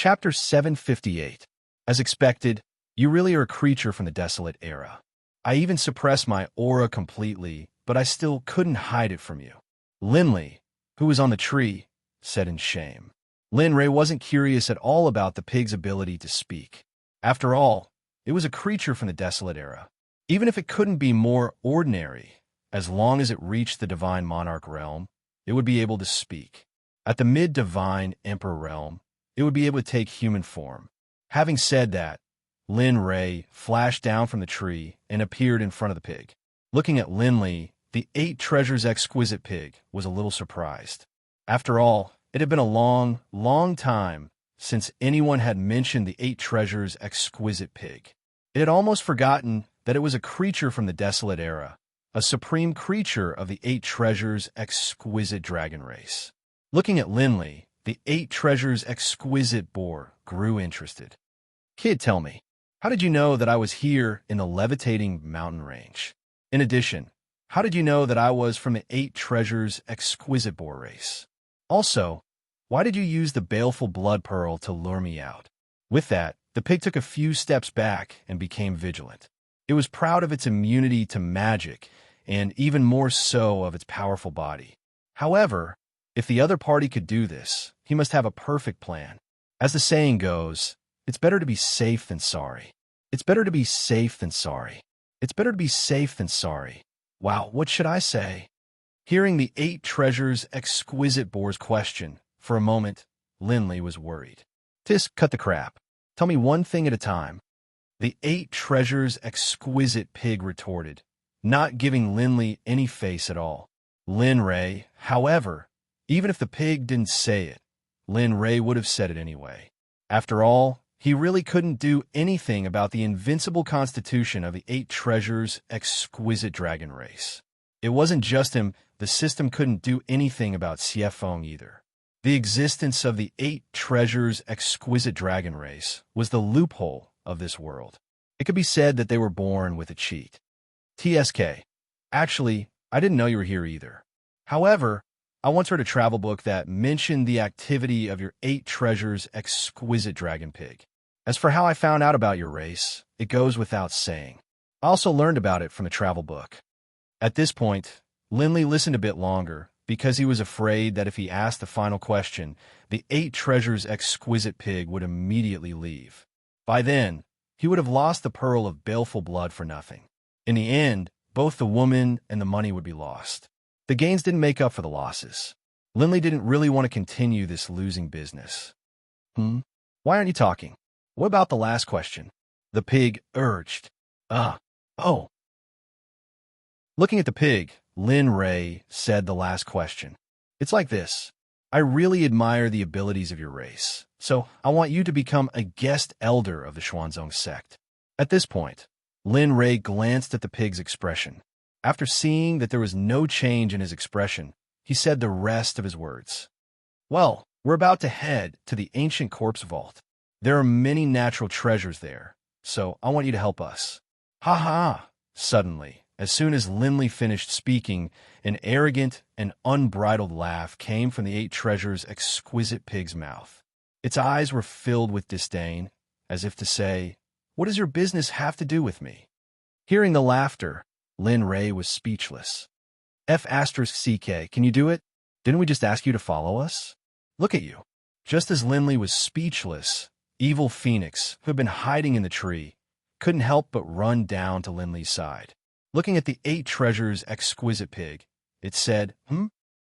Chapter 758. As expected, you really are a creature from the desolate era. I even suppressed my aura completely, but I still couldn't hide it from you. Linley, who was on the tree, said in shame. Lin Ray wasn't curious at all about the pig's ability to speak. After all, it was a creature from the desolate era. Even if it couldn't be more ordinary, as long as it reached the divine monarch realm, it would be able to speak. At the mid-divine emperor realm, it would be able to take human form. Having said that, Lin Ray flashed down from the tree and appeared in front of the pig. Looking at Linley, the 8 treasures exquisite pig was a little surprised. After all, it had been a long, long time since anyone had mentioned the 8 treasures exquisite pig. It had almost forgotten that it was a creature from the desolate era, a supreme creature of the 8 treasures exquisite dragon race. Looking at Linley, the 8 treasures exquisite boar grew interested. Kid, tell me, how did you know that I was here in the levitating mountain range? In addition, how did you know that I was from the 8 treasures exquisite boar race? Also, why did you use the baleful blood pearl to lure me out? With that, the pig took a few steps back and became vigilant. It was proud of its immunity to magic, and even more so of its powerful body. However, if the other party could do this, he must have a perfect plan. As the saying goes, it's better to be safe than sorry. It's better to be safe than sorry. It's better to be safe than sorry. Wow, what should I say? Hearing the 8 treasures exquisite boar's question, for a moment, Linley was worried. Tisk, cut the crap. Tell me one thing at a time. The 8 treasures exquisite pig retorted, not giving Linley any face at all. Lin Ray, however, even if the pig didn't say it, Lin Ray would have said it anyway. After all, he really couldn't do anything about the invincible constitution of the 8 treasures exquisite dragon race. It wasn't just him, the system couldn't do anything about Xiefeng either. The existence of the 8 treasures exquisite dragon race was the loophole of this world. It could be said that they were born with a cheat. TSK. Actually, I didn't know you were here either. However, I once read a travel book that mentioned the activity of your 8 treasures exquisite dragon pig. As for how I found out about your race, it goes without saying. I also learned about it from a travel book. At this point, Linley listened a bit longer, because he was afraid that if he asked the final question, the 8 treasures exquisite pig would immediately leave. By then, he would have lost the pearl of baleful blood for nothing. In the end, both the woman and the money would be lost. The gains didn't make up for the losses. Linley didn't really want to continue this losing business. Why aren't you talking? What about the last question? The pig urged. Oh. Looking at the pig, Lin Ray said the last question. It's like this. I really admire the abilities of your race, so I want you to become a guest elder of the Xuanzong Sect. At this point, Lin Ray glanced at the pig's expression. After seeing that there was no change in his expression, he said the rest of his words. Well, we're about to head to the ancient corpse vault. There are many natural treasures there, so I want you to help us. Ha ha! Suddenly, as soon as Linley finished speaking, an arrogant and unbridled laugh came from the 8 treasures exquisite pig's mouth. Its eyes were filled with disdain, as if to say, what does your business have to do with me? Hearing the laughter, Lin Ray was speechless. F*CK, can you do it? Didn't we just ask you to follow us? Look at you. Just as Linley was speechless, Evil Phoenix, who had been hiding in the tree, couldn't help but run down to Linley's side. Looking at the 8 treasures exquisite pig, it said,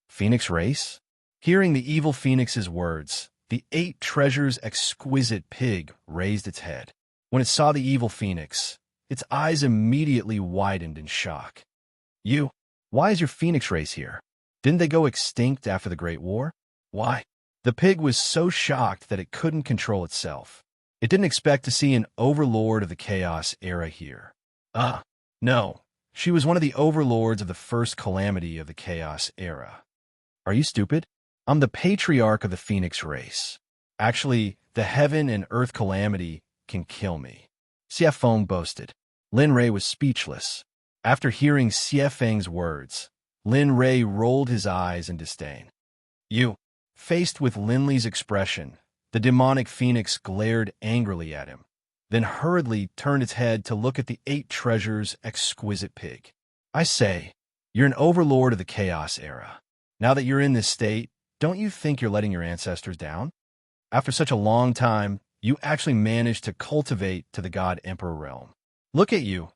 Phoenix race? Hearing the evil Phoenix's words, the 8 treasures exquisite pig raised its head. When it saw the evil Phoenix, its eyes immediately widened in shock. Why is your Phoenix race here? Didn't they go extinct after the Great War? Why? The pig was so shocked that it couldn't control itself. It didn't expect to see an overlord of the Chaos era here. No. She was one of the overlords of the first calamity of the Chaos era. Are you stupid? I'm the patriarch of the Phoenix race. Actually, the heaven and earth calamity can kill me. Xiefeng boasted. Lin Ray was speechless. After hearing Xiefeng's words, Lin Ray rolled his eyes in disdain. Faced with Linley's expression, The demonic phoenix glared angrily at him, then hurriedly turned its head to look at the 8 treasures exquisite pig. I say, you're an overlord of the chaos era. Now that you're in this state, don't you think you're letting your ancestors down? After such a long time, you actually managed to cultivate to the God Emperor realm. Look at you.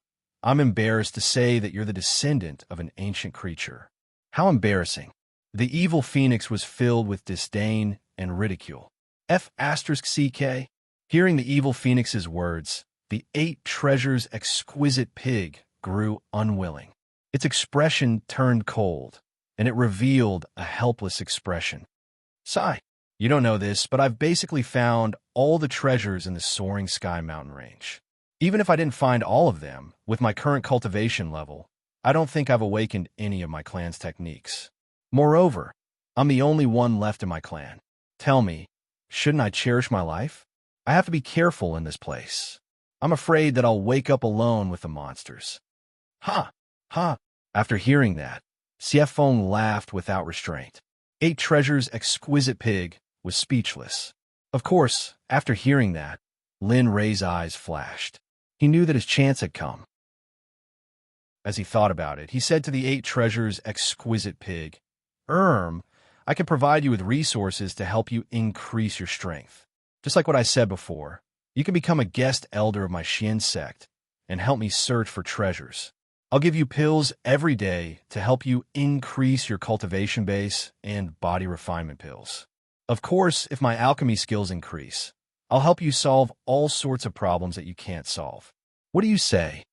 I'm embarrassed to say that you're the descendant of an ancient creature. How embarrassing. The evil phoenix was filled with disdain and ridicule. F***ck. Hearing the evil phoenix's words, the 8 treasures exquisite pig grew unwilling. Its expression turned cold, and it revealed a helpless expression. Sigh. You don't know this, but I've basically found all the treasures in the soaring sky mountain range. Even if I didn't find all of them, with my current cultivation level, I don't think I've awakened any of my clan's techniques. Moreover, I'm the only one left in my clan. Tell me, shouldn't I cherish my life? I have to be careful in this place. I'm afraid that I'll wake up alone with the monsters. Ha! Ha! After hearing that, Siefeng laughed without restraint. 8 treasures exquisite pig was speechless. Of course, after hearing that, Lin Rei's eyes flashed. He knew that his chance had come. As he thought about it, he said to the 8 treasures exquisite pig, I can provide you with resources to help you increase your strength. Just like what I said before, you can become a guest elder of my Xian sect and help me search for treasures. I'll give you pills every day to help you increase your cultivation base and body refinement pills. Of course, if my alchemy skills increase, I'll help you solve all sorts of problems that you can't solve. What do you say?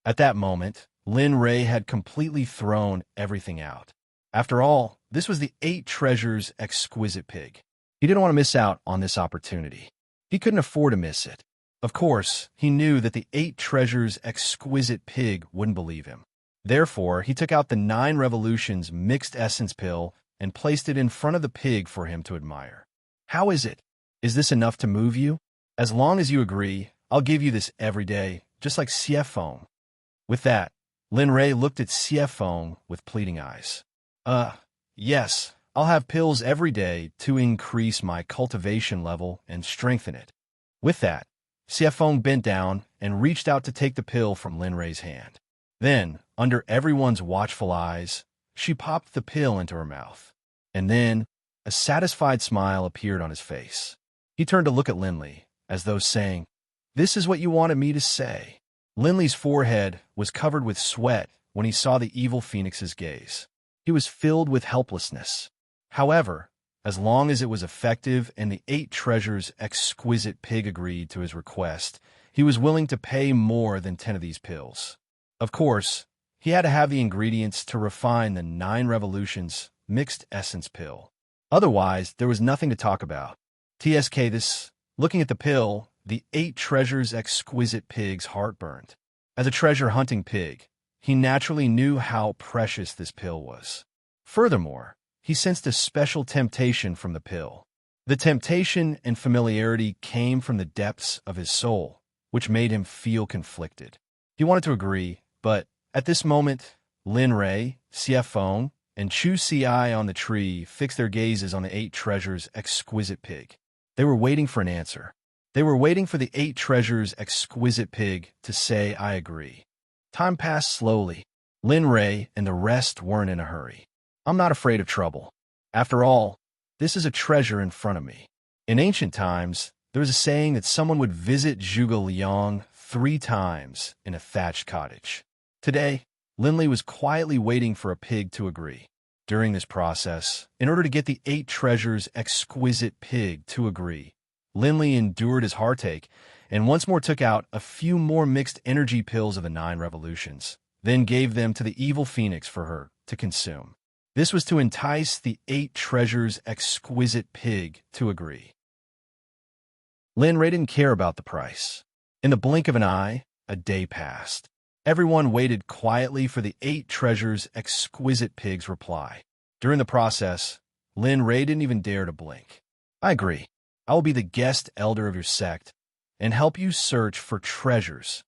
At that moment, Lin Rei had completely thrown everything out. After all, this was the 8 treasures exquisite pig. He didn't want to miss out on this opportunity. He couldn't afford to miss it. Of course, he knew that the 8 treasures exquisite pig wouldn't believe him. Therefore, he took out the 9 revolutions mixed essence pill and placed it in front of the pig for him to admire. How is it? Is this enough to move you? As long as you agree, I'll give you this every day, just like Siefeng. With that, Lin Rei looked at Siefeng with pleading eyes. Yes, I'll have pills every day to increase my cultivation level and strengthen it. With that, Siefeng bent down and reached out to take the pill from Lin Rei's hand. Then, under everyone's watchful eyes, she popped the pill into her mouth. And then, a satisfied smile appeared on his face. He turned to look at Linley, as though saying, "This is what you wanted me to say." Linley's forehead was covered with sweat when he saw the evil phoenix's gaze. He was filled with helplessness. However, as long as it was effective and the 8 treasures exquisite pig agreed to his request, he was willing to pay more than 10 of these pills. Of course, he had to have the ingredients to refine the 9 revolutions mixed essence pill. Otherwise, there was nothing to talk about. Looking at the pill, the 8 treasures exquisite pig's heart burned. As a treasure-hunting pig, he naturally knew how precious this pill was. Furthermore, he sensed a special temptation from the pill. The temptation and familiarity came from the depths of his soul, which made him feel conflicted. He wanted to agree, but at this moment, Lin Rei, Siefeng, and Chu Si on the tree fixed their gazes on the 8 treasures exquisite pig. They were waiting for an answer. They were waiting for the 8 treasures exquisite pig to say, "I agree." Time passed slowly. Lin Rei and the rest weren't in a hurry. I'm not afraid of trouble. After all, this is a treasure in front of me. In ancient times, there was a saying that someone would visit Zhuge Liang 3 times in a thatched cottage. Today, Linley was quietly waiting for a pig to agree. During this process, in order to get the 8 treasures exquisite pig to agree, Linley endured his heartache and once more took out a few more mixed energy pills of the 9 revolutions, then gave them to the evil phoenix for her to consume. This was to entice the 8 treasures exquisite pig to agree. Lin Rei didn't care about the price. In the blink of an eye, a day passed. Everyone waited quietly for the 8 treasures exquisite pig's reply. During the process, Lin Rei didn't even dare to blink. I agree. I will be the guest elder of your sect and help you search for treasures.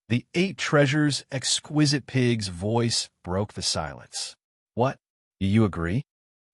The 8 treasures exquisite pig's voice broke the silence. What? Do you agree?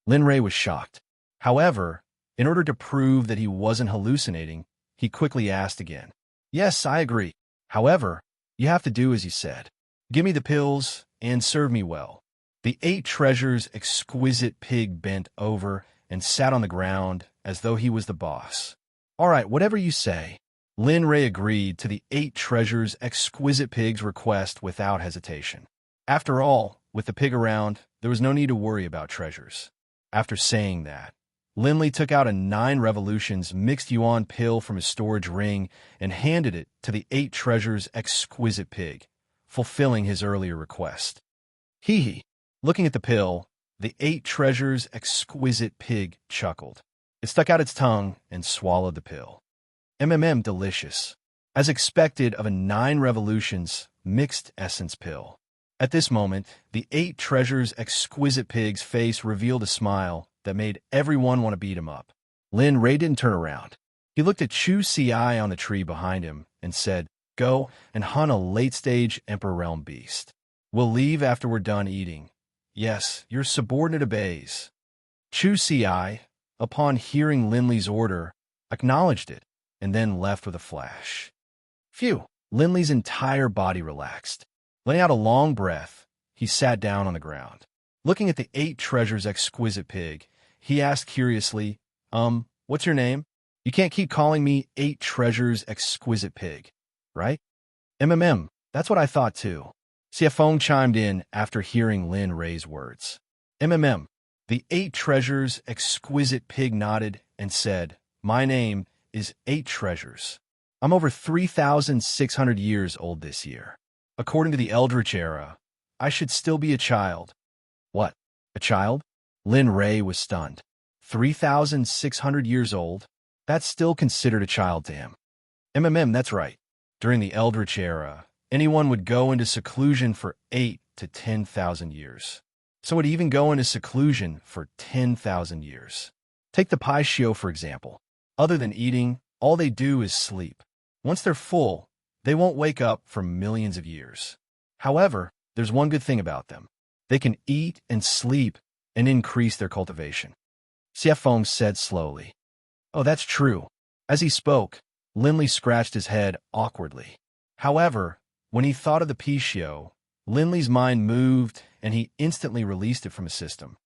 Lin Rei was shocked. However, In order to prove that he wasn't hallucinating, he quickly asked again. Yes, I agree. However, you have to do as you said. Give me the pills and serve me well. The 8 treasures exquisite pig bent over and sat on the ground as though he was the boss. All right, whatever you say. Lin Ray agreed to the 8 treasures exquisite pig's request without hesitation. After all, with the pig around, there was no need to worry about treasures. After saying that, Linley took out a 9 revolutions mixed yuan pill from his storage ring and handed it to the 8 treasures exquisite pig, fulfilling his earlier request. Hee. Looking at the pill, the 8 treasures exquisite pig chuckled. It stuck out its tongue and swallowed the pill. Delicious. As expected of a 9 revolutions mixed essence pill. At this moment, the 8 treasures exquisite pig's face revealed a smile that made everyone want to beat him up. Lin Ray didn't turn around. He looked at Chu Si on the tree behind him and said, Go and hunt a late-stage Emperor Realm beast. We'll leave after we're done eating. Yes, your subordinate obeys. Chu Si, upon hearing Linley's order, acknowledged it and then left with a flash. Phew! Linley's entire body relaxed. Letting out a long breath, he sat down on the ground. Looking at the 8 treasures exquisite pig, he asked curiously, what's your name? You can't keep calling me 8 treasures exquisite pig, right? That's what I thought too. Xiafeng chimed in after hearing Lin Ray's words. The 8 treasures exquisite pig nodded and said, My name is 8 treasures. I'm over 3,600 years old this year. According to the Eldritch era, I should still be a child. What? A child? Lin Ray was stunned. 3,600 years old? That's still considered a child to him. That's right. During the Eldritch era, anyone would go into seclusion for 8 to 10,000 years. So would even go into seclusion for 10,000 years. Take the Paishio, for example. Other than eating, all they do is sleep. Once they're full, they won't wake up for millions of years. However, there's one good thing about them. They can eat and sleep and increase their cultivation. Xiafeng said slowly. Oh, that's true. As he spoke, Linley scratched his head awkwardly. However, when he thought of the Paishio, Linley's mind moved and he instantly released it from his system.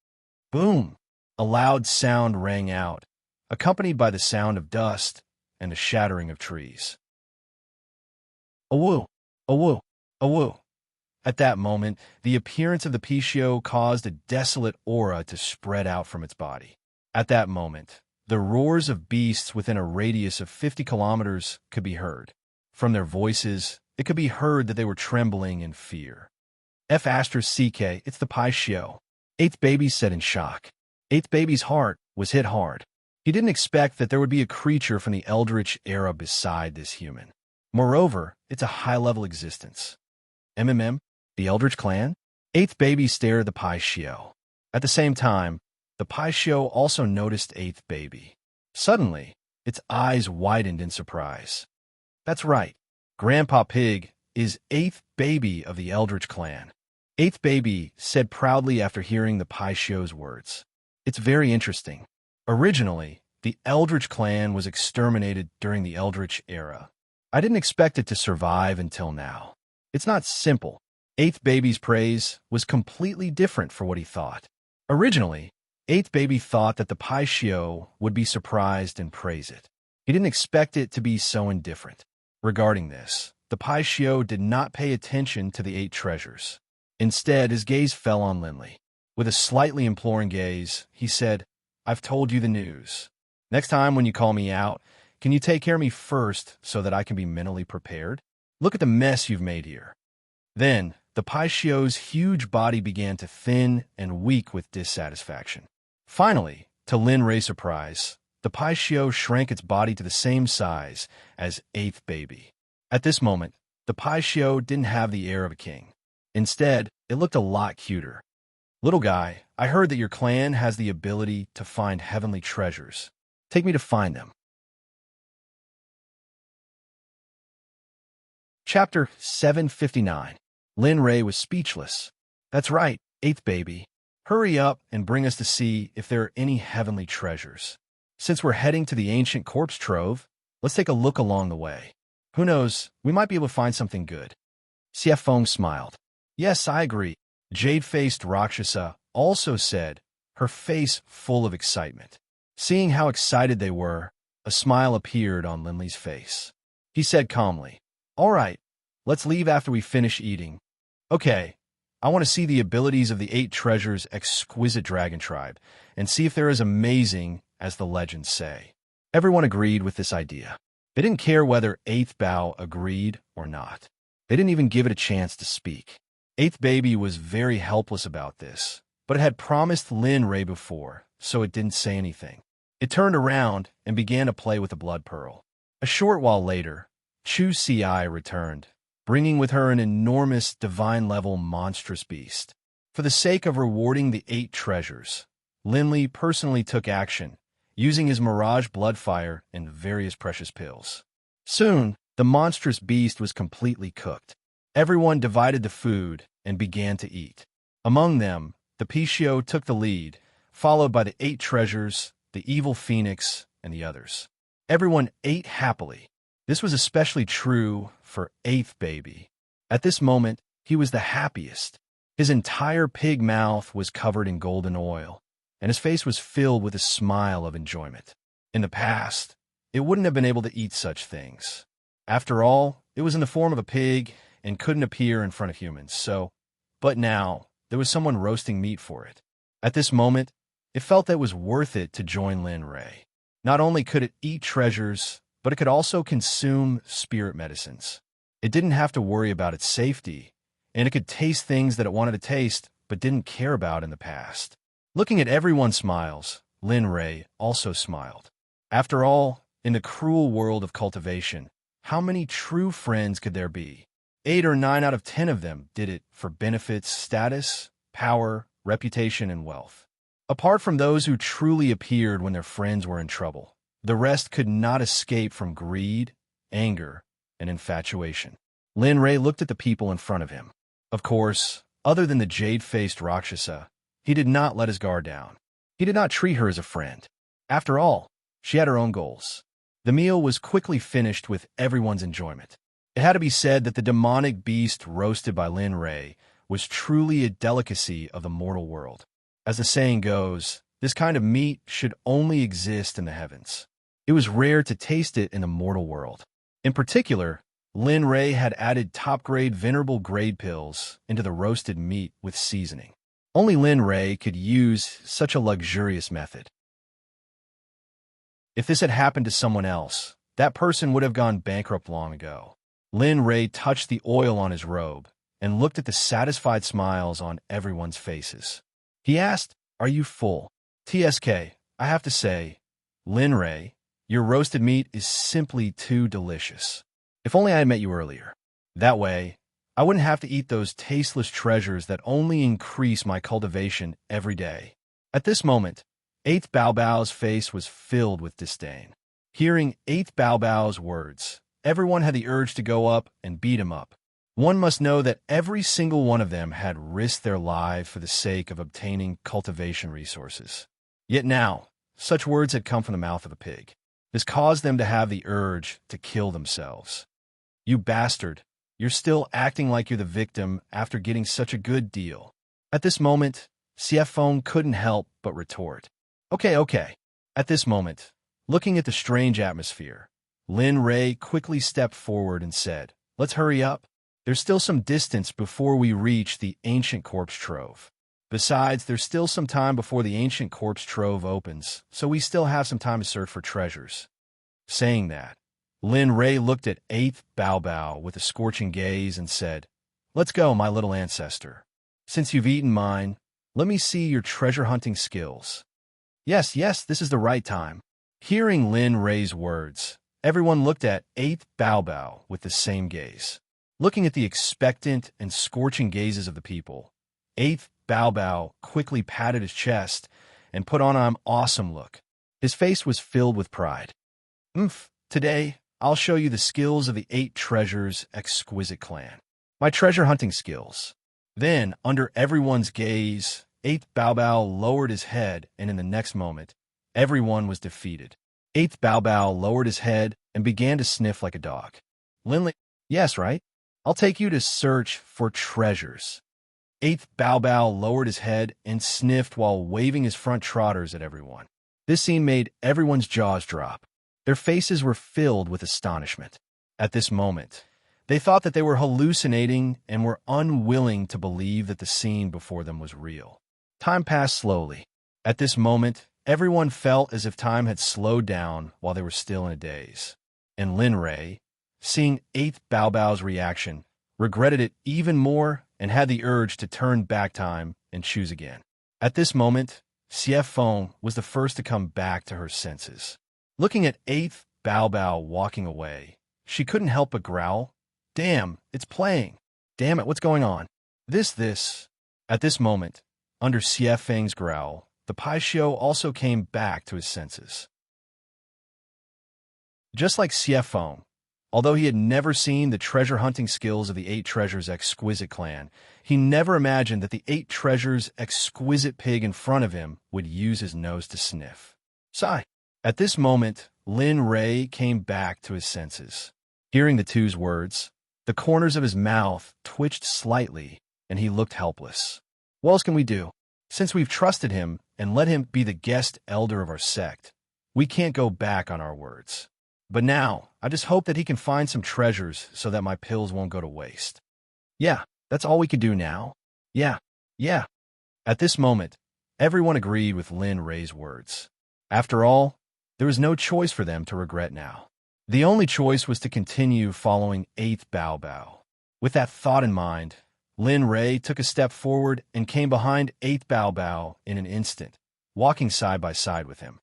Boom! A loud sound rang out, accompanied by the sound of dust and the shattering of trees. Awoo! Awoo! Awoo! At that moment, the appearance of the Paishio caused a desolate aura to spread out from its body. At that moment, the roars of beasts within a radius of 50 kilometers could be heard. From their voices, it could be heard that they were trembling in fear. F***CK, it's the Paishio. 8th Baby said in shock. 8th Baby's heart was hit hard. He didn't expect that there would be a creature from the Eldritch era beside this human. Moreover, it's a high-level existence. The Eldritch clan? 8th Baby stared at the Paishio. At the same time, the Paishio also noticed 8th Baby. Suddenly, its eyes widened in surprise. That's right. Grandpa Pig is 8th Baby of the Eldritch clan. 8th Baby said proudly after hearing the Paishio's words. It's very interesting. Originally, the Eldritch clan was exterminated during the Eldritch era. I didn't expect it to survive until now. It's not simple. 8th Baby's praise was completely different for what he thought. Originally, 8th Baby thought that the Paishio would be surprised and praise it. He didn't expect it to be so indifferent. Regarding this, the Paishio did not pay attention to the 8 treasures. Instead, his gaze fell on Linley. With a slightly imploring gaze, he said, I've told you the news. Next time when you call me out, can you take care of me first so that I can be mentally prepared? Look at the mess you've made here. Then, the Paishio's huge body began to thin and weak with dissatisfaction. Finally, to Lin Ray's surprise, the Paishio shrank its body to the same size as 8th Baby. At this moment, the Paishio didn't have the air of a king. Instead, it looked a lot cuter. Little guy, I heard that your clan has the ability to find heavenly treasures. Take me to find them. Chapter 759. Lin Ray was speechless. That's right, 8th Baby. Hurry up and bring us to see if there are any heavenly treasures. Since we're heading to the ancient corpse trove, let's take a look along the way. Who knows, we might be able to find something good. Siafong smiled. Yes, I agree. Jade-faced Rakshasa also said, her face full of excitement. Seeing how excited they were, a smile appeared on Linley's face. He said calmly, All right, let's leave after we finish eating. Okay, I want to see the abilities of the 8 treasures' exquisite dragon tribe and see if they're as amazing as the legends say. Everyone agreed with this idea. They didn't care whether 8th Bao agreed or not. They didn't even give it a chance to speak. 8th Baby was very helpless about this, but it had promised Lin Ray before, so it didn't say anything. It turned around and began to play with the blood pearl. A short while later, Chu Si returned, bringing with her an enormous divine-level monstrous beast. For the sake of rewarding the 8 treasures, Linley personally took action, using his mirage bloodfire and various precious pills. Soon, the monstrous beast was completely cooked. Everyone divided the food and began to eat. Among them, the Pishio took the lead, followed by the 8 treasures, the evil phoenix, and the others. Everyone ate happily. This was especially true for 8th Baby. At this moment, he was the happiest. His entire pig mouth was covered in golden oil, and his face was filled with a smile of enjoyment. In the past, it wouldn't have been able to eat such things. After all, it was in the form of a pig and couldn't appear in front of humans, but now, there was someone roasting meat for it. At this moment, it felt that it was worth it to join Lin Ray. Not only could it eat treasures, but it could also consume spirit medicines. It didn't have to worry about its safety, and it could taste things that it wanted to taste but didn't care about in the past. Looking at everyone's smiles, Lin Ray also smiled. After all, in the cruel world of cultivation, how many true friends could there be? 8 or 9 out of 10 of them did it for benefits, status, power, reputation, and wealth. Apart from those who truly appeared when their friends were in trouble, the rest could not escape from greed, anger, and infatuation. Lin Ray looked at the people in front of him. Of course, other than the jade-faced Rakshasa, he did not let his guard down. He did not treat her as a friend. After all, she had her own goals. The meal was quickly finished with everyone's enjoyment. It had to be said that the demonic beast roasted by Lin Ray was truly a delicacy of the mortal world. As the saying goes, this kind of meat should only exist in the heavens. It was rare to taste it in the mortal world. In particular, Lin Ray had added top-grade venerable grade pills into the roasted meat with seasoning. Only Lin Ray could use such a luxurious method. If this had happened to someone else, that person would have gone bankrupt long ago. Lin Ray touched the oil on his robe and looked at the satisfied smiles on everyone's faces. He asked, Are you full? TSK, I have to say, Lin Ray, your roasted meat is simply too delicious. If only I had met you earlier. That way, I wouldn't have to eat those tasteless treasures that only increase my cultivation every day. At this moment, 8th Bao Bao's face was filled with disdain. Hearing 8th Bao Bao's words, everyone had the urge to go up and beat him up. One must know that every single one of them had risked their lives for the sake of obtaining cultivation resources. Yet now, such words had come from the mouth of a pig. This caused them to have the urge to kill themselves. You bastard, you're still acting like you're the victim after getting such a good deal. At this moment, Siafong couldn't help but retort. Okay. At this moment, looking at the strange atmosphere, Lin Ray quickly stepped forward and said, Let's hurry up. There's still some distance before we reach the ancient corpse trove. Besides, there's still some time before the ancient corpse trove opens, so we still have some time to search for treasures. Saying that, Lin Ray looked at 8th Bao Bao with a scorching gaze and said, Let's go, my little ancestor. Since you've eaten mine, let me see your treasure-hunting skills. Yes, this is the right time. Hearing Lin Ray's words, everyone looked at 8th Bao Bao with the same gaze. Looking at the expectant and scorching gazes of the people, 8th Bao Bao quickly patted his chest and put on an awesome look. His face was filled with pride. Today, I'll show you the skills of the 8 treasures' exquisite clan. My treasure hunting skills. Then, under everyone's gaze, 8th Bao Bao lowered his head, and in the next moment, everyone was defeated. Eighth Bao Bao lowered his head and began to sniff like a dog. Linley, yes, right? I'll take you to search for treasures. Eighth Bao Bao lowered his head and sniffed while waving his front trotters at everyone. This scene made everyone's jaws drop. Their faces were filled with astonishment. At this moment, they thought that they were hallucinating and were unwilling to believe that the scene before them was real. Time passed slowly. At this moment, everyone felt as if time had slowed down while they were still in a daze. And Lin Rei, seeing Eighth Bao Bao's reaction, regretted it even more and had the urge to turn back time and choose again. At this moment, Xie Feng was the first to come back to her senses. Looking at Eighth Bao Bao walking away, she couldn't help but growl, "Damn, it's playing. Damn it, what's going on? This. At this moment, under Xie Feng's growl, the Paixio also came back to his senses. Just like Xie Feng, although he had never seen the treasure-hunting skills of the Eight Treasures' exquisite clan, he never imagined that the Eight Treasures' exquisite pig in front of him would use his nose to sniff. Sigh. At this moment, Lin Rei came back to his senses. Hearing the two's words, the corners of his mouth twitched slightly, and he looked helpless. What else can we do? Since we've trusted him and let him be the guest elder of our sect, we can't go back on our words. But now, I just hope that he can find some treasures so that my pills won't go to waste. Yeah, that's all we can do now. Yeah. At this moment, everyone agreed with Lin Rei's words. After all, there was no choice for them to regret now. The only choice was to continue following Eighth Bao Bao. With that thought in mind, Lin Rei took a step forward and came behind Eighth Bao Bao in an instant, walking side by side with him.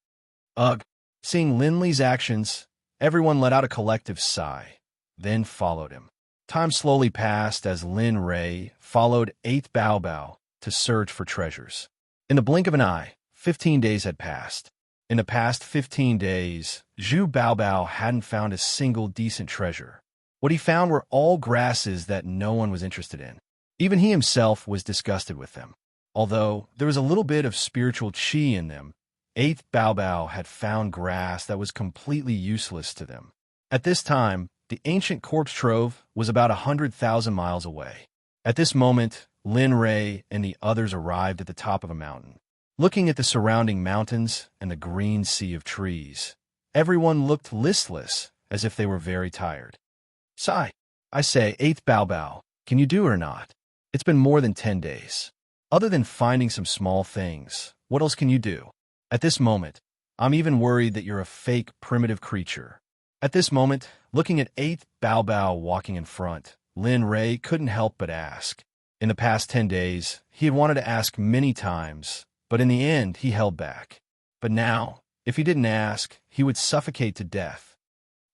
Ugh! Seeing Lin Li's actions, everyone let out a collective sigh, then followed him. Time slowly passed as Lin Rei followed Eighth Bao Bao to search for treasures. In the blink of an eye, 15 days had passed. In the past 15 days, Zhu Bao Bao hadn't found a single decent treasure. What he found were all grasses that no one was interested in. Even he himself was disgusted with them. Although there was a little bit of spiritual qi in them, Eighth Bao Bao had found grass that was completely useless to them. At this time, the ancient corpse trove was about 100,000 miles away. At this moment, Lin Rei and the others arrived at the top of a mountain. Looking at the surrounding mountains and the green sea of trees, everyone looked listless, as if they were very tired. Sigh. I say, Eighth Bao Bao, can you do it or not? It's been more than 10 days. Other than finding some small things, what else can you do? At this moment, I'm even worried that you're a fake, primitive creature. At this moment, looking at Eighth Bao Bao walking in front, Lin Rei couldn't help but ask. In the past 10 days, he had wanted to ask many times, but in the end, he held back. But now, if he didn't ask, he would suffocate to death.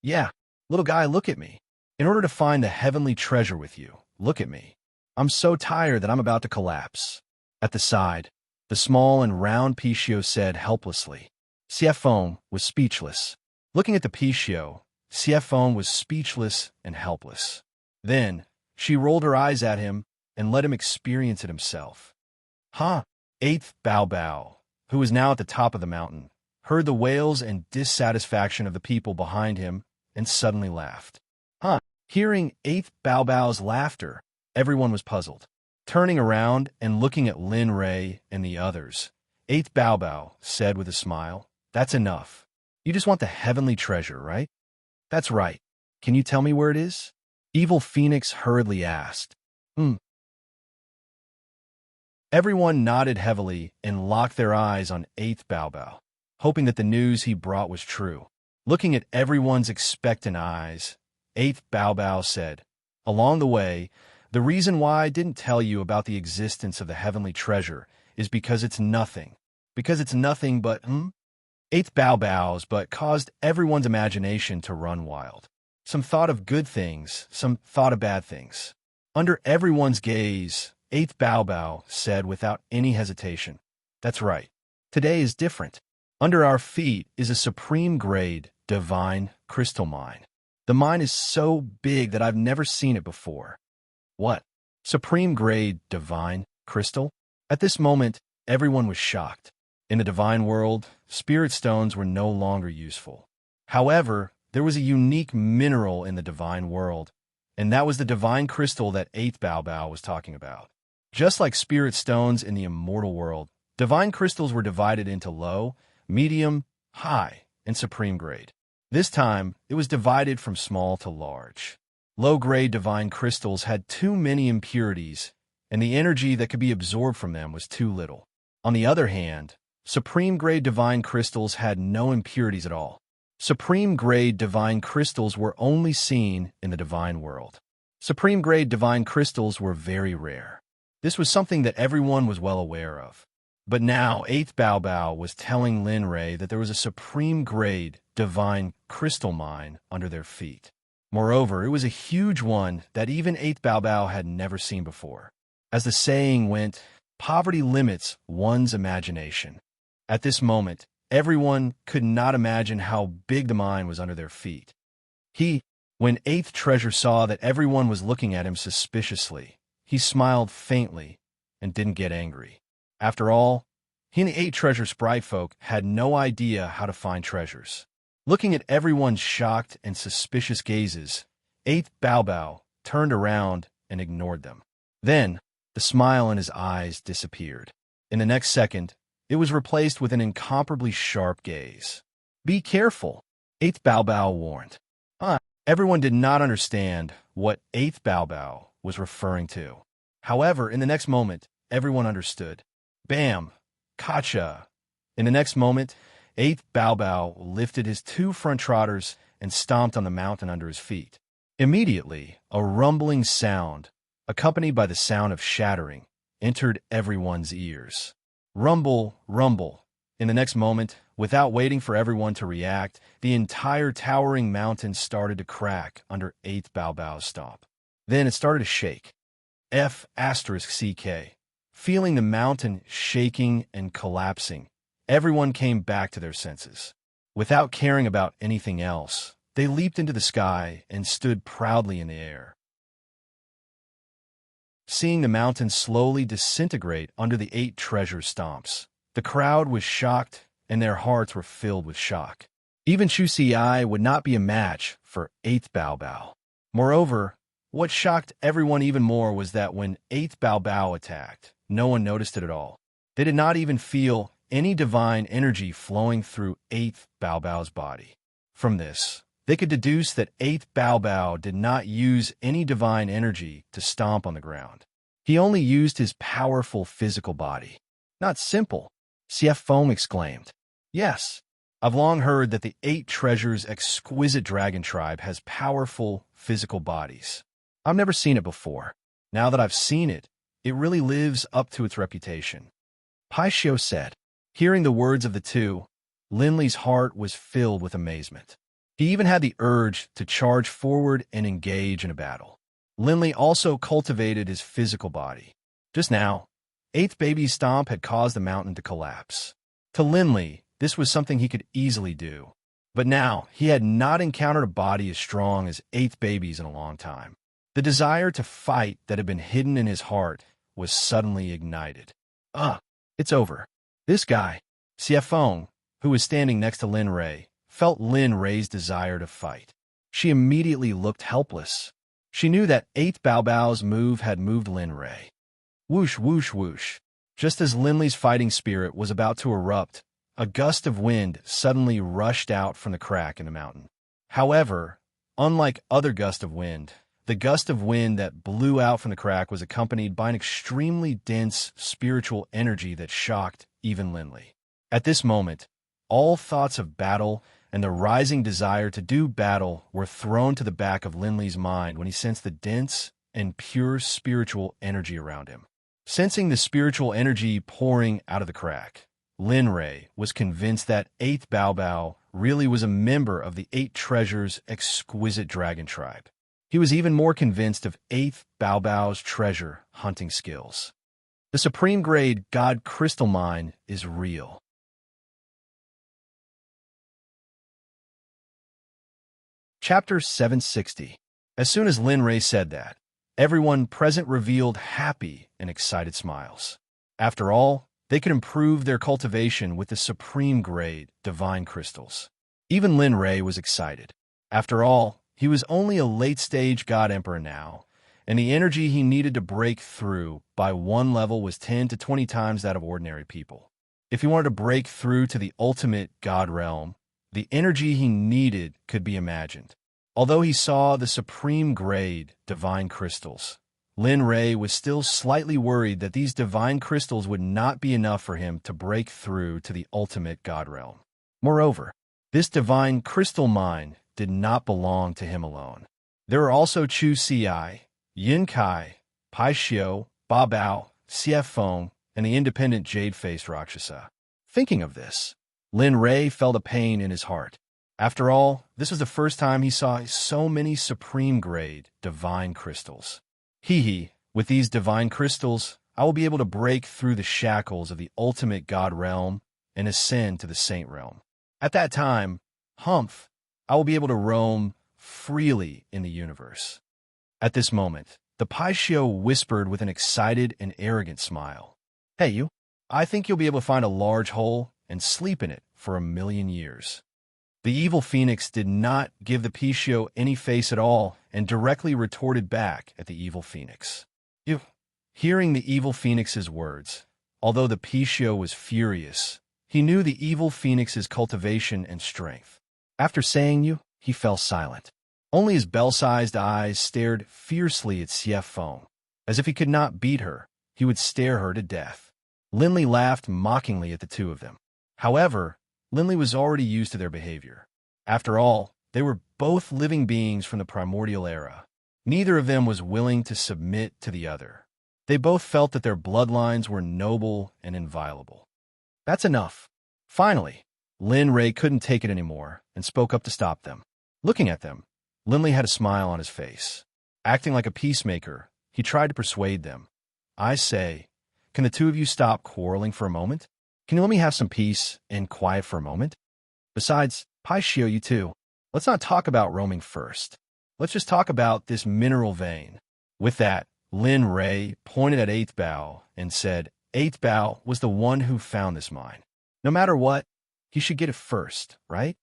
Yeah, little guy, look at me. In order to find the heavenly treasure with you, look at me. I'm so tired that I'm about to collapse. At the side, the small and round Pichio said helplessly. Xie Feng was speechless. Looking at the Pichio, Xie Feng was speechless and helpless. Then, she rolled her eyes at him and let him experience it himself. Huh? Eighth Bao Bao, who was now at the top of the mountain, heard the wails and dissatisfaction of the people behind him and suddenly laughed. Huh? Hearing Eighth Bao Bao's laughter, everyone was puzzled. Turning around and looking at Lin Rei and the others, Eighth Bao Bao said with a smile, "That's enough. You just want the heavenly treasure, right?" "That's right. Can you tell me where it is?" Evil Phoenix hurriedly asked. Everyone nodded heavily and locked their eyes on Eighth Bao Bao, hoping that the news he brought was true. Looking at everyone's expectant eyes, Eighth Bao Bao said, "Along the way, the reason why I didn't tell you about the existence of the heavenly treasure is because it's nothing. Because it's nothing but, Eighth Bao Bao's but caused everyone's imagination to run wild. Some thought of good things, some thought of bad things. Under everyone's gaze, Eighth Bao Bao said without any hesitation, "That's right. Today is different. Under our feet is a supreme-grade, divine crystal mine. The mine is so big that I've never seen it before." What? Supreme-grade, divine crystal? At this moment, everyone was shocked. In the divine world, spirit stones were no longer useful. However, there was a unique mineral in the divine world, and that was the divine crystal that 8th Bao was talking about. Just like spirit stones in the immortal world, divine crystals were divided into low, medium, high, and supreme grade. This time, it was divided from small to large. Low-grade divine crystals had too many impurities, and the energy that could be absorbed from them was too little. On the other hand, supreme-grade divine crystals had no impurities at all. Supreme-grade divine crystals were only seen in the divine world. Supreme-grade divine crystals were very rare. This was something that everyone was well aware of. But now 8th Bao was telling Lin Rei that there was a supreme-grade divine crystal mine under their feet. Moreover, it was a huge one that even 8th Bao had never seen before. As the saying went, poverty limits one's imagination. At this moment, everyone could not imagine how big the mine was under their feet. When 8th Treasure saw that everyone was looking at him suspiciously, he smiled faintly and didn't get angry. After all, he and the 8th Treasure sprite folk had no idea how to find treasures. Looking at everyone's shocked and suspicious gazes, 8th Bao turned around and ignored them. Then, the smile in his eyes disappeared. In the next second, it was replaced with an incomparably sharp gaze. "Be careful," 8th Bao warned. Everyone did not understand what 8th Bao was referring to. However, in the next moment, everyone understood. Bam! Gotcha! In the next moment, 8th Bao lifted his 2 front trotters and stomped on the mountain under his feet. Immediately, a rumbling sound, accompanied by the sound of shattering, entered everyone's ears. Rumble, rumble. In the next moment, without waiting for everyone to react, the entire towering mountain started to crack under 8th Bao's stomp. Then it started to shake. F***CK. Feeling the mountain shaking and collapsing, everyone came back to their senses. Without caring about anything else, they leaped into the sky and stood proudly in the air. Seeing the mountain slowly disintegrate under the 8 treasure stomps, the crowd was shocked and their hearts were filled with shock. Even Chu Ci would not be a match for 8th Bao. Moreover, what shocked everyone even more was that when 8th Bao attacked, no one noticed it at all. They did not even feel any divine energy flowing through 8th Bao's body. From this, they could deduce that 8th Bao did not use any divine energy to stomp on the ground. He only used his powerful physical body. "Not simple," CF Foam exclaimed. "Yes, I've long heard that the 8 Treasures' exquisite dragon tribe has powerful physical bodies. I've never seen it before. Now that I've seen it, it really lives up to its reputation," Pai Xiu said. Hearing the words of the two, Lin Li's heart was filled with amazement. He even had the urge to charge forward and engage in a battle. Lin Li also cultivated his physical body. Just now, 8th Baby's stomp had caused the mountain to collapse. To Lin Li, this was something he could easily do. But now, he had not encountered a body as strong as 8th Baby's in a long time. The desire to fight that had been hidden in his heart was suddenly ignited. It's over. This guy, Xiafeng, who was standing next to Lin Rei, felt Lin Rei's desire to fight. She immediately looked helpless. She knew that 8th Bao's move had moved Lin Rei. Whoosh, whoosh, whoosh. Just as Lin Li's fighting spirit was about to erupt, a gust of wind suddenly rushed out from the crack in the mountain. However, unlike other gusts of wind, the gust of wind that blew out from the crack was accompanied by an extremely dense spiritual energy that shocked even Lin Li. At this moment, all thoughts of battle and the rising desire to do battle were thrown to the back of Lin Li's mind when he sensed the dense and pure spiritual energy around him. Sensing the spiritual energy pouring out of the crack, Lin Rei was convinced that 8th Bao really was a member of the 8 Treasures' exquisite dragon tribe. He was even more convinced of 8th Bao's treasure hunting skills. The supreme grade God Crystal Mine is real. Chapter 760. As soon as Lin Rei said that, everyone present revealed happy and excited smiles. After all, they could improve their cultivation with the supreme grade divine crystals. Even Lin Rei was excited. After all, he was only a late-stage God Emperor now, and the energy he needed to break through by one level was 10 to 20 times that of ordinary people. If he wanted to break through to the ultimate God realm, the energy he needed could be imagined. Although he saw the supreme grade divine crystals, Lin Rei was still slightly worried that these divine crystals would not be enough for him to break through to the ultimate God realm. Moreover, this divine crystal mine did not belong to him alone. There were also Chu Ci, Yin Kai, Pai Xiu, Ba Bao, Xie Feng, and the independent jade-faced Rakshasa. Thinking of this, Lin Rei felt a pain in his heart. After all, this was the first time he saw so many supreme-grade divine crystals. With these divine crystals, I will be able to break through the shackles of the ultimate God realm and ascend to the saint realm. At that time, I will be able to roam freely in the universe. At this moment, the Pai Xiu whispered with an excited and arrogant smile. Hey, you. I think you'll be able to find a large hole and sleep in it for 1,000,000 years. The evil phoenix did not give the Pai Xiu any face at all and directly retorted back at the evil phoenix. You. Hearing the evil phoenix's words, although the Pai Xiu was furious, he knew the evil phoenix's cultivation and strength. After saying you, he fell silent. Only his bell-sized eyes stared fiercely at Xie Feng. As if he could not beat her, he would stare her to death. Linley laughed mockingly at the two of them. However, Linley was already used to their behavior. After all, they were both living beings from the primordial era. Neither of them was willing to submit to the other. They both felt that their bloodlines were noble and inviolable. That's enough. Finally, Lin Rei couldn't take it anymore and spoke up to stop them. Looking at them, Linley had a smile on his face. Acting like a peacemaker, he tried to persuade them. I say, can the two of you stop quarreling for a moment? Can you let me have some peace and quiet for a moment? Besides, Pai Xiu, you too. Let's not talk about roaming first. Let's just talk about this mineral vein. With that, Lin Rei pointed at Eighth Bao and said, Eighth Bao was the one who found this mine. No matter what, he should get it first, right?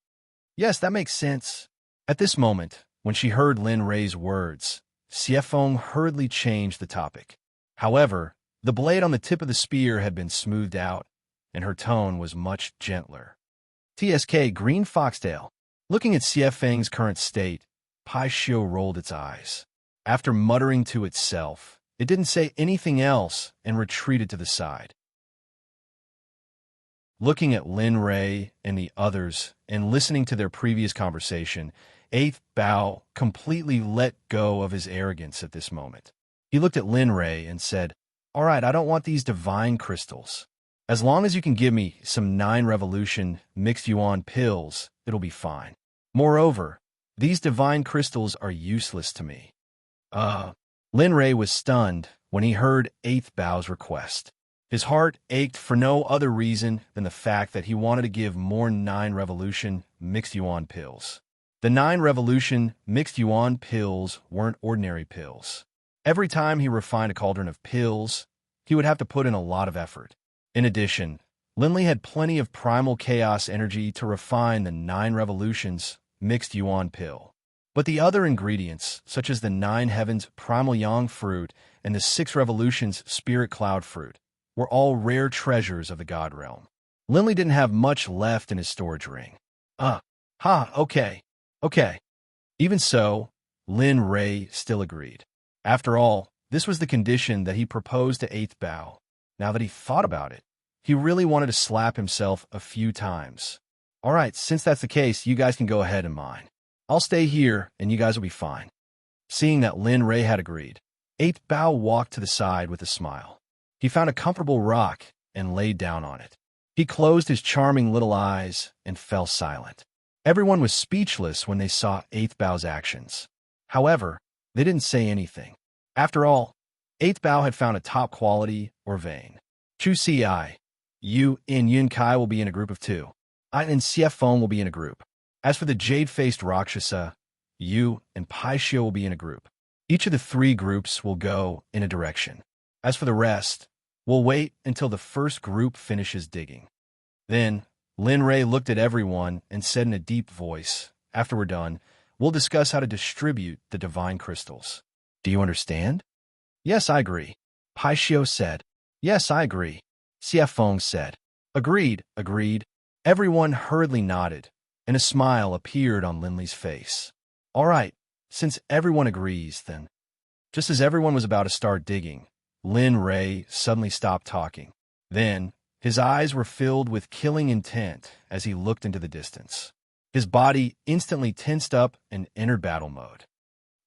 Yes, that makes sense. At this moment, when she heard Lin Rei's words, Xie Feng hurriedly changed the topic. However, the blade on the tip of the spear had been smoothed out, and her tone was much gentler. TSK Green Foxtail. Looking at Xie Feng's current state, Pai Xiu rolled its eyes. After muttering to itself, it didn't say anything else and retreated to the side. Looking at Lin Rei and the others and listening to their previous conversation, Eighth Bao completely let go of his arrogance at this moment. He looked at Lin Rei and said, All right, I don't want these divine crystals. As long as you can give me some 9 revolution mixed yuan pills, it'll be fine. Moreover, these divine crystals are useless to me. Lin Rei was stunned when he heard Eighth Bao's request. His heart ached for no other reason than the fact that he wanted to give more 9 revolution mixed yuan pills. The 9 revolution mixed yuan pills weren't ordinary pills. Every time he refined a cauldron of pills, he would have to put in a lot of effort. In addition, Linley had plenty of primal chaos energy to refine the 9 revolutions mixed yuan pill. But the other ingredients, such as the 9 heavens primal yang fruit and the 6 revolutions spirit cloud fruit, were all rare treasures of the god realm. Linley didn't have much left in his storage ring. Okay. Even so, Lin Rei still agreed. After all, this was the condition that he proposed to Eighth Bao. Now that he thought about it, he really wanted to slap himself a few times. All right, since that's the case, you guys can go ahead and mine. I'll stay here, and you guys will be fine. Seeing that Lin Rei had agreed, Eighth Bao walked to the side with a smile. He found a comfortable rock and laid down on it. He closed his charming little eyes and fell silent. Everyone was speechless when they saw Eighth Bao's actions. However, they didn't say anything. After all, Eighth Bao had found a top quality or vein. Chu Ci, you and Yin Kai will be in a group of 2. I and Xie Feng will be in a group. As for the jade-faced Rakshasa, you and Pai Xiu will be in a group. Each of the 3 groups will go in a direction. As for the rest, we'll wait until the first group finishes digging. Then, Lin Ray looked at everyone and said in a deep voice, "After we're done, we'll discuss how to distribute the divine crystals. Do you understand?" "Yes, I agree." Pai Xiao said. "Yes, I agree." Xie Feng said. "Agreed, agreed." Everyone hurriedly nodded, and a smile appeared on Linley's face. "All right, since everyone agrees, then." Just as everyone was about to start digging, Lin Ray suddenly stopped talking. Then, his eyes were filled with killing intent as he looked into the distance. His body instantly tensed up and entered battle mode.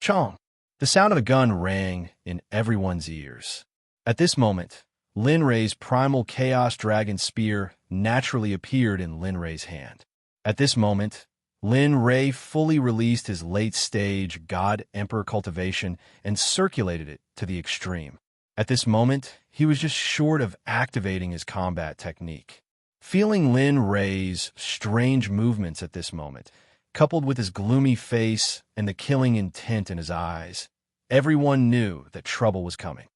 Chong! The sound of a gun rang in everyone's ears. At this moment, Lin Ray's primal Chaos Dragon Spear naturally appeared in Lin Ray's hand. At this moment, Lin Ray fully released his late-stage God Emperor cultivation and circulated it to the extreme. At this moment, he was just short of activating his combat technique. Feeling Lin Ray's strange movements at this moment, coupled with his gloomy face and the killing intent in his eyes, everyone knew that trouble was coming.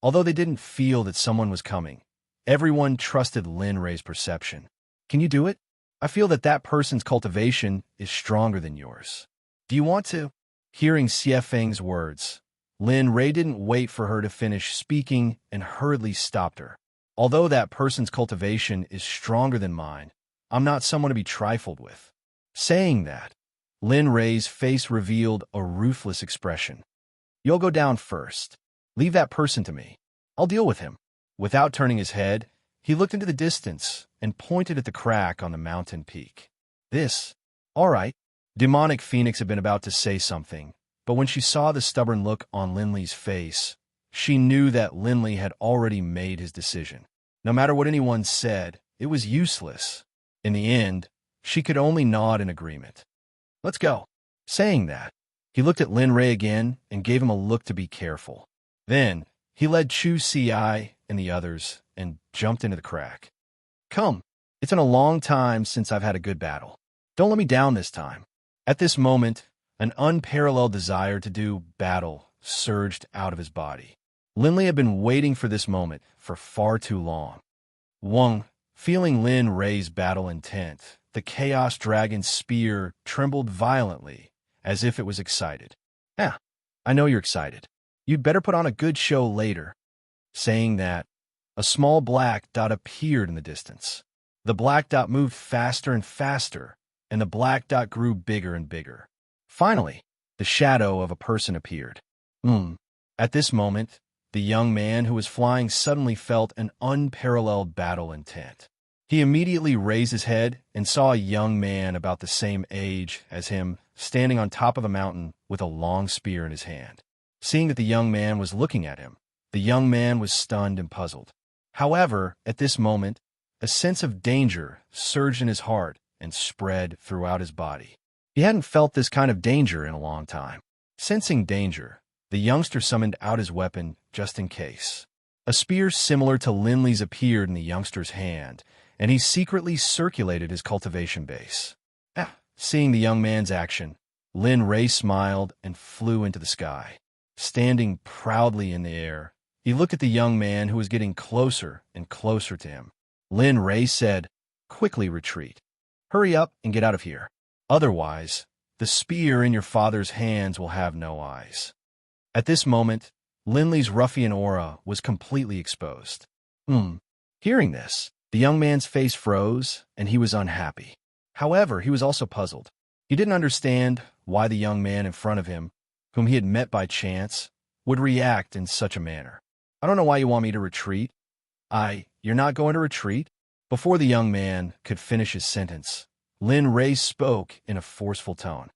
Although they didn't feel that someone was coming, everyone trusted Lin Ray's perception. "Can you do it? I feel that that person's cultivation is stronger than yours. Do you want to?" Hearing Xie Feng's words, Lin Ray didn't wait for her to finish speaking and hurriedly stopped her. "Although that person's cultivation is stronger than mine, I'm not someone to be trifled with." Saying that, Lin Ray's face revealed a ruthless expression. "You'll go down first. Leave that person to me. I'll deal with him." Without turning his head, he looked into the distance and pointed at the crack on the mountain peak. All right." Demonic Phoenix had been about to say something, but when she saw the stubborn look on Linley's face, she knew that Linley had already made his decision. No matter what anyone said, it was useless. In the end, she could only nod in agreement. "Let's go." Saying that, he looked at Lin Ray again and gave him a look to be careful. Then, he led Chu Si and the others and jumped into the crack. "Come, it's been a long time since I've had a good battle. Don't let me down this time." At this moment, an unparalleled desire to do battle surged out of his body. Linley had been waiting for this moment for far too long. Wang, feeling Lin Ray's battle intent, the Chaos Dragon Spear trembled violently, as if it was excited. I know you're excited. You'd better put on a good show later." Saying that, a small black dot appeared in the distance. The black dot moved faster and faster, and the black dot grew bigger and bigger. Finally, the shadow of a person appeared. At this moment, the young man who was flying suddenly felt an unparalleled battle intent. He immediately raised his head and saw a young man about the same age as him standing on top of a mountain with a long spear in his hand. Seeing that the young man was looking at him, the young man was stunned and puzzled. However, at this moment, a sense of danger surged in his heart and spread throughout his body. He hadn't felt this kind of danger in a long time. Sensing danger, the youngster summoned out his weapon just in case. A spear similar to Linley's appeared in the youngster's hand, and he secretly circulated his cultivation base. Seeing the young man's action, Lin Ray smiled and flew into the sky. Standing proudly in the air, he looked at the young man who was getting closer and closer to him. Lin Ray said, "Quickly retreat. Hurry up and get out of here. Otherwise, the spear in your father's hands will have no eyes." At this moment, Linley's ruffian aura was completely exposed. Hearing this, the young man's face froze, and he was unhappy. However, he was also puzzled. He didn't understand why the young man in front of him, whom he had met by chance, would react in such a manner. "I don't know why you want me to retreat." You're not going to retreat?" Before the young man could finish his sentence, Lin Ray spoke in a forceful tone.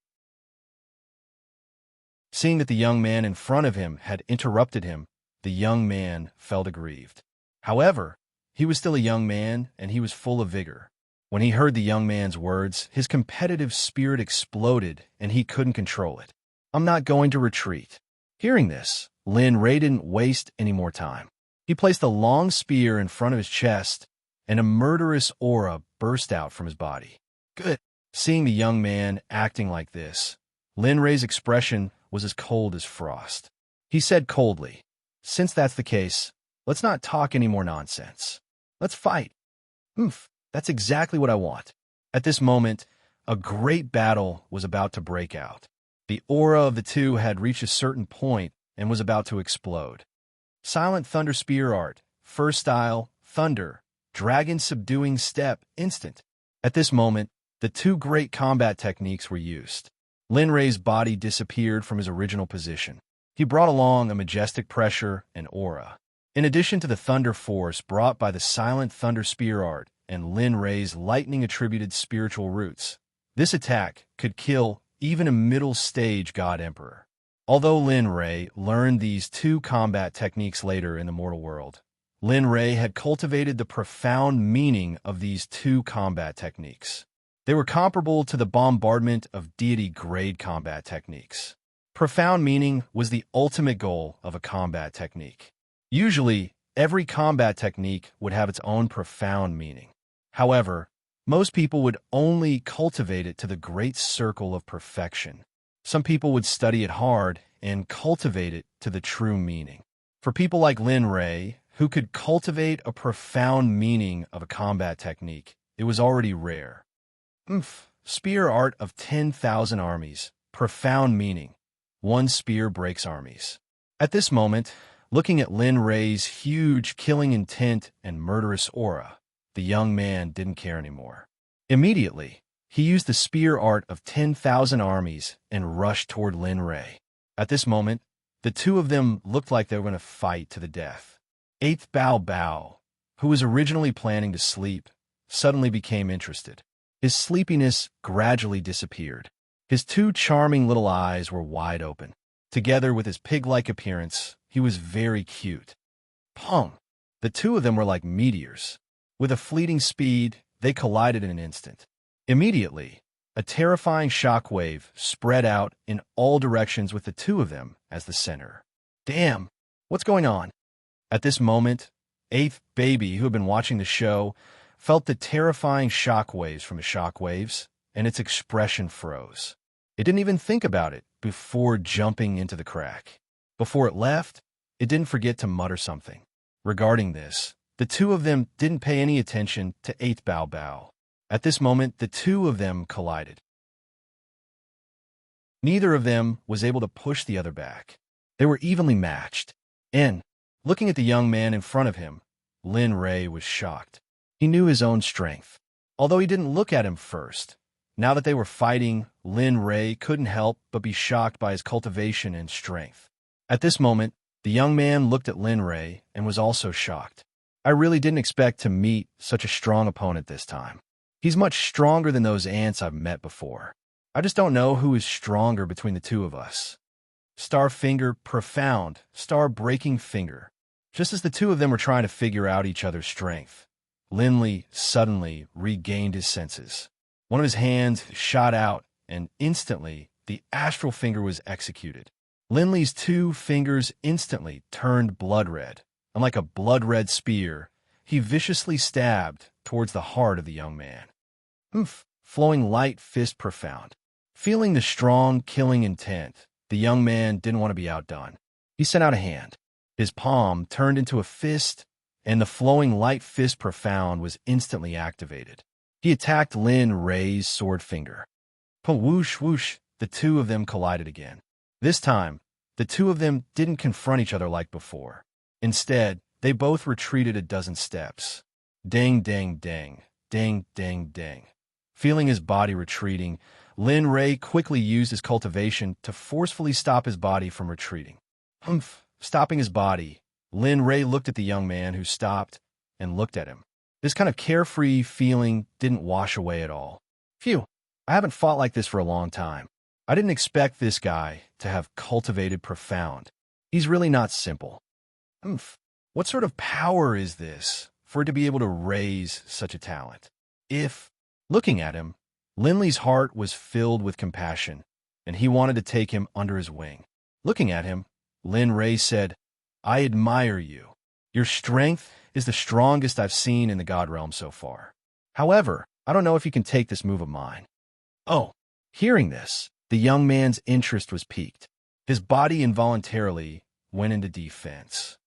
Seeing that the young man in front of him had interrupted him, the young man felt aggrieved. However, he was still a young man, and he was full of vigor. When he heard the young man's words, his competitive spirit exploded, and he couldn't control it. "I'm not going to retreat." Hearing this, Lin Ray didn't waste any more time. He placed a long spear in front of his chest, and a murderous aura burst out from his body. "Good." Seeing the young man acting like this, Lin Ray's expression was as cold as frost. He said coldly, "Since that's the case, let's not talk any more nonsense. Let's fight." That's exactly what I want. At this moment, a great battle was about to break out. The aura of the two had reached a certain point and was about to explode. Silent Thunder Spear Art, First Style, Thunder, Dragon Subduing Step, Instant. At this moment, the two great combat techniques were used. Lin Rei's body disappeared from his original position. He brought along a majestic pressure and aura. In addition to the thunder force brought by the Silent Thunder Spear Art and Lin Rei's lightning-attributed spiritual roots, this attack could kill even a middle-stage God Emperor. Although Lin Rei learned these two combat techniques later in the mortal world, Lin Rei had cultivated the profound meaning of these two combat techniques. They were comparable to the bombardment of deity-grade combat techniques. Profound meaning was the ultimate goal of a combat technique. Usually, every combat technique would have its own profound meaning. However, most people would only cultivate it to the great circle of perfection. Some people would study it hard and cultivate it to the true meaning. For people like Lin Rei, who could cultivate a profound meaning of a combat technique, it was already rare. Spear Art of 10,000 Armies. Profound meaning. One spear breaks armies. At this moment, looking at Lin Rei's huge killing intent and murderous aura, the young man didn't care anymore. Immediately, he used the Spear Art of 10,000 Armies and rushed toward Lin Rei. At this moment, the two of them looked like they were going to fight to the death. Eighth Bao Bao, who was originally planning to sleep, suddenly became interested. His sleepiness gradually disappeared. His two charming little eyes were wide open. Together with his pig-like appearance, he was very cute. Pong! The two of them were like meteors. With a fleeting speed, they collided in an instant. Immediately, a terrifying shockwave spread out in all directions with the two of them as the center. Damn! What's going on? At this moment, Eighth Baby, who had been watching the show, felt the terrifying shockwaves from his shockwaves, and its expression froze. It didn't even think about it before jumping into the crack. Before it left, it didn't forget to mutter something. Regarding this, the two of them didn't pay any attention to Eighth Bao Bao. At this moment, the two of them collided. Neither of them was able to push the other back. They were evenly matched. And, looking at the young man in front of him, Lin Rei was shocked. He knew his own strength. Although he didn't look at him first, now that they were fighting, Lin Rei couldn't help but be shocked by his cultivation and strength. At this moment, the young man looked at Lin Rei and was also shocked. I really didn't expect to meet such a strong opponent this time. He's much stronger than those ants I've met before. I just don't know who is stronger between the two of us. Star Finger, profound, Star Breaking Finger. Just as the two of them were trying to figure out each other's strength, Lin Li suddenly regained his senses. One of his hands shot out, and instantly, the astral finger was executed. Lin Li's two fingers instantly turned blood red, and like a blood-red spear, he viciously stabbed towards the heart of the young man. Flowing light fist profound. Feeling the strong, killing intent, the young man didn't want to be outdone. He sent out a hand. His palm turned into a fist, and the flowing light fist profound was instantly activated. He attacked Lin Rei's sword finger. Whoosh, whoosh, the two of them collided again. This time, the two of them didn't confront each other like before. Instead, they both retreated a dozen steps. Dang, dang, dang, dang, dang, dang. Feeling his body retreating, Lin Rei quickly used his cultivation to forcefully stop his body from retreating. Stopping his body, Lin Rei looked at the young man who stopped and looked at him. This kind of carefree feeling didn't wash away at all. Phew, I haven't fought like this for a long time. I didn't expect this guy to have cultivated profound. He's really not simple. What sort of power is this for it to be able to raise such a talent? Looking at him, Lin Li's heart was filled with compassion, and he wanted to take him under his wing. Looking at him, Lin Rei said, I admire you. Your strength is the strongest I've seen in the God realm so far. However, I don't know if you can take this move of mine. Oh, hearing this, the young man's interest was piqued. His body involuntarily went into defense.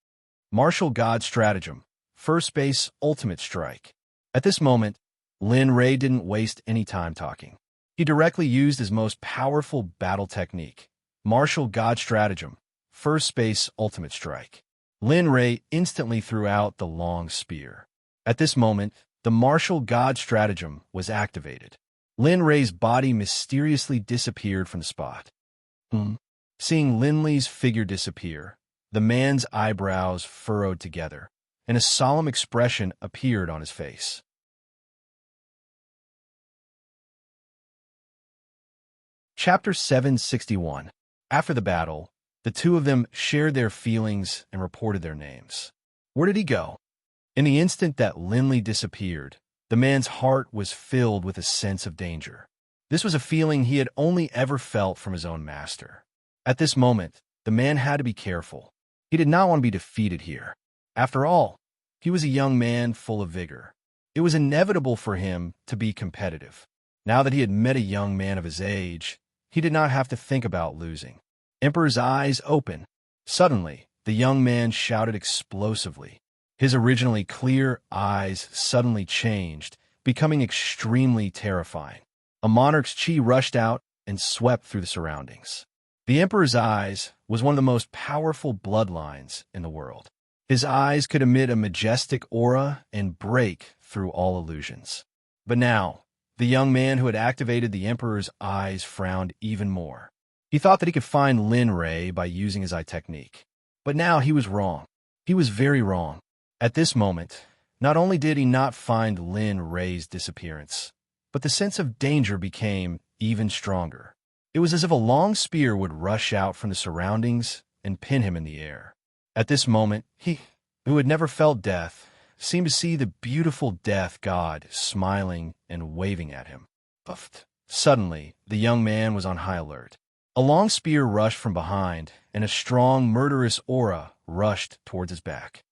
Martial God Stratagem, First Base Ultimate Strike. At this moment, Lin Rei didn't waste any time talking. He directly used his most powerful battle technique, martial god stratagem, first space ultimate strike. Lin Rei instantly threw out the long spear. At this moment, the martial god stratagem was activated. Lin Rei's body mysteriously disappeared from the spot. Seeing Lin Li's figure disappear, the man's eyebrows furrowed together, and a solemn expression appeared on his face. Chapter 761. After the battle, the two of them shared their feelings and reported their names. Where did he go? In the instant that Lin Li disappeared, the man's heart was filled with a sense of danger. This was a feeling he had only ever felt from his own master. At this moment, the man had to be careful. He did not want to be defeated here. After all, he was a young man full of vigor. It was inevitable for him to be competitive. Now that he had met a young man of his age, he did not have to think about losing. Emperor's eyes opened. Suddenly, the young man shouted explosively. His originally clear eyes suddenly changed, becoming extremely terrifying. A monarch's chi rushed out and swept through the surroundings. The Emperor's eyes was one of the most powerful bloodlines in the world. His eyes could emit a majestic aura and break through all illusions. But now, the young man who had activated the Emperor's eyes frowned even more. He thought that he could find Lin Rei by using his eye technique. But now he was wrong. He was very wrong. At this moment, not only did he not find Lin Rei's disappearance, but the sense of danger became even stronger. It was as if a long spear would rush out from the surroundings and pin him in the air. At this moment, he, who had never felt death, seemed to see the beautiful death god smiling and waving at him. Puffed. Suddenly, the young man was on high alert. A long spear rushed from behind, and a strong, murderous aura rushed towards his back.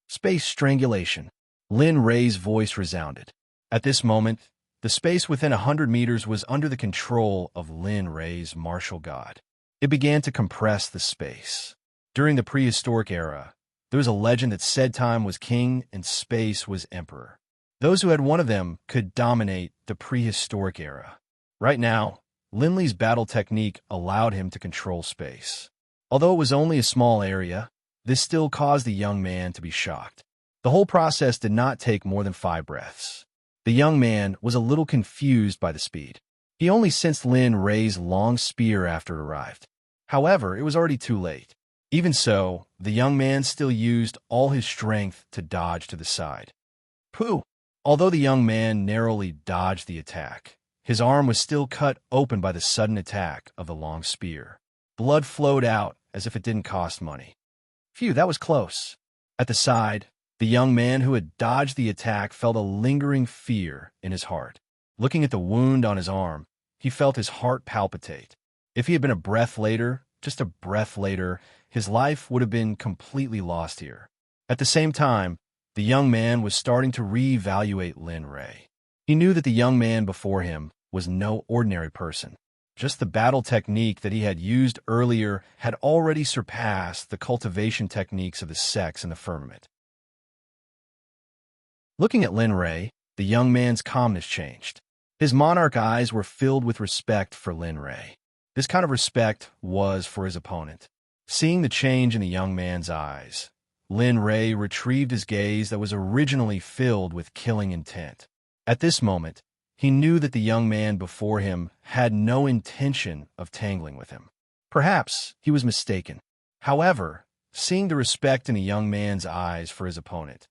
Space strangulation. Lin Rei's voice resounded. At this moment, the space within 100 meters was under the control of Lin Rei's martial god. It began to compress the space. During the prehistoric era, there was a legend that said time was king and space was emperor. Those who had one of them could dominate the prehistoric era. Right now, Lin Li's battle technique allowed him to control space. Although it was only a small area, this still caused the young man to be shocked. The whole process did not take more than 5 breaths. The young man was a little confused by the speed. He only sensed Lin Rei's long spear after it arrived. However, it was already too late. Even so, the young man still used all his strength to dodge to the side. Pooh! Although the young man narrowly dodged the attack, his arm was still cut open by the sudden attack of the long spear. Blood flowed out as if it didn't cost money. Phew, that was close. At the side, the young man who had dodged the attack felt a lingering fear in his heart. Looking at the wound on his arm, he felt his heart palpitate. If he had been a breath later, just a breath later, his life would have been completely lost here. At the same time, the young man was starting to reevaluate Lin Rei. He knew that the young man before him was no ordinary person. Just the battle technique that he had used earlier had already surpassed the cultivation techniques of the sects in the firmament. Looking at Lin Rei, the young man's calmness changed. His monarch eyes were filled with respect for Lin Rei. This kind of respect was for his opponent. Seeing the change in the young man's eyes, Lin Rei retrieved his gaze that was originally filled with killing intent. At this moment, he knew that the young man before him had no intention of tangling with him. Perhaps he was mistaken. However, seeing the respect in the young man's eyes for his opponent,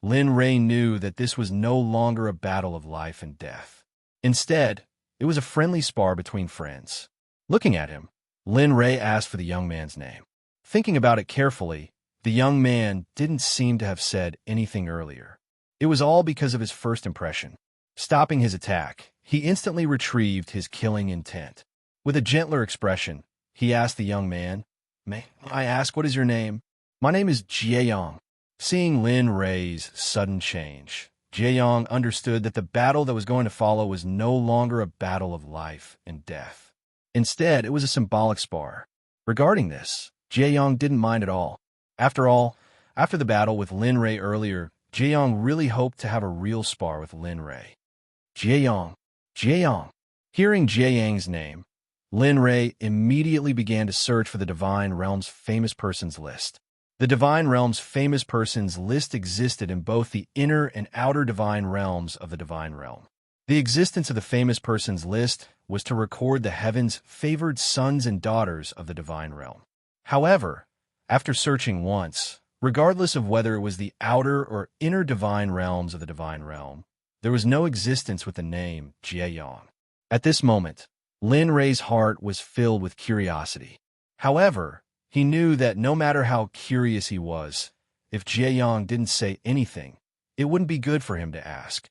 Lin Rei knew that this was no longer a battle of life and death. Instead, it was a friendly spar between friends. Looking at him, Lin Rei asked for the young man's name. Thinking about it carefully, the young man didn't seem to have said anything earlier. It was all because of his first impression. Stopping his attack, he instantly retrieved his killing intent. With a gentler expression, he asked the young man, "May I ask what is your name?" "My name is Jieyong." Seeing Lin Rei's sudden change, Jieyong understood that the battle that was going to follow was no longer a battle of life and death. Instead, it was a symbolic spar. Regarding this, Jieyong didn't mind at all. After all, after the battle with Lin Rei earlier, Jaeyong really hoped to have a real spar with Lin Rei. Jaeyong, Jaeyong. Hearing Jaeyang's name, Lin Rei immediately began to search for the Divine Realm's famous persons list. The Divine Realm's famous persons list existed in both the inner and outer Divine Realms of the Divine Realm. The existence of the famous persons list was to record the heavens' favored sons and daughters of the Divine Realm. However, after searching once, regardless of whether it was the outer or inner Divine Realms of the Divine Realm, there was no existence with the name Jaeyong. At this moment, Lin Rei's heart was filled with curiosity. However, he knew that no matter how curious he was, if Jaeyong didn't say anything, it wouldn't be good for him to ask.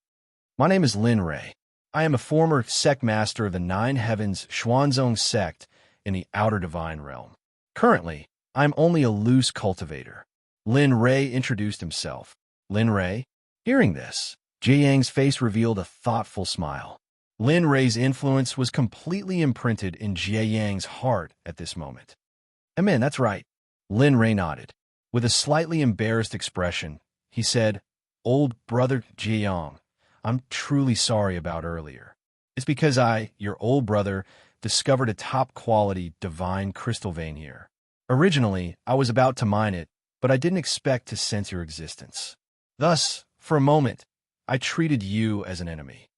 My name is Lin Rei. I am a former Sect master of the Nine Heavens Xuanzong Sect in the Outer Divine Realm. Currently, I am only a loose cultivator. Lin Rei introduced himself. Lin Rei? Hearing this, Jaeyang's face revealed a thoughtful smile. Lin Rei's influence was completely imprinted in Jaeyang's heart at this moment. Amen, that's right. Lin Rei nodded. With a slightly embarrassed expression, he said, Old brother Jaeyong, I'm truly sorry about earlier. It's because I, your old brother, discovered a top-quality divine crystal vein here. Originally, I was about to mine it, but I didn't expect to sense your existence. Thus, for a moment, I treated you as an enemy.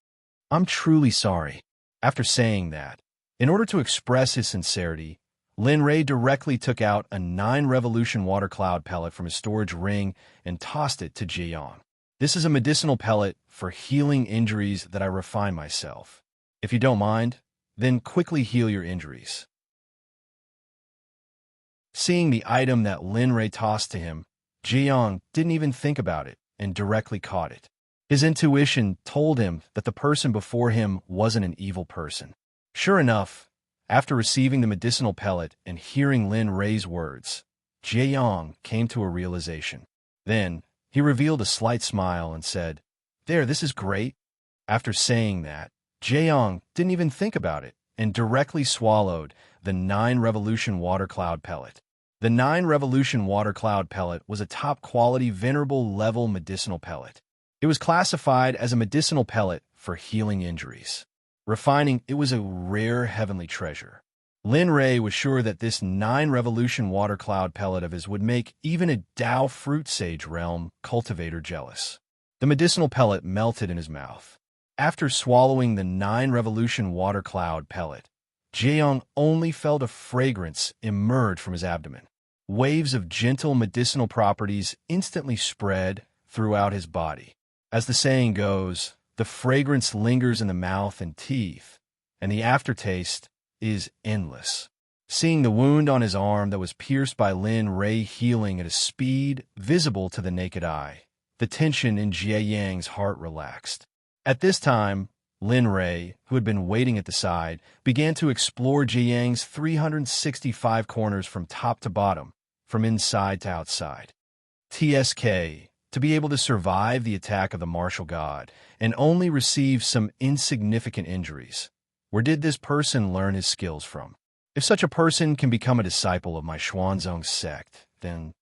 I'm truly sorry. After saying that, in order to express his sincerity, Lin Rei directly took out a 9-revolution water cloud pellet from his storage ring and tossed it to Jaeyong. This is a medicinal pellet for healing injuries that I refine myself. If you don't mind, then quickly heal your injuries. Seeing the item that Lin Rei tossed to him, Jaeyong didn't even think about it and directly caught it. His intuition told him that the person before him wasn't an evil person. Sure enough, after receiving the medicinal pellet and hearing Lin Rei's words, Jaeyong came to a realization. Then, he revealed a slight smile and said, There, this is great. After saying that, Jaeyong didn't even think about it and directly swallowed the 9-revolution water cloud pellet. The 9-revolution water cloud pellet was a top-quality venerable level medicinal pellet. It was classified as a medicinal pellet for healing injuries. Refining, it was a rare heavenly treasure. Lin Rei was sure that this 9-revolution water cloud pellet of his would make even a Dao fruit sage realm cultivator jealous. The medicinal pellet melted in his mouth. After swallowing the 9-revolution water cloud pellet, Jaeyong only felt a fragrance emerge from his abdomen. Waves of gentle medicinal properties instantly spread throughout his body. As the saying goes, the fragrance lingers in the mouth and teeth, and the aftertaste is endless. Seeing the wound on his arm that was pierced by Lin Rei healing at a speed visible to the naked eye, the tension in Jaeyang's heart relaxed. At this time, Lin Rei, who had been waiting at the side, began to explore Jaeyang's 365 corners from top to bottom, from inside to outside. TSK, to be able to survive the attack of the martial god and only receive some insignificant injuries. Where did this person learn his skills from? If such a person can become a disciple of my Xuanzong sect, then...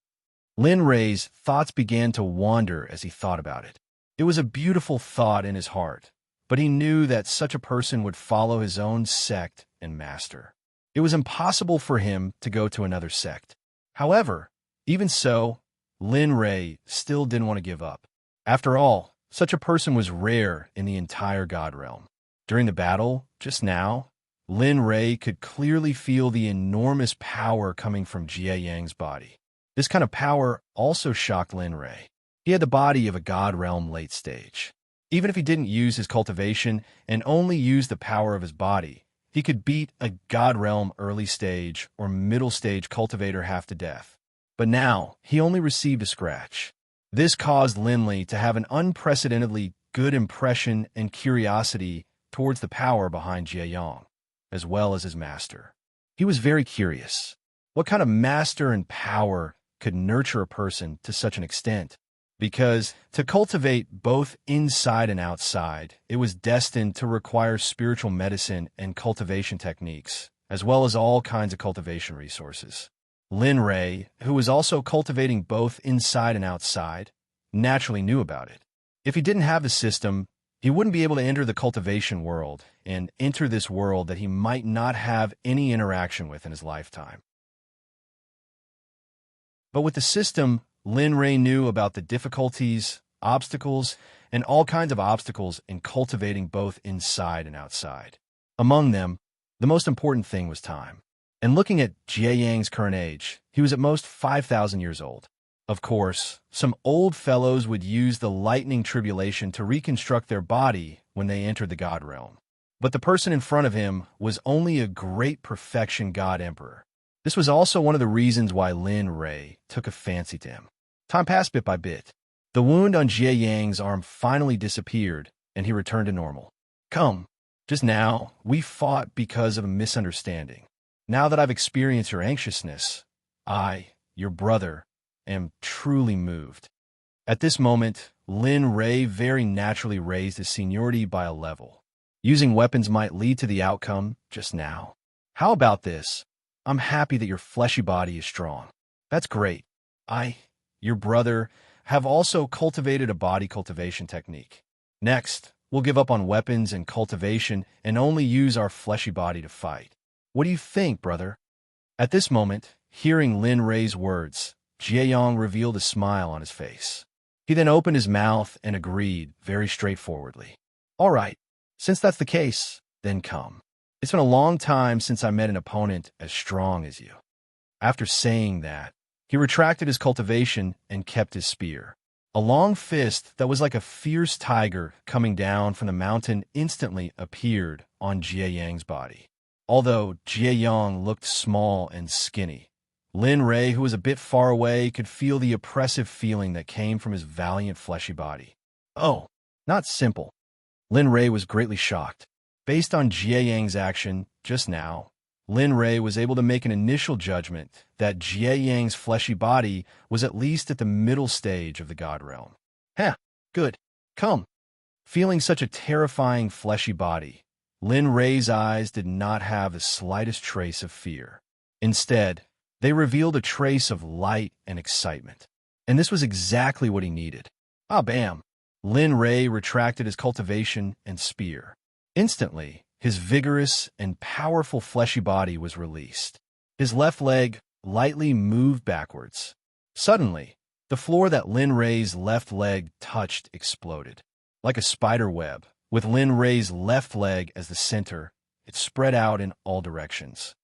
Lin Rei's thoughts began to wander as he thought about it. It was a beautiful thought in his heart, but he knew that such a person would follow his own sect and master. It was impossible for him to go to another sect. However, even so, Lin Rei still didn't want to give up. After all, such a person was rare in the entire God realm. During the battle, just now, Lin Rei could clearly feel the enormous power coming from Jaeyang's body. This kind of power also shocked Lin Rei. He had the body of a God realm late stage. Even if he didn't use his cultivation and only used the power of his body, he could beat a God realm early stage or middle stage cultivator half to death. But now, he only received a scratch. This caused Lin Rei to have an unprecedentedly good impression and curiosity towards the power behind Jaeyong, as well as his master. He was very curious. What kind of master and power could nurture a person to such an extent? Because to cultivate both inside and outside, it was destined to require spiritual medicine and cultivation techniques, as well as all kinds of cultivation resources. Lin Rei, who was also cultivating both inside and outside, naturally knew about it. If he didn't have the system, he wouldn't be able to enter the cultivation world and enter this world that he might not have any interaction with in his lifetime. But with the system, Lin Ray knew about the difficulties, obstacles, and all kinds of obstacles in cultivating both inside and outside. Among them, the most important thing was time. And looking at Jie Yang's current age, he was at most 5,000 years old. Of course, some old fellows would use the lightning tribulation to reconstruct their body when they entered the God realm. But the person in front of him was only a great perfection God Emperor. This was also one of the reasons why Lin Ray took a fancy to him. Time passed bit by bit. The wound on Jie Yang's arm finally disappeared, and he returned to normal. Come, just now, we fought because of a misunderstanding. Now that I've experienced your anxiousness, I, your brother, am truly moved. At this moment, Lin Ray very naturally raised his seniority by a level. Using weapons might lead to the outcome just now. How about this? I'm happy that your fleshy body is strong. That's great. I, your brother, have also cultivated a body cultivation technique. Next, we'll give up on weapons and cultivation and only use our fleshy body to fight. What do you think, brother? At this moment, hearing Lin Ray's words, Jie Yang revealed a smile on his face. He then opened his mouth and agreed very straightforwardly. All right, since that's the case, then come. It's been a long time since I met an opponent as strong as you. After saying that, he retracted his cultivation and kept his spear. A long fist that was like a fierce tiger coming down from the mountain instantly appeared on Jie Yang's body. Although Jie Yang looked small and skinny, Lin Ray, who was a bit far away, could feel the oppressive feeling that came from his valiant fleshy body. Oh, not simple. Lin Ray was greatly shocked. Based on Jie Yang's action just now, Lin Ray was able to make an initial judgment that Jie Yang's fleshy body was at least at the middle stage of the God realm. Heh, good. Come. Feeling such a terrifying fleshy body, Lin Ray's eyes did not have the slightest trace of fear. Instead, they revealed a trace of light and excitement. And this was exactly what he needed. Ah, bam! Lin Ray retracted his cultivation and spear. Instantly, his vigorous and powerful fleshy body was released. His left leg lightly moved backwards. Suddenly, the floor that Lin Ray's left leg touched exploded. Like a spider web, with Lin Ray's left leg as the center, it spread out in all directions.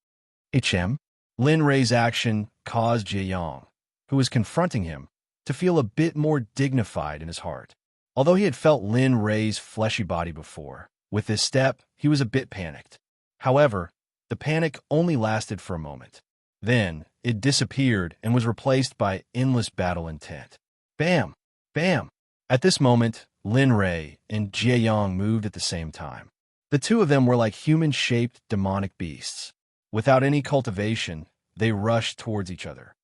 Lin Ray's action caused Jie Yang, who was confronting him, to feel a bit more dignified in his heart. Although he had felt Lin Ray's fleshy body before, with this step, he was a bit panicked. However, the panic only lasted for a moment. Then, it disappeared and was replaced by endless battle intent. Bam! Bam! At this moment, Lin Ray and Jie Yang moved at the same time. The two of them were like human-shaped demonic beasts. Without any cultivation, they rushed towards each other.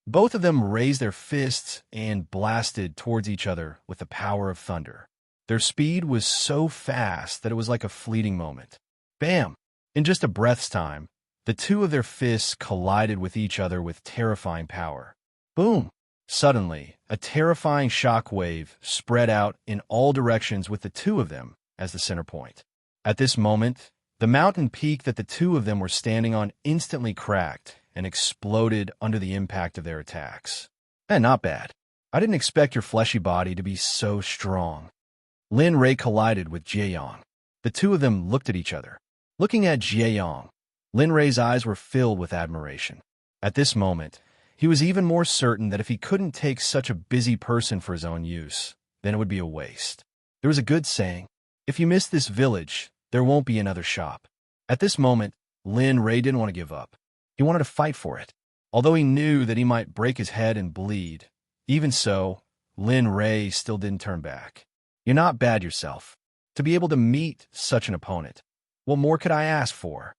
Both of them raised their fists and blasted towards each other with the power of thunder. Their speed was so fast that it was like a fleeting moment. Bam! In just a breath's time, the two of their fists collided with each other with terrifying power. Boom! Suddenly, a terrifying shock wave spread out in all directions with the two of them as the center point. At this moment, the mountain peak that the two of them were standing on instantly cracked and exploded under the impact of their attacks. Not bad. I didn't expect your fleshy body to be so strong. Lin Ray collided with Jie Yang. The two of them looked at each other. Looking at Jie Yang, Lin Ray's eyes were filled with admiration. At this moment, he was even more certain that if he couldn't take such a busy person for his own use, then it would be a waste. There was a good saying, if you miss this village, there won't be another shop. At this moment, Lin Ray didn't want to give up. He wanted to fight for it. Although he knew that he might break his head and bleed, even so, Lin Ray still didn't turn back. You're not bad yourself. To be able to meet such an opponent, what more could I ask for?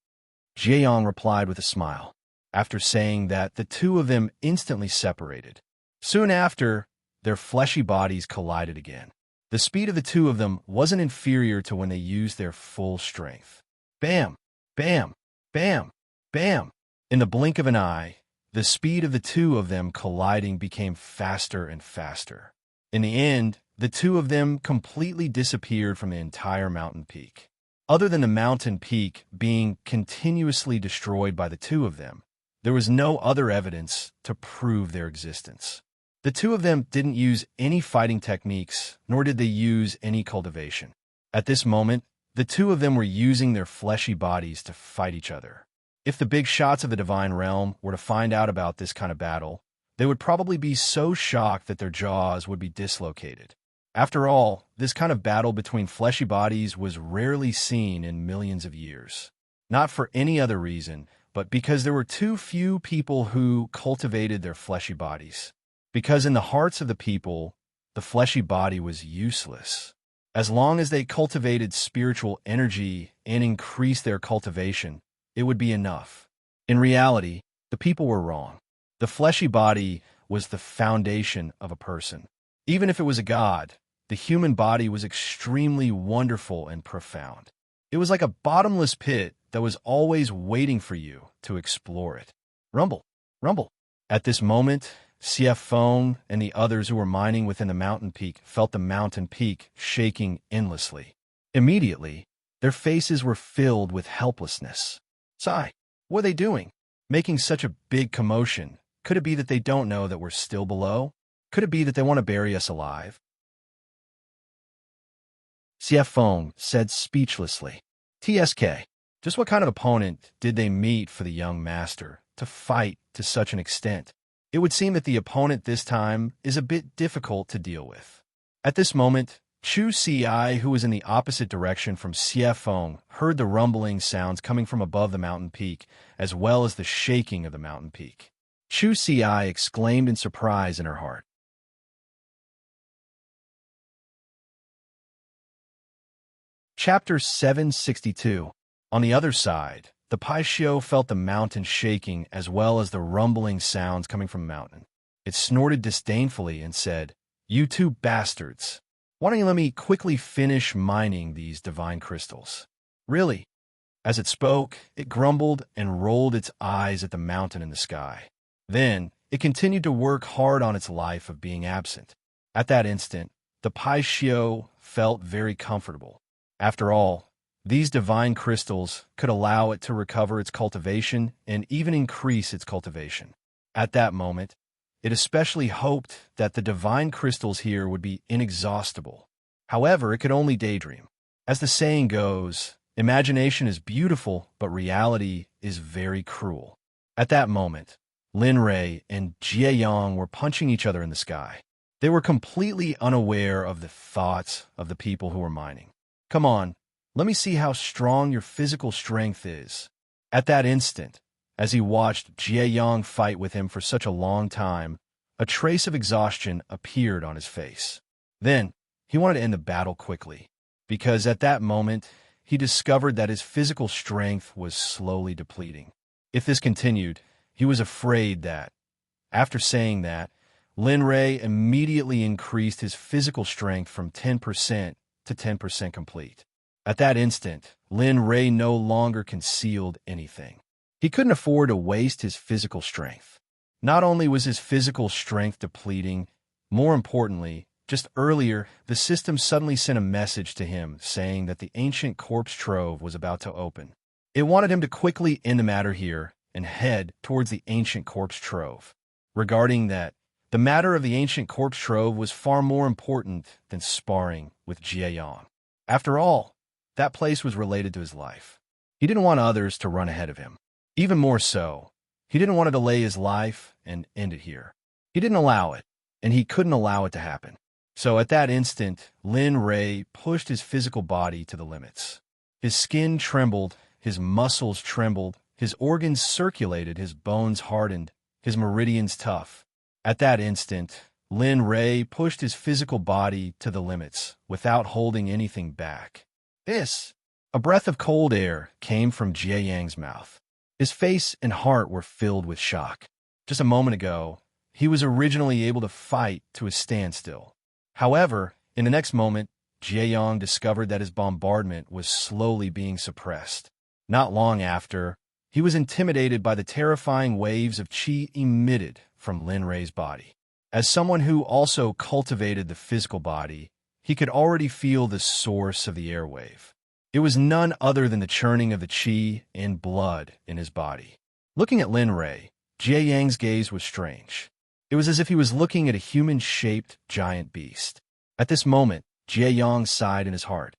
Jie Yang replied with a smile. After saying that, the two of them instantly separated. Soon after, their fleshy bodies collided again. The speed of the two of them wasn't inferior to when they used their full strength. Bam! Bam! Bam! Bam! In the blink of an eye, The speed of the two of them colliding became faster and faster. In the end, the two of them completely disappeared from the entire mountain peak. Other than the mountain peak being continuously destroyed by the two of them, there was no other evidence to prove their existence. The two of them didn't use any fighting techniques, nor did they use any cultivation. At this moment, the two of them were using their fleshy bodies to fight each other. If the big shots of the divine realm were to find out about this kind of battle, they would probably be so shocked that their jaws would be dislocated. After all, this kind of battle between fleshy bodies was rarely seen in millions of years. Not for any other reason, but because there were too few people who cultivated their fleshy bodies. Because in the hearts of the people, the fleshy body was useless. As long as they cultivated spiritual energy and increased their cultivation, it would be enough. In reality, the people were wrong. The fleshy body was the foundation of a person. Even if it was a god, the human body was extremely wonderful and profound. It was like a bottomless pit that was always waiting for you to explore it. Rumble, rumble. At this moment, CF Phone and the others who were mining within the mountain peak felt the mountain peak shaking endlessly. Immediately, their faces were filled with helplessness. Sigh, what are they doing? Making such a big commotion. Could it be that they don't know that we're still below? Could it be that they want to bury us alive? CF Phone said speechlessly. TSK, just what kind of opponent did they meet for the young master to fight to such an extent? It would seem that the opponent this time is a bit difficult to deal with. At this moment, Chu Ci, who was in the opposite direction from CF Phone, heard the rumbling sounds coming from above the mountain peak, as well as the shaking of the mountain peak. Chu Ci exclaimed in surprise in her heart. Chapter 762. On the other side, the Paishio felt the mountain shaking as well as the rumbling sounds coming from the mountain. It snorted disdainfully and said, "You two bastards! Why don't you let me quickly finish mining these divine crystals?" Really? As it spoke, it grumbled and rolled its eyes at the mountain in the sky. Then, it continued to work hard on its life of being absent. At that instant, the Paishio felt very comfortable. After all, these divine crystals could allow it to recover its cultivation and even increase its cultivation. At that moment, it especially hoped that the divine crystals here would be inexhaustible. However, it could only daydream. As the saying goes, imagination is beautiful, but reality is very cruel. At that moment, Lin Rei and Jie Yang were punching each other in the sky. They were completely unaware of the thoughts of the people who were mining. "Come on, let me see how strong your physical strength is." At that instant, as he watched Jie Yang fight with him for such a long time, a trace of exhaustion appeared on his face. Then, he wanted to end the battle quickly, because at that moment, he discovered that his physical strength was slowly depleting. If this continued, he was afraid that, after saying that, Lin Rei immediately increased his physical strength from 10% to 10% complete. At that instant, Lin Rei no longer concealed anything. He couldn't afford to waste his physical strength. Not only was his physical strength depleting, more importantly, just earlier, the system suddenly sent a message to him saying that the ancient corpse trove was about to open. It wanted him to quickly end the matter here and head towards the ancient corpse trove. Regarding that, the matter of the ancient corpse trove was far more important than sparring with Jie Yang. After all, that place was related to his life. He didn't want others to run ahead of him. Even more so, he didn't want to delay his life and end it here. He didn't allow it, and he couldn't allow it to happen. So at that instant, Lin Rei pushed his physical body to the limits. His skin trembled, his muscles trembled, his organs circulated, his bones hardened, his meridians tough. At that instant, Lin Rei pushed his physical body to the limits without holding anything back. A breath of cold air came from Jie Yang's mouth. His face and heart were filled with shock. Just a moment ago, he was originally able to fight to a standstill. However, in the next moment, Jie Yang discovered that his bombardment was slowly being suppressed. Not long after, He was intimidated by the terrifying waves of qi emitted from Lin Rei's body. As someone who also cultivated the physical body, he could already feel the source of the airwave. It was none other than the churning of the qi and blood in his body. Looking at Lin Rei, Jie Yang's gaze was strange. It was as if he was looking at a human-shaped giant beast. At this moment, Jie Yang sighed in his heart.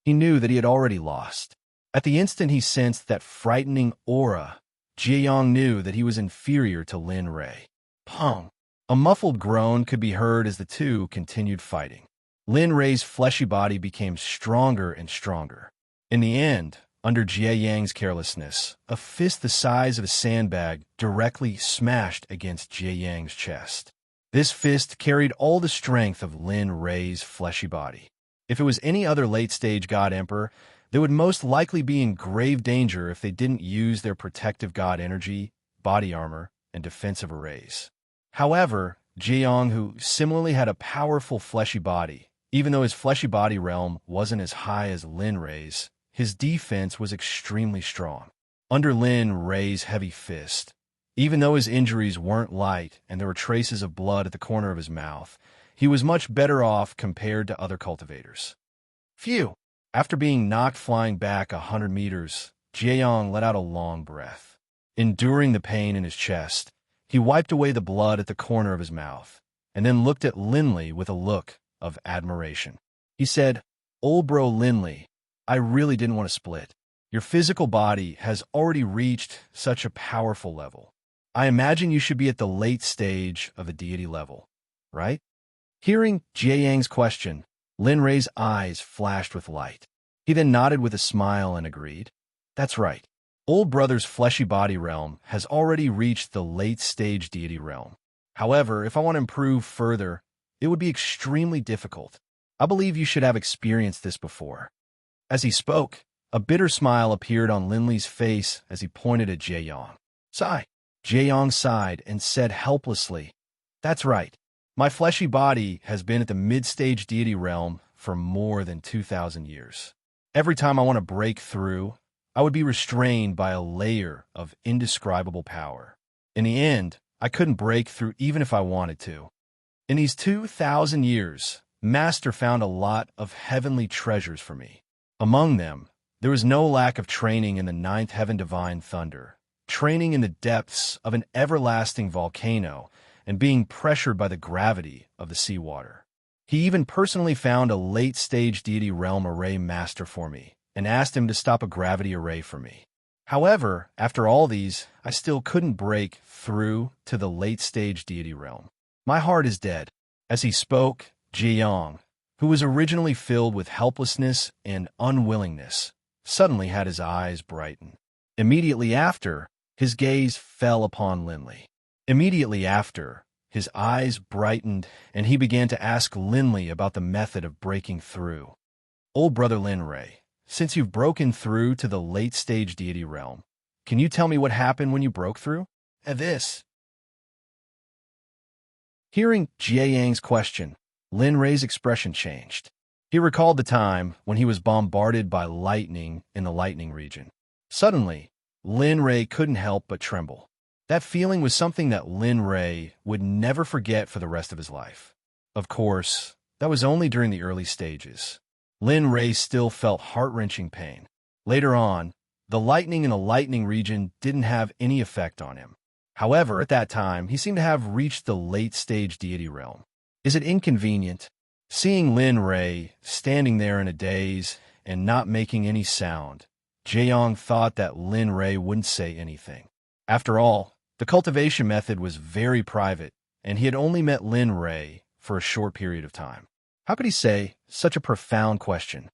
He knew that he had already lost. At the instant he sensed that frightening aura, Jie Yang knew that he was inferior to Lin Rei. Pong! A muffled groan could be heard as the two continued fighting. Lin Rei's fleshy body became stronger and stronger. In the end, under Jie Yang's carelessness, a fist the size of a sandbag directly smashed against Jie Yang's chest. This fist carried all the strength of Lin Rei's fleshy body. If it was any other late-stage God Emperor, they would most likely be in grave danger if they didn't use their protective God energy, body armor, and defensive arrays. However, Jie Yang, who similarly had a powerful fleshy body, even though his fleshy body realm wasn't as high as Lin Rei's, his defense was extremely strong. Under Lin Rei's heavy fist, even though his injuries weren't light and there were traces of blood at the corner of his mouth, he was much better off compared to other cultivators. Phew! After being knocked flying back 100 meters, Jie Yang let out a long breath. Enduring the pain in his chest, he wiped away the blood at the corner of his mouth, and then looked at Linley with a look of admiration. He said, "Old bro Linley, I really didn't want to split. Your physical body has already reached such a powerful level. I imagine you should be at the late stage of the deity level, right?" Hearing Jie Yang's question, Lin Rei's eyes flashed with light. He then nodded with a smile and agreed. "That's right. Old brother's fleshy body realm has already reached the late-stage deity realm. However, if I want to improve further, it would be extremely difficult. I believe you should have experienced this before." As he spoke, a bitter smile appeared on Linley's face as he pointed at Jie Yang. "Sigh." Jie Yang sighed and said helplessly, "That's right. My fleshy body has been at the mid-stage deity realm for more than 2,000 years. Every time I want to break through, I would be restrained by a layer of indescribable power. In the end, I couldn't break through even if I wanted to. In these 2,000 years, Master found a lot of heavenly treasures for me. Among them, there was no lack of training in the ninth heaven divine thunder, training in the depths of an everlasting volcano, and being pressured by the gravity of the seawater. He even personally found a late-stage deity realm array master for me, and asked him to stop a gravity array for me. However, after all these, I still couldn't break through to the late-stage deity realm. My heart is dead." As he spoke, Jie Yang, who was originally filled with helplessness and unwillingness, suddenly had his eyes brighten. Immediately after, his gaze fell upon Linley. Immediately after, his eyes brightened, and he began to ask Linley about the method of breaking through. "Old brother Lin Rei, since you've broken through to the late-stage deity realm, can you tell me what happened when you broke through?" This. Hearing Jie Yang's question, Lin Rei's expression changed. He recalled the time when he was bombarded by lightning in the lightning region. Suddenly, Lin Rei couldn't help but tremble. That feeling was something that Lin Rei would never forget for the rest of his life. Of course, that was only during the early stages. Lin Rei still felt heart-wrenching pain. Later on, the lightning in the lightning region didn't have any effect on him. However, at that time, he seemed to have reached the late-stage deity realm. Is it inconvenient? Seeing Lin Rei standing there in a daze and not making any sound, Jie Yang thought that Lin Rei wouldn't say anything. After all, the cultivation method was very private, and he had only met Lin Rei for a short period of time. How could he say such a profound question?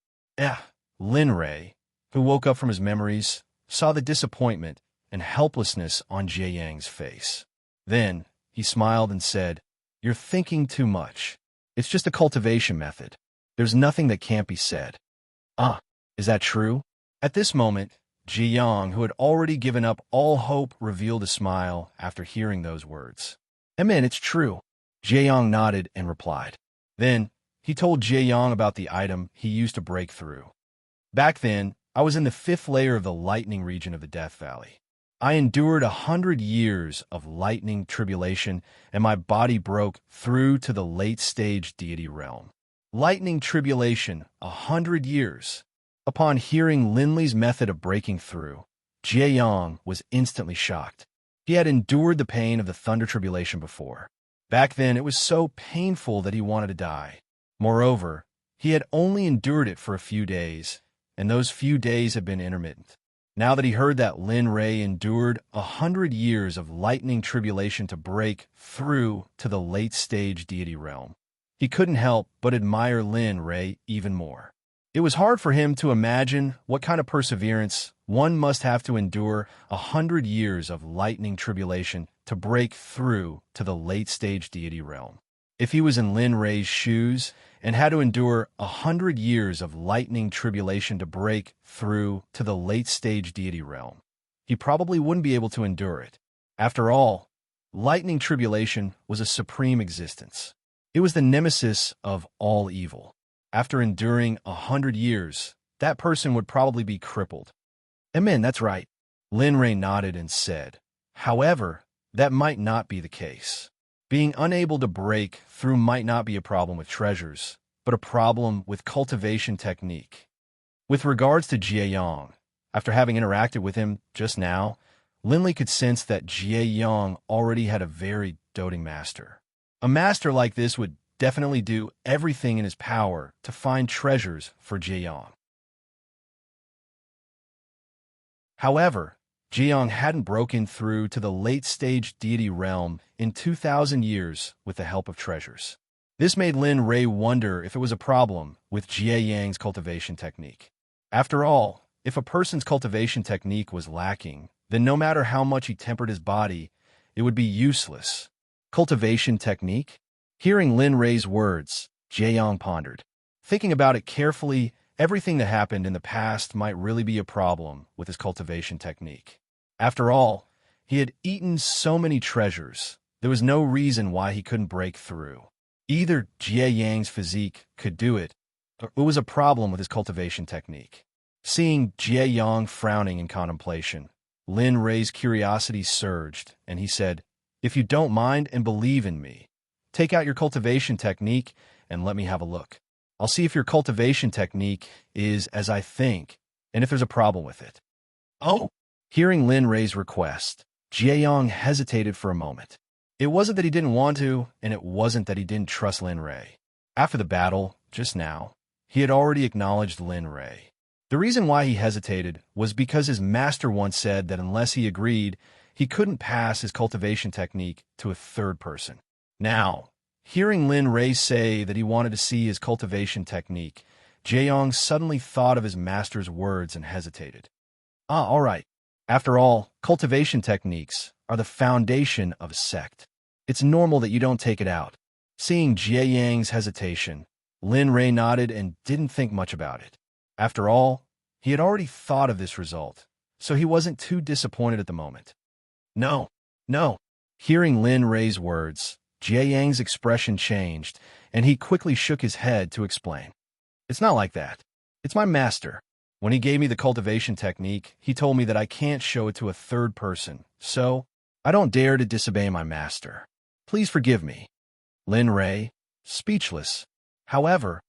Lin Rei, who woke up from his memories, saw the disappointment and helplessness on Jie Yang's face. Then, he smiled and said, "You're thinking too much. It's just a cultivation method. There's nothing that can't be said." Is that true? At this moment, Jie Yang, who had already given up all hope, revealed a smile after hearing those words. "Amen, it's true." Jie Yang nodded and replied. Then, he told Jie Yang about the item he used to break through. Back then, I was in the 5th layer of the lightning region of the Death Valley. I endured 100 years of lightning tribulation, and my body broke through to the late-stage deity realm. Lightning tribulation, 100 years. Upon hearing Linley's method of breaking through, Jieyong was instantly shocked. He had endured the pain of the thunder tribulation before. Back then, it was so painful that he wanted to die. Moreover, he had only endured it for a few days, and those few days had been intermittent. Now that he heard that Lin Rei endured 100 years of lightning tribulation to break through to the late-stage deity realm, he couldn't help but admire Lin Rei even more. It was hard for him to imagine what kind of perseverance one must have to endure 100 years of lightning tribulation to break through to the late-stage deity realm. If he was in Lin Rei's shoes and had to endure 100 years of lightning tribulation to break through to the late-stage deity realm, he probably wouldn't be able to endure it. After all, lightning tribulation was a supreme existence. It was the nemesis of all evil. After enduring 100 years, that person would probably be crippled. Amen, that's right. Lin Rei nodded and said, however, that might not be the case. Being unable to break through might not be a problem with treasures, but a problem with cultivation technique. With regards to Jieyong, after having interacted with him just now, Linley could sense that Jieyong already had a very doting master. A master like this would definitely do everything in his power to find treasures for Jieyong. However, Jieyong hadn't broken through to the late-stage deity realm in 2,000 years with the help of treasures. This made Lin Rei wonder if it was a problem with Jieyang's cultivation technique. After all, if a person's cultivation technique was lacking, then no matter how much he tempered his body, it would be useless. Cultivation technique? Hearing Lin Rei's words, Jieyong pondered. Thinking about it carefully, everything that happened in the past might really be a problem with his cultivation technique. After all, he had eaten so many treasures, there was no reason why he couldn't break through. Either Jieyang's physique could do it, or it was a problem with his cultivation technique. Seeing Jieyong frowning in contemplation, Lin Rei's curiosity surged, and he said, if you don't mind and believe in me, take out your cultivation technique and let me have a look. I'll see if your cultivation technique is as I think, and if there's a problem with it. Oh! Hearing Lin Rei's request, Jieyong hesitated for a moment. It wasn't that he didn't want to, and it wasn't that he didn't trust Lin Rei. After the battle, just now, he had already acknowledged Lin Rei. The reason why he hesitated was because his master once said that unless he agreed, he couldn't pass his cultivation technique to a third person. Now, hearing Lin Rei say that he wanted to see his cultivation technique, Jieyong suddenly thought of his master's words and hesitated. All right. After all, cultivation techniques are the foundation of a sect. It's normal that you don't take it out. Seeing Jieyang's hesitation, Lin Rei nodded and didn't think much about it. After all, he had already thought of this result, so he wasn't too disappointed at the moment. No. Hearing Lin Rei's words, Jieyang's expression changed, and he quickly shook his head to explain. It's not like that. It's my master. When he gave me the cultivation technique, he told me that I can't show it to a third person, so I don't dare to disobey my master. Please forgive me. Lin Rei, speechless. However,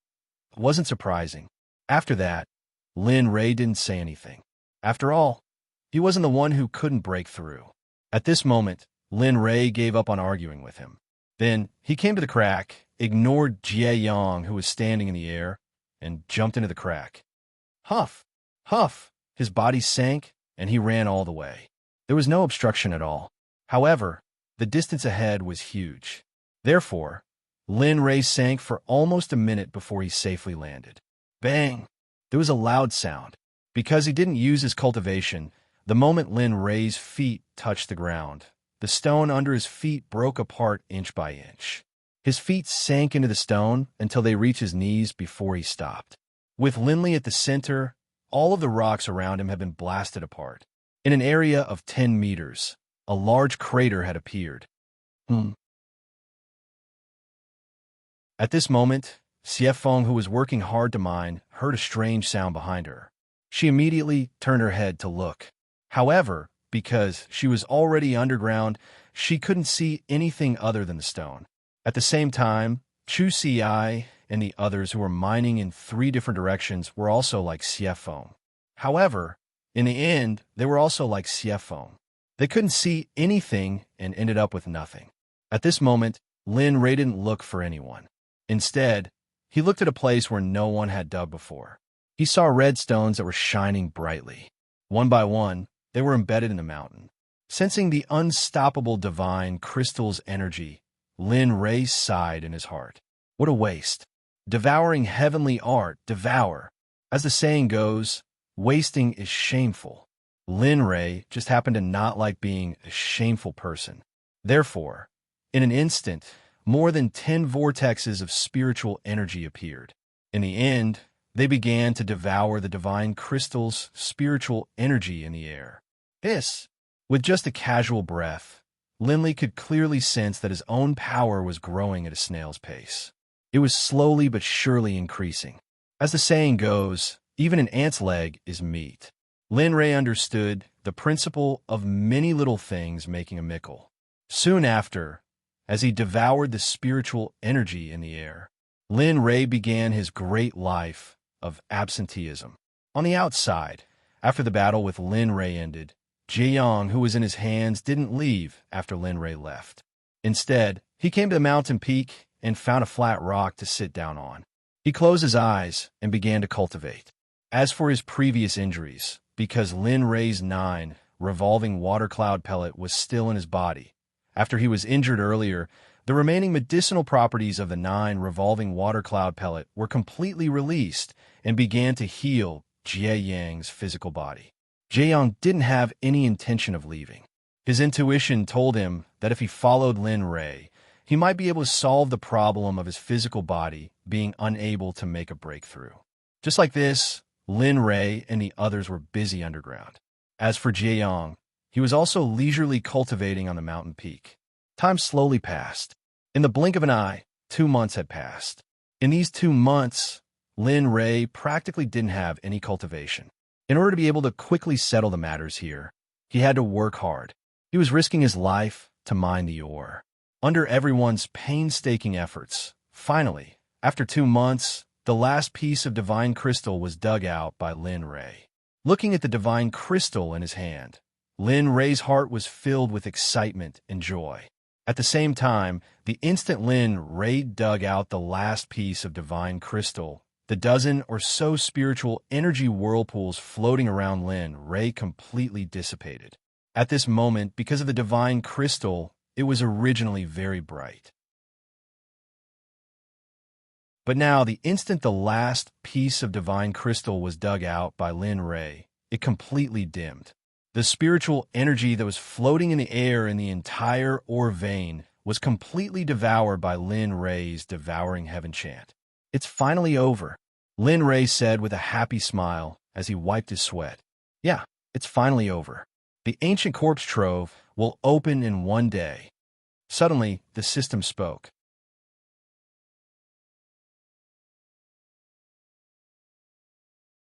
it wasn't surprising. After that, Lin Rei didn't say anything. After all, he wasn't the one who couldn't break through. At this moment, Lin Rei gave up on arguing with him. Then he came to the crack, ignored Jieyong, who was standing in the air, and jumped into the crack. Huff! Huff! His body sank, and he ran all the way. There was no obstruction at all. However, the distance ahead was huge. Therefore, Lin Rei sank for almost a minute before he safely landed. Bang! There was a loud sound. Because he didn't use his cultivation, the moment Lin Rei's feet touched the ground, the stone under his feet broke apart inch by inch. His feet sank into the stone until they reached his knees before he stopped. With Linley at the center, all of the rocks around him had been blasted apart. In an area of 10 meters, a large crater had appeared. At this moment, Xiefeng, who was working hard to mine, heard a strange sound behind her. She immediately turned her head to look. However, because she was already underground, she couldn't see anything other than the stone. At the same time, Chu Si and the others who were mining in 3 different directions were also like Xie Foam. However, in the end, they were also like Xie Foam. They couldn't see anything and ended up with nothing. At this moment, Lin Ray didn't look for anyone. Instead, he looked at a place where no one had dug before. He saw red stones that were shining brightly. One by one, they were embedded in the mountain. Sensing the unstoppable divine crystal's energy, Lin Ray sighed in his heart. What a waste. Devouring heavenly art, devour. As the saying goes, wasting is shameful. Lin Ray just happened to not like being a shameful person. Therefore, in an instant, more than 10 vortexes of spiritual energy appeared. In the end, they began to devour the divine crystal's spiritual energy in the air. With just a casual breath, Linley could clearly sense that his own power was growing at a snail's pace. It was slowly but surely increasing. As the saying goes, even an ant's leg is meat. Lin Ray understood the principle of many little things making a mickle. Soon after, as he devoured the spiritual energy in the air, Lin Ray began his great life of absenteeism. On the outside, after the battle with Lin Ray ended, Jiang, who was in his hands, didn't leave after Lin Ray left. Instead, he came to the mountain peak and found a flat rock to sit down on. He closed his eyes and began to cultivate. As for his previous injuries, because Lin Ray's 9 revolving water cloud pellet was still in his body, after he was injured earlier, the remaining medicinal properties of the 9 revolving water cloud pellet were completely released and began to heal Jie Yang's physical body. Jie Yang didn't have any intention of leaving. His intuition told him that if he followed Lin Ray, he might be able to solve the problem of his physical body being unable to make a breakthrough. Just like this, Lin Ray and the others were busy underground. As for Jie Yang, he was also leisurely cultivating on the mountain peak. Time slowly passed. In the blink of an eye, 2 months had passed. In these 2 months, Lin Ray practically didn't have any cultivation. In order to be able to quickly settle the matters here, he had to work hard. He was risking his life to mine the ore. Under everyone's painstaking efforts, finally, after 2 months, the last piece of divine crystal was dug out by Lin Ray. Looking at the divine crystal in his hand, Lin Ray's heart was filled with excitement and joy. At the same time, the instant Lin Ray dug out the last piece of divine crystal, the dozen or so spiritual energy whirlpools floating around Lin Ray completely dissipated. At this moment, because of the divine crystal, it was originally very bright. But now, the instant the last piece of divine crystal was dug out by Lin Ray, it completely dimmed. The spiritual energy that was floating in the air in the entire ore vein was completely devoured by Lin Ray's devouring heaven chant. It's finally over, Lin Ray said with a happy smile as he wiped his sweat. Yeah, it's finally over. The ancient corpse trove will open in 1 day. Suddenly, the system spoke.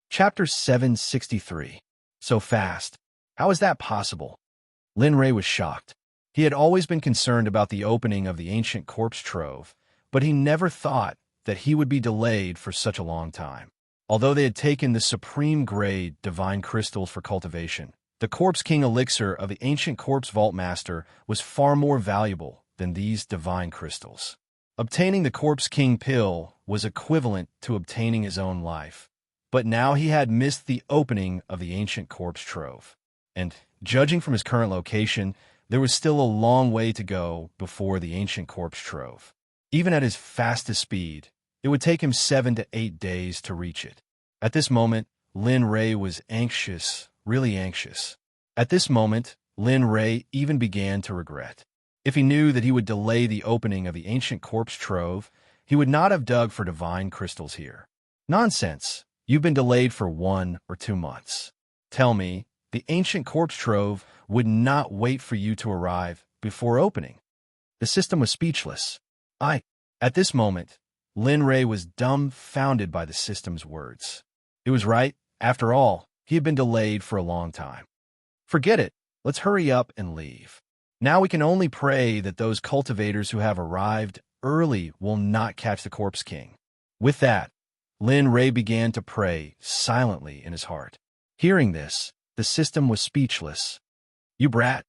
Chapter 763. So fast. How is that possible? Lin Ray was shocked. He had always been concerned about the opening of the ancient corpse trove, but he never thought that he would be delayed for such a long time. Although they had taken the supreme grade divine crystals for cultivation, the Corpse King elixir of the ancient corpse vault master was far more valuable than these divine crystals. Obtaining the Corpse King pill was equivalent to obtaining his own life. But now he had missed the opening of the ancient corpse trove. And, judging from his current location, there was still a long way to go before the ancient corpse trove. Even at his fastest speed, it would take him 7 to 8 days to reach it. At this moment, Lin Ray was anxious, really anxious. At this moment, Lin Ray even began to regret. If he knew that he would delay the opening of the ancient corpse trove, he would not have dug for divine crystals here. Nonsense! You've been delayed for 1 or 2 months. Tell me, the ancient corpse trove would not wait for you to arrive before opening. The system was speechless. At this moment, Lin Ray was dumbfounded by the system's words. It was right, after all, He had been delayed for a long time. Forget it. Let's hurry up and leave. Now we can only pray that those cultivators who have arrived early will not catch the Corpse King. With that, Lin Ray began to pray silently in his heart. Hearing this, the system was speechless. You brat,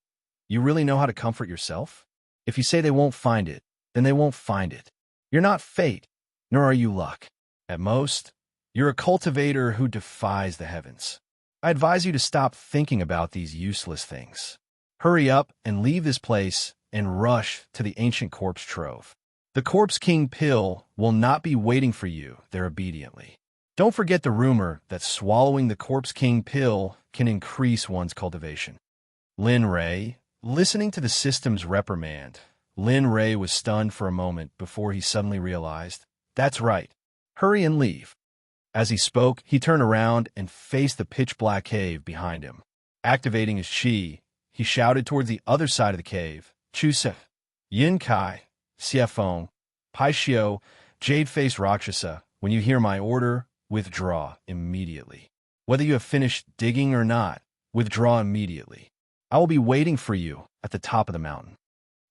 you really know how to comfort yourself? If you say they won't find it, then they won't find it. You're not fate, nor are you luck. At most, you're a cultivator who defies the heavens. I advise you to stop thinking about these useless things. Hurry up and leave this place and rush to the ancient corpse trove. The Corpse King pill will not be waiting for you there obediently. Don't forget the rumor that swallowing the Corpse King pill can increase one's cultivation. Lin Ray, listening to the system's reprimand, Lin Ray was stunned for a moment before he suddenly realized, that's right, hurry and leave. As he spoke, he turned around and faced the pitch-black cave behind him. Activating his chi, he shouted towards the other side of the cave, Chusef, Yin Kai, Siefeng, Paishio, Jade-faced Rakshasa, when you hear my order, withdraw immediately. Whether you have finished digging or not, withdraw immediately. I will be waiting for you at the top of the mountain.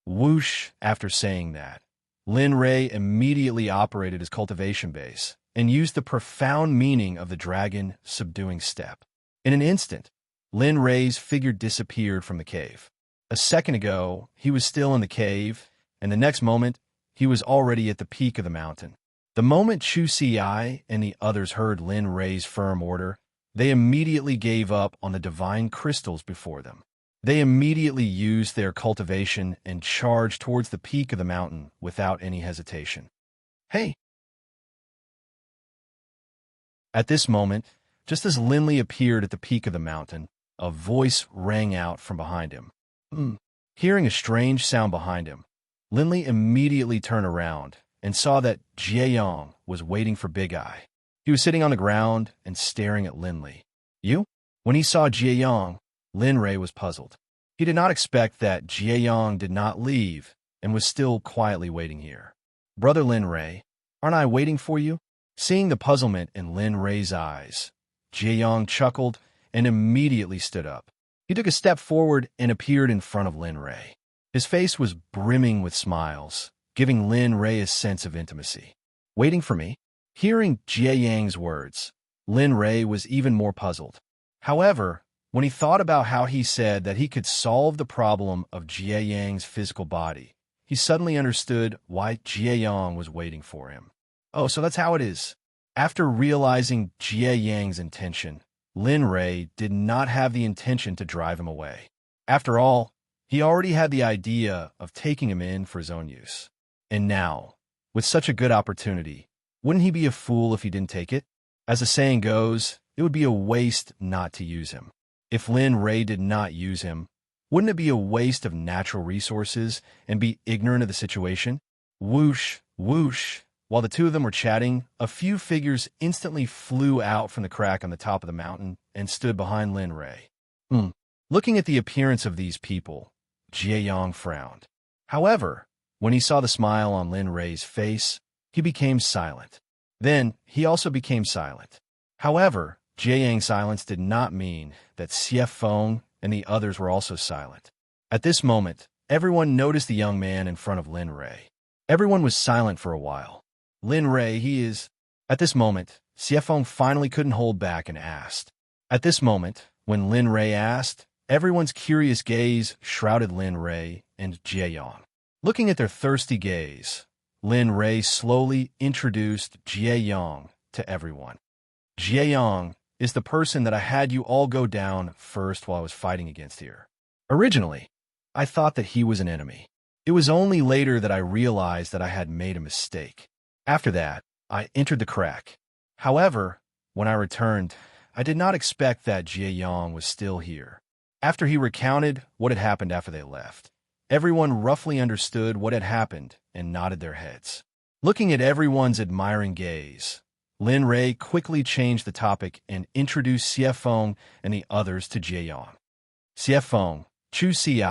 Whoosh, after saying that, Lin Ray immediately operated his cultivation base and used the profound meaning of the dragon subduing step. In an instant, Lin Ray's figure disappeared from the cave. A second ago, he was still in the cave, and the next moment, he was already at the peak of the mountain. The moment Chu Si and the others heard Lin Ray's firm order, they immediately gave up on the divine crystals before them. They immediately used their cultivation and charged towards the peak of the mountain without any hesitation. Hey! At this moment, just as Linley appeared at the peak of the mountain, a voice rang out from behind him. Hearing a strange sound behind him, Linley immediately turned around and saw that Jieyong was waiting for Big Eye. He was sitting on the ground and staring at Linley. You? When he saw Jieyong, Lin Ray was puzzled. He did not expect that Jieyong did not leave and was still quietly waiting here. Brother Lin Ray, aren't I waiting for you? Seeing the puzzlement in Lin Ray's eyes, Jieyong chuckled and immediately stood up. He took a step forward and appeared in front of Lin Ray. His face was brimming with smiles, giving Lin Ray a sense of intimacy. Waiting for me? Hearing Jieyong's words, Lin Ray was even more puzzled. However, when he thought about how he said that he could solve the problem of Jieyong's physical body, he suddenly understood why Jieyong was waiting for him. Oh, so that's how it is. After realizing Jieyong's intention, Lin Ray did not have the intention to drive him away. After all, he already had the idea of taking him in for his own use. And now, with such a good opportunity, wouldn't he be a fool if he didn't take it? As the saying goes, it would be a waste not to use him. If Lin Ray did not use him, wouldn't it be a waste of natural resources and be ignorant of the situation? Whoosh, whoosh. While the two of them were chatting, a few figures instantly flew out from the crack on the top of the mountain and stood behind Lin Ray. Looking at the appearance of these people, Jieyong frowned. However, when he saw the smile on Lin Ray's face, he became silent. Then, he also became silent. However, Jieyong's silence did not mean that Siefeng and the others were also silent. At this moment, everyone noticed the young man in front of Lin Ray. Everyone was silent for a while. Lin Ray, he is... At this moment, Siefeng finally couldn't hold back and asked. At this moment, when Lin Ray asked, everyone's curious gaze shrouded Lin Ray and Jieyong. Looking at their thirsty gaze, Lin Ray slowly introduced Jieyong to everyone. Jieyong is the person that I had you all go down first while I was fighting against here. Originally, I thought that he was an enemy. It was only later that I realized that I had made a mistake. After that, I entered the crack. However, when I returned, I did not expect that Jieyong was still here. After he recounted what had happened after they left, everyone roughly understood what had happened and nodded their heads. Looking at everyone's admiring gaze, Lin Ray quickly changed the topic and introduced Siefeng and the others to Jieyong. Siefeng, Chu Si,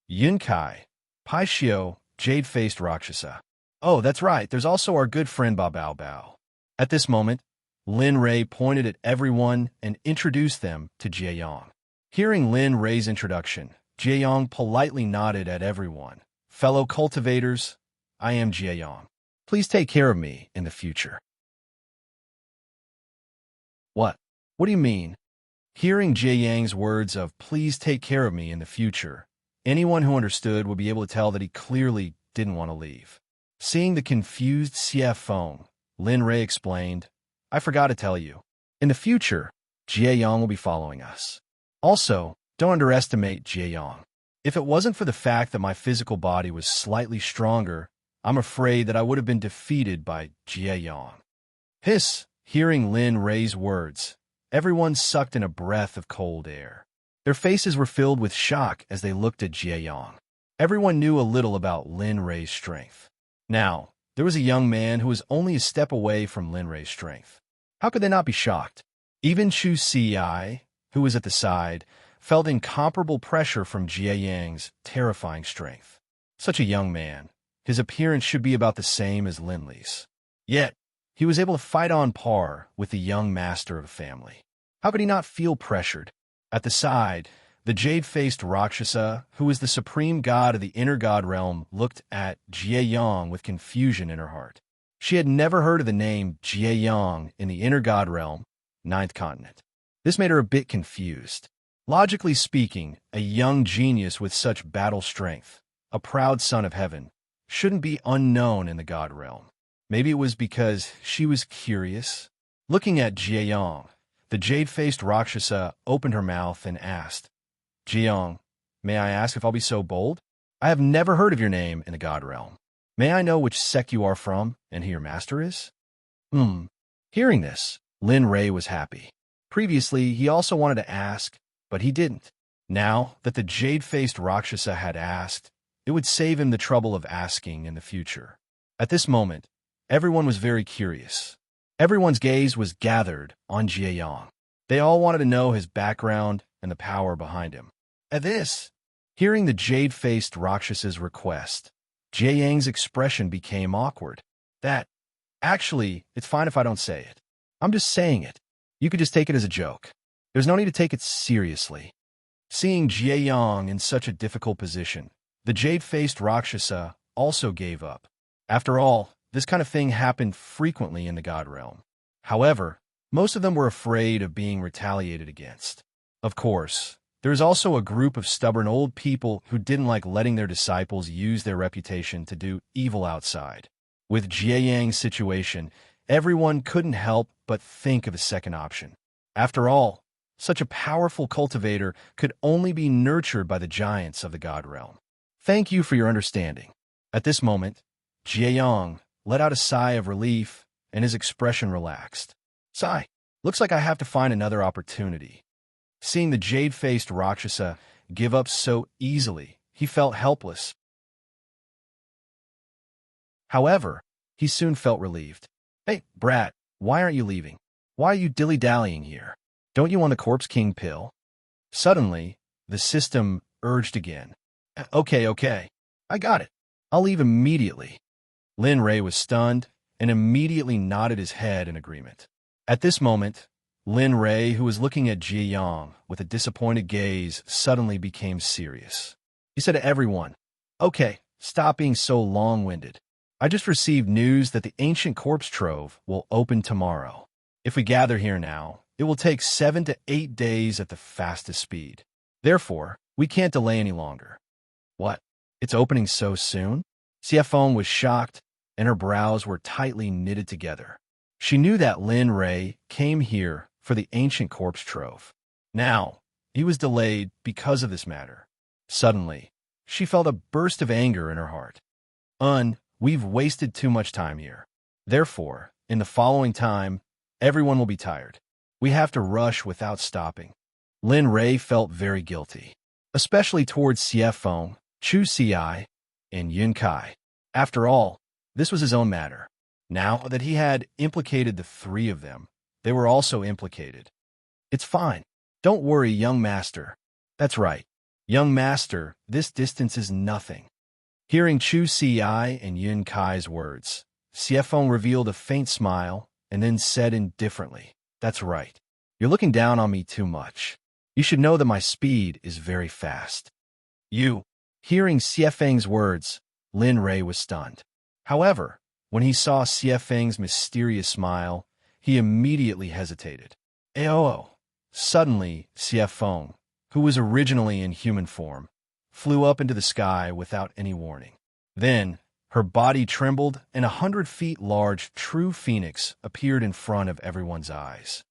Yin Kai, Paishio, Jade-faced Rakshasa. Oh, that's right, there's also our good friend Bao Bao. At this moment, Lin Rei pointed at everyone and introduced them to Jieyong. Hearing Lin Rei's introduction, Jieyong politely nodded at everyone. Fellow cultivators, I am Jieyong. Please take care of me in the future. What? What do you mean? Hearing Jieyang's words of please take care of me in the future, anyone who understood would be able to tell that he clearly didn't want to leave. Seeing the confused CF Feng, Lin Rei explained, I forgot to tell you. In the future, Jieyong will be following us. Also, don't underestimate Jieyong. If it wasn't for the fact that my physical body was slightly stronger, I'm afraid that I would have been defeated by Jieyong. Hiss! Hearing Lin Rei's words, everyone sucked in a breath of cold air. Their faces were filled with shock as they looked at Jieyong. Everyone knew a little about Lin Rei's strength. Now, there was a young man who was only a step away from Lin Rei's strength. How could they not be shocked? Even Chu Ci, who was at the side, felt incomparable pressure from Jieyang's terrifying strength. Such a young man, his appearance should be about the same as Lin Li's. Yet, he was able to fight on par with the young master of the family. How could he not feel pressured? At the side, the jade-faced Rakshasa, who was the supreme god of the inner god realm, looked at Jieyong with confusion in her heart. She had never heard of the name Jieyong in the inner god realm, ninth continent. This made her a bit confused. Logically speaking, a young genius with such battle strength, a proud son of heaven, shouldn't be unknown in the god realm. Maybe it was because she was curious. Looking at Jieyong, the jade-faced Rakshasa opened her mouth and asked, Jieyong, may I ask if I'll be so bold? I have never heard of your name in the god realm. May I know which sect you are from and who your master is? Hearing this, Lin Rei was happy. Previously, he also wanted to ask, but he didn't. Now that the jade-faced Rakshasa had asked, it would save him the trouble of asking in the future. At this moment, everyone was very curious. Everyone's gaze was gathered on Jieyong. They all wanted to know his background and the power behind him. At this, hearing the jade-faced Rakshasa's request, Jieyang's expression became awkward. Actually, it's fine if I don't say it. I'm just saying it. You could just take it as a joke. There's no need to take it seriously. Seeing Jieyong in such a difficult position, the jade-faced Rakshasa also gave up. After all, this kind of thing happened frequently in the god realm. However, most of them were afraid of being retaliated against. Of course, there is also a group of stubborn old people who didn't like letting their disciples use their reputation to do evil outside. With Jieyang's situation, everyone couldn't help but think of a second option. After all, such a powerful cultivator could only be nurtured by the giants of the god realm. Thank you for your understanding. At this moment, Jieyong let out a sigh of relief, and his expression relaxed. Sigh, looks like I have to find another opportunity. Seeing the jade-faced Rakshasa give up so easily, he felt helpless. However, he soon felt relieved. Hey, brat, why aren't you leaving? Why are you dilly-dallying here? Don't you want the Corpse King pill? Suddenly, the system urged again. Okay, I got it. I'll leave immediately. Lin Rei was stunned and immediately nodded his head in agreement. At this moment, Lin Rei, who was looking at Jieyong with a disappointed gaze, suddenly became serious. He said to everyone, Okay, stop being so long-winded. I just received news that the ancient corpse trove will open tomorrow. If we gather here now, it will take 7 to 8 days at the fastest speed. Therefore, we can't delay any longer. What? It's opening so soon? CFone was shocked, and her brows were tightly knitted together. She knew that Lin Rei came here for the ancient corpse trove. Now, he was delayed because of this matter. Suddenly, she felt a burst of anger in her heart. We've wasted too much time here. Therefore, in the following time, everyone will be tired. We have to rush without stopping. Lin Rei felt very guilty, especially towards CFone, Chu Ci, and Yun Kai. After all, this was his own matter. Now that he had implicated the three of them, they were also implicated. It's fine. Don't worry, young master. That's right. Young master, this distance is nothing. Hearing Chu Ci and Yun Kai's words, CFone revealed a faint smile and then said indifferently, "That's right. You're looking down on me too much. You should know that my speed is very fast." You. Hearing Xiefeng's words, Lin Rei was stunned. However, when he saw Xiefeng's mysterious smile, he immediately hesitated. Aoo! Suddenly, Xiefeng, who was originally in human form, flew up into the sky without any warning. Then, her body trembled, and 100 feet large true phoenix appeared in front of everyone's eyes.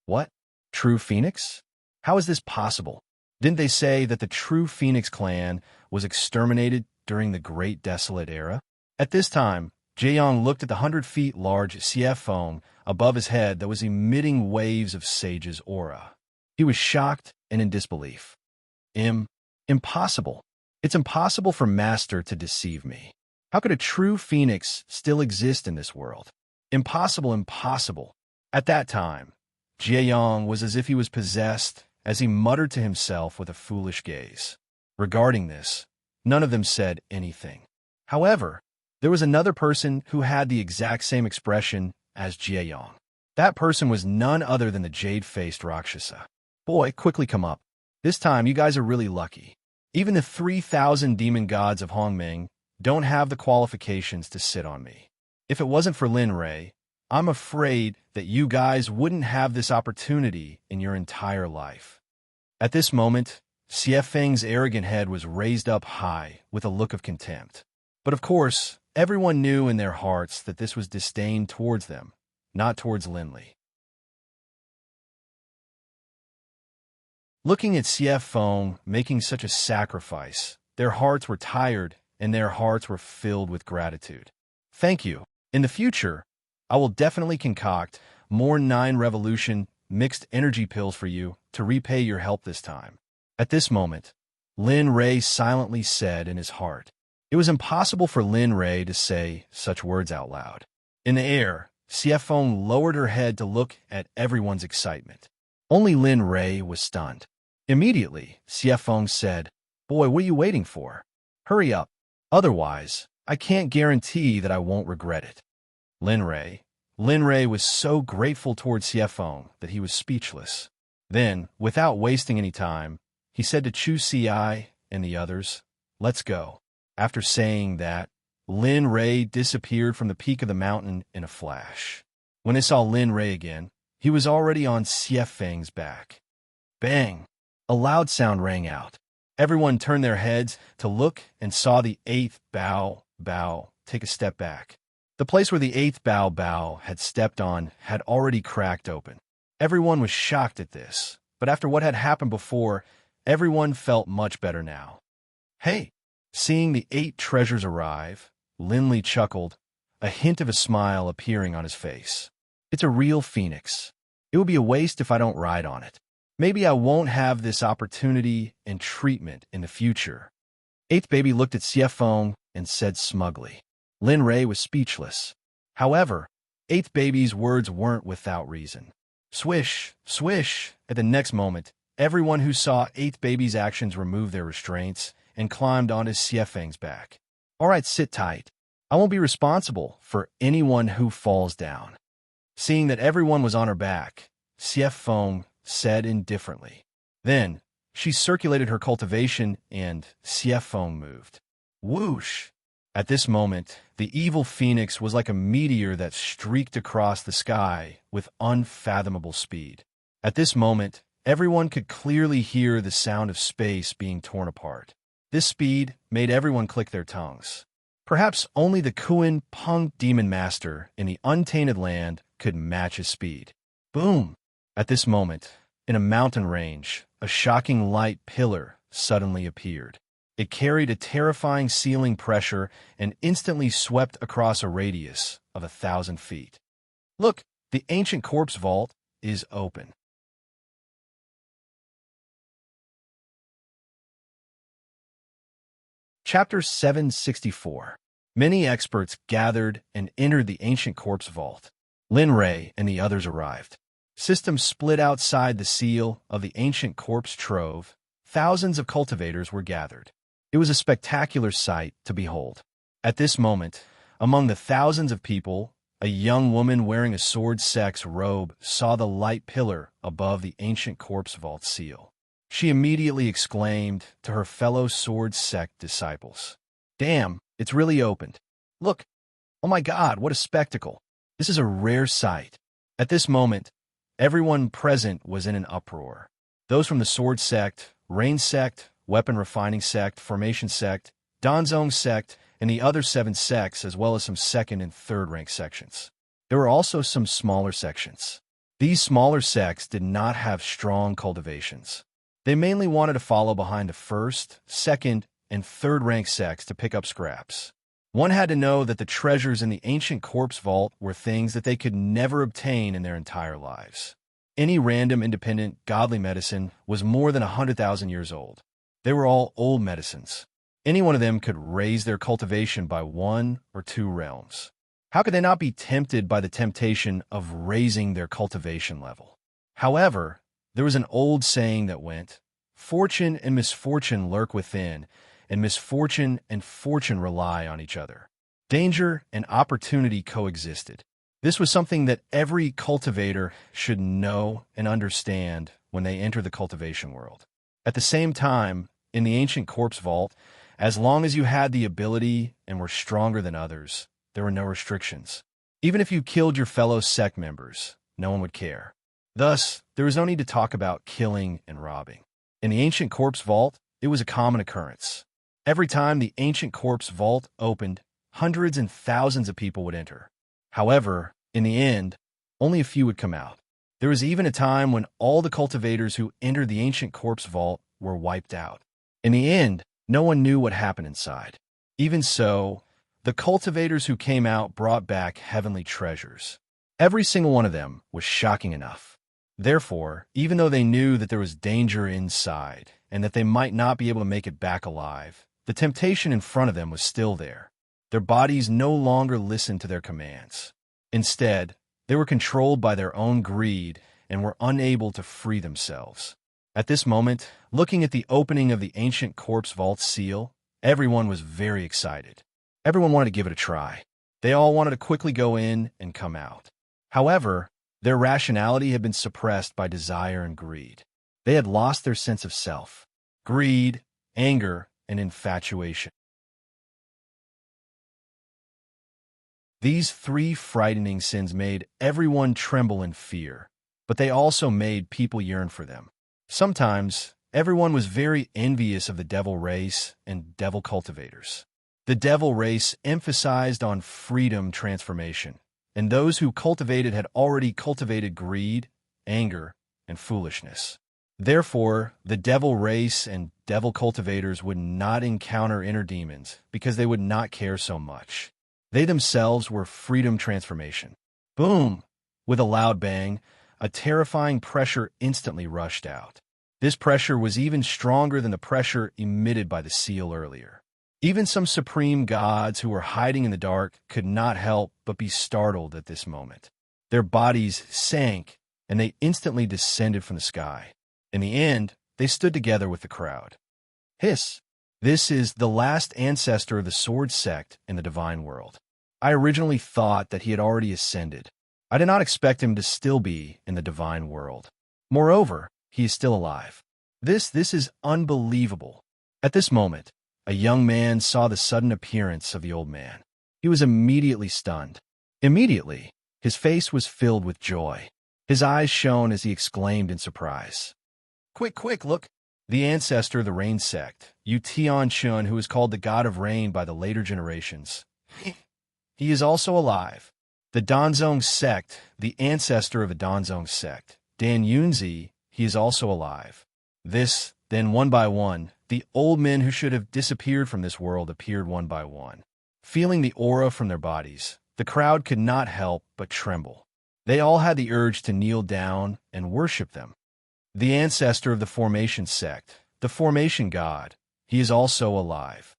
What? True phoenix? How is this possible? Didn't they say that the true phoenix clan was exterminated during the Great Desolate Era? At this time, Jiayong looked at the 100 feet large Xiefeng above his head that was emitting waves of Sage's aura. He was shocked and in disbelief. Impossible. It's impossible for Master to deceive me. How could a true phoenix still exist in this world? Impossible, impossible. At that time, Jiayong was as if he was possessed, as he muttered to himself with a foolish gaze. Regarding this, none of them said anything. However, there was another person who had the exact same expression as Jiayong. That person was none other than the jade-faced Rakshasa. Boy, quickly come up. This time, you guys are really lucky. Even the 3,000 demon gods of Hongming don't have the qualifications to sit on me. If it wasn't for Lin Rei, I'm afraid that you guys wouldn't have this opportunity in your entire life. At this moment, Xiefeng's arrogant head was raised up high with a look of contempt. But of course, everyone knew in their hearts that this was disdain towards them, not towards Linley. Looking at Xiefeng making such a sacrifice, their hearts were tired and their hearts were filled with gratitude. Thank you. In the future, I will definitely concoct more 9 revolution mixed energy pills for you to repay your help this time. At this moment, Lin Rei silently said in his heart. It was impossible for Lin Rei to say such words out loud. In the air, Xiefeng lowered her head to look at everyone's excitement. Only Lin Rei was stunned. Immediately, Xiefeng said, "Boy, what are you waiting for? Hurry up. Otherwise, I can't guarantee that I won't regret it." Lin Rei was so grateful towards Xiefeng that he was speechless. Then, without wasting any time, he said to Chu Si and the others, "Let's go." After saying that, Lin Rei disappeared from the peak of the mountain in a flash. When they saw Lin Rei again, he was already on Xiefeng's back. Bang! A loud sound rang out. Everyone turned their heads to look and saw the 8th Bao take a step back. The place where the 8th Bao had stepped on had already cracked open. Everyone was shocked at this, but after what had happened before, everyone felt much better now. Hey! Seeing the 8 treasures arrive, Linley chuckled, a hint of a smile appearing on his face. It's a real phoenix. It would be a waste if I don't ride on it. Maybe I won't have this opportunity and treatment in the future. 8th baby looked at Xiefeng and said smugly. Lin Rei was speechless. However, 8th baby's words weren't without reason. Swish, swish! At the next moment, everyone who saw 8th baby's actions removed their restraints and climbed onto Xiefeng's back. All right, sit tight. I won't be responsible for anyone who falls down. Seeing that everyone was on her back, Xiefeng said indifferently. Then, she circulated her cultivation and Xiefeng moved. Whoosh! At this moment, the evil phoenix was like a meteor that streaked across the sky with unfathomable speed. At this moment, everyone could clearly hear the sound of space being torn apart. This speed made everyone click their tongues. Perhaps only the Kuan Peng Demon Master in the Untainted Land could match his speed. Boom! At this moment, in a mountain range, a shocking light pillar suddenly appeared. It carried a terrifying ceiling pressure and instantly swept across a radius of 1,000 feet. Look, the ancient corpse vault is open. Chapter 764. Many experts gathered and entered the ancient corpse vault. Lin Rei and the others arrived. Systems split outside the seal of the ancient corpse trove. Thousands of cultivators were gathered. It was a spectacular sight to behold. At this moment, among the thousands of people, A young woman wearing a sword sect's robe saw the light pillar above the ancient corpse vault seal. She immediately exclaimed to her fellow sword sect disciples, "Damn, it's really opened. Look, oh my God, what a spectacle. This is a rare sight." At this moment, everyone present was in an uproar. Those from the sword sect, rain sect, weapon refining sect, formation sect, Danzong sect, and the other 7 sects, as well as some second and third rank sections. There were also some smaller sections. These smaller sects did not have strong cultivations. They mainly wanted to follow behind the first, second, and third rank sects to pick up scraps. One had to know that the treasures in the ancient corpse vault were things that they could never obtain in their entire lives. Any random, independent, godly medicine was more than 100,000 years old. They were all old medicines. Any one of them could raise their cultivation by 1 or 2 realms. How could they not be tempted by the temptation of raising their cultivation level? However, there was an old saying that went, "Fortune and misfortune lurk within, and misfortune and fortune rely on each other." Danger and opportunity coexisted. This was something that every cultivator should know and understand when they enter the cultivation world. At the same time, in the ancient corpse vault, as long as you had the ability and were stronger than others, there were no restrictions. Even if you killed your fellow sect members, no one would care. Thus, there was no need to talk about killing and robbing. In the ancient corpse vault, it was a common occurrence. Every time the ancient corpse vault opened, hundreds and thousands of people would enter. However, in the end, only a few would come out. There was even a time when all the cultivators who entered the ancient corpse vault were wiped out. In the end, no one knew what happened inside. Even so, the cultivators who came out brought back heavenly treasures. Every single one of them was shocking enough. Therefore, even though they knew that there was danger inside and that they might not be able to make it back alive, the temptation in front of them was still there. Their bodies no longer listened to their commands. Instead, they were controlled by their own greed and were unable to free themselves. At this moment, looking at the opening of the ancient corpse vault seal, everyone was very excited. Everyone wanted to give it a try. They all wanted to quickly go in and come out. However, their rationality had been suppressed by desire and greed. They had lost their sense of self. Greed, anger, and infatuation. These 3 frightening sins made everyone tremble in fear, but they also made people yearn for them. Sometimes, everyone was very envious of the devil race and devil cultivators. The devil race emphasized on freedom transformation, and those who cultivated had already cultivated greed, anger, and foolishness. Therefore, the devil race and devil cultivators would not encounter inner demons because they would not care so much. They themselves were freedom transformation. Boom! With a loud bang, a terrifying pressure instantly rushed out. This pressure was even stronger than the pressure emitted by the seal earlier. Even some supreme gods who were hiding in the dark could not help but be startled at this moment. Their bodies sank, and they instantly descended from the sky. In the end, they stood together with the crowd. Hiss! This is the last ancestor of the sword sect in the divine world. I originally thought that he had already ascended. I did not expect him to still be in the divine world. Moreover, he is still alive. This is unbelievable. At this moment, a young man saw the sudden appearance of the old man. He was immediately stunned. Immediately, his face was filled with joy. His eyes shone as he exclaimed in surprise. Quick, quick, look! The ancestor of the Rain Sect, Yu Tian-chun, who is called the God of Rain by the later generations. He is also alive. The Danzong Sect, the ancestor of the Danzong Sect, Dan Yunzi, he is also alive. Then one by one, the old men who should have disappeared from this world appeared one by one. Feeling the aura from their bodies, the crowd could not help but tremble. They all had the urge to kneel down and worship them. The ancestor of the Formation Sect, the Formation God, he is also alive.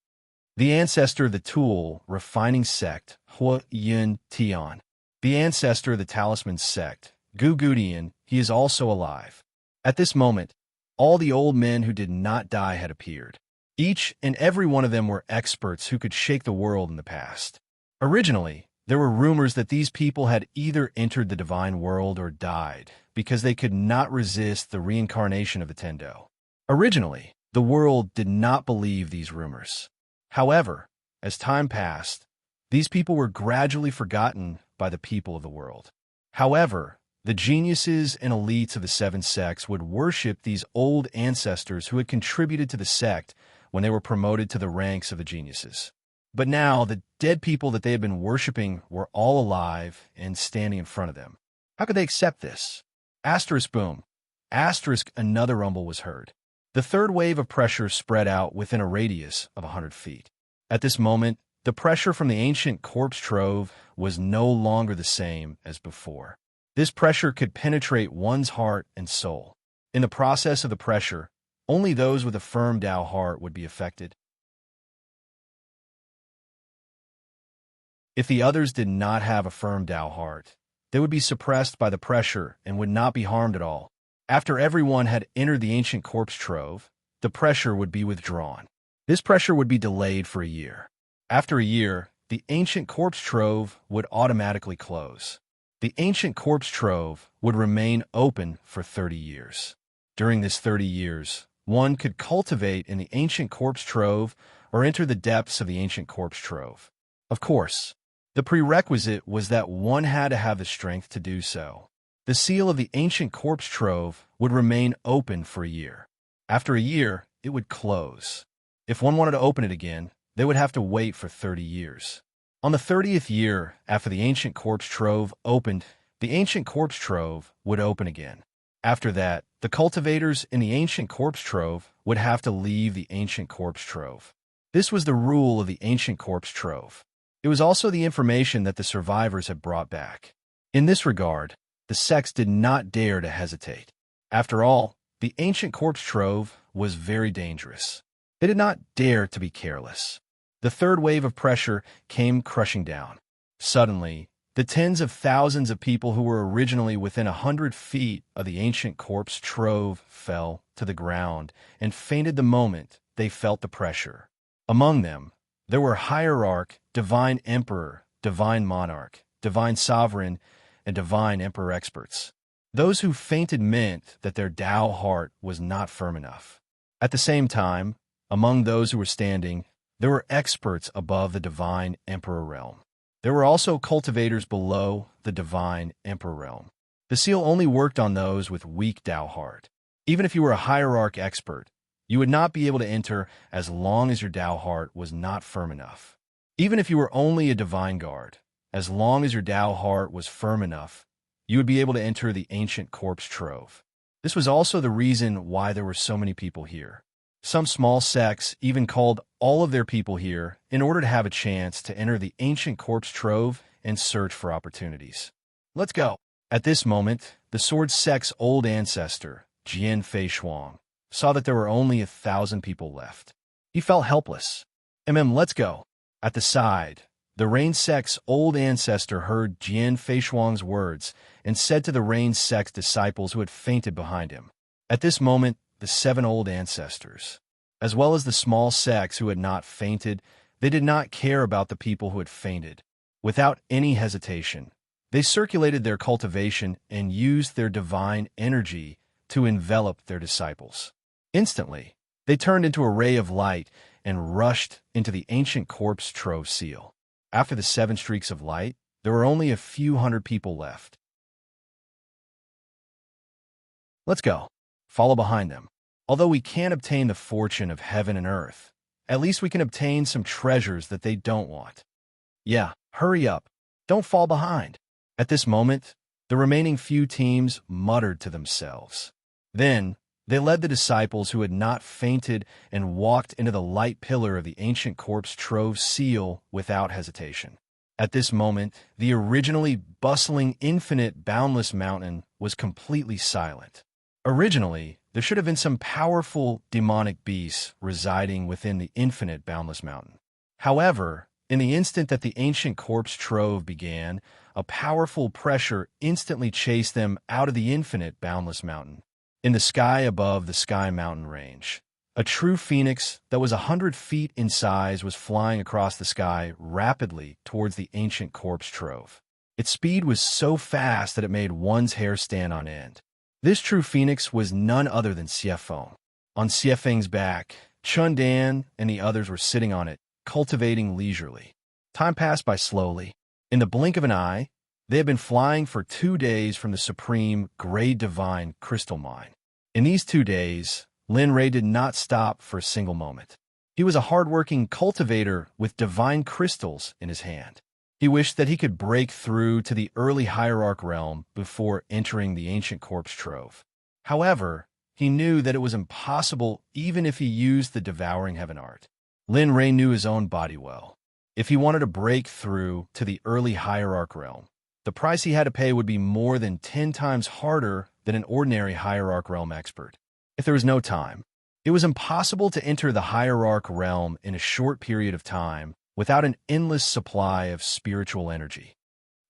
The ancestor of the Tool Refining Sect, Hua Yun Tian. The ancestor of the Talisman Sect, Gu Gudian, he is also alive. At this moment, all the old men who did not die had appeared. Each and every one of them were experts who could shake the world in the past. Originally, There were rumors that these people had either entered the divine world or died because they could not resist the reincarnation of the Tendo. Originally, the world did not believe these rumors. However, as time passed, these people were gradually forgotten by the people of the world. However, the geniuses and elites of the seven sects would worship these old ancestors who had contributed to the sect when they were promoted to the ranks of the geniuses. But now, the dead people that they had been worshiping were all alive and standing in front of them. How could they accept this? Asterisk boom. Asterisk another rumble was heard. The third wave of pressure spread out within a radius of 100 feet. At this moment, the pressure from the ancient corpse trove was no longer the same as before. This pressure could penetrate one's heart and soul. In the process of the pressure, only those with a firm Tao heart would be affected. If the others did not have a firm Tao heart, they would be suppressed by the pressure and would not be harmed at all. After everyone had entered the ancient corpse trove, the pressure would be withdrawn. This pressure would be delayed for a year. After a year, the ancient corpse trove would automatically close. The ancient corpse trove would remain open for 30 years. During this 30 years, one could cultivate in the ancient corpse trove or enter the depths of the ancient corpse trove. Of course, the prerequisite was that one had to have the strength to do so. The seal of the ancient corpse trove would remain open for a year. After a year, it would close. If one wanted to open it again, they would have to wait for 30 years. On the 30th year after the ancient corpse trove opened, the ancient corpse trove would open again. After that, the cultivators in the ancient corpse trove would have to leave the ancient corpse trove. This was the rule of the ancient corpse trove. It was also the information that the survivors had brought back. In this regard, the sects did not dare to hesitate. After all, the ancient corpse trove was very dangerous. They did not dare to be careless. The third wave of pressure came crushing down. Suddenly, the tens of thousands of people who were originally within 100 feet of the ancient corpse trove fell to the ground and fainted the moment they felt the pressure. Among them, there were hierarch, divine emperor, divine monarch, divine sovereign, and divine emperor experts. Those who fainted meant that their Tao heart was not firm enough. At the same time, among those who were standing, there were experts above the divine emperor realm. There were also cultivators below the divine emperor realm. The seal only worked on those with weak Tao heart. Even if you were a hierarch expert, you would not be able to enter as long as your Tao heart was not firm enough. Even if you were only a divine guard, as long as your Tao heart was firm enough, you would be able to enter the ancient corpse trove. This was also the reason why there were so many people here. Some small sects even called all of their people here in order to have a chance to enter the ancient corpse trove and search for opportunities. Let's go. At this moment, the sword sect's old ancestor, Jian Fei Shuang, saw that there were only 1,000 people left. He felt helpless. Let's go. At the side, the Rain sect's old ancestor heard Jian Fei Shuang's words and said to the Rain sect's disciples who had fainted behind him. At this moment, the 7 old ancestors, as well as the small sects who had not fainted, they did not care about the people who had fainted. Without any hesitation, they circulated their cultivation and used their divine energy to envelop their disciples. Instantly, they turned into a ray of light and rushed into the ancient corpse trove seal. After the 7 streaks of light, there were only a few hundred people left. Let's go. Follow behind them. Although we can't obtain the fortune of heaven and earth, at least we can obtain some treasures that they don't want. Yeah, hurry up. Don't fall behind. At this moment, the remaining few teams muttered to themselves. Then, they led the disciples who had not fainted and walked into the light pillar of the ancient corpse trove seal without hesitation. At this moment, the originally bustling, infinite, boundless mountain was completely silent. Originally, there should have been some powerful demonic beasts residing within the infinite boundless mountain. However, in the instant that the ancient corpse trove began, a powerful pressure instantly chased them out of the infinite boundless mountain. In the sky above the sky mountain range, A true phoenix that was 100 feet in size was flying across the sky rapidly towards the ancient corpse trove. Its speed was so fast that it made one's hair stand on end. This true phoenix was none other than Xiefeng. On Xiefeng's back, Chun Dan and the others were sitting on it, cultivating leisurely. Time passed by slowly. In the blink of an eye, they had been flying for 2 days from the supreme, great divine crystal mine. In these 2 days, Lin Rei did not stop for a single moment. He was a hard-working cultivator with divine crystals in his hand. He wished that he could break through to the early hierarch realm before entering the ancient corpse trove. However, he knew that it was impossible even if he used the devouring heaven art. Lin Rei knew his own body well. If he wanted to break through to the early hierarch realm, the price he had to pay would be more than 10 times harder than an ordinary hierarch realm expert. If there was no time, it was impossible to enter the hierarch realm in a short period of time without an endless supply of spiritual energy.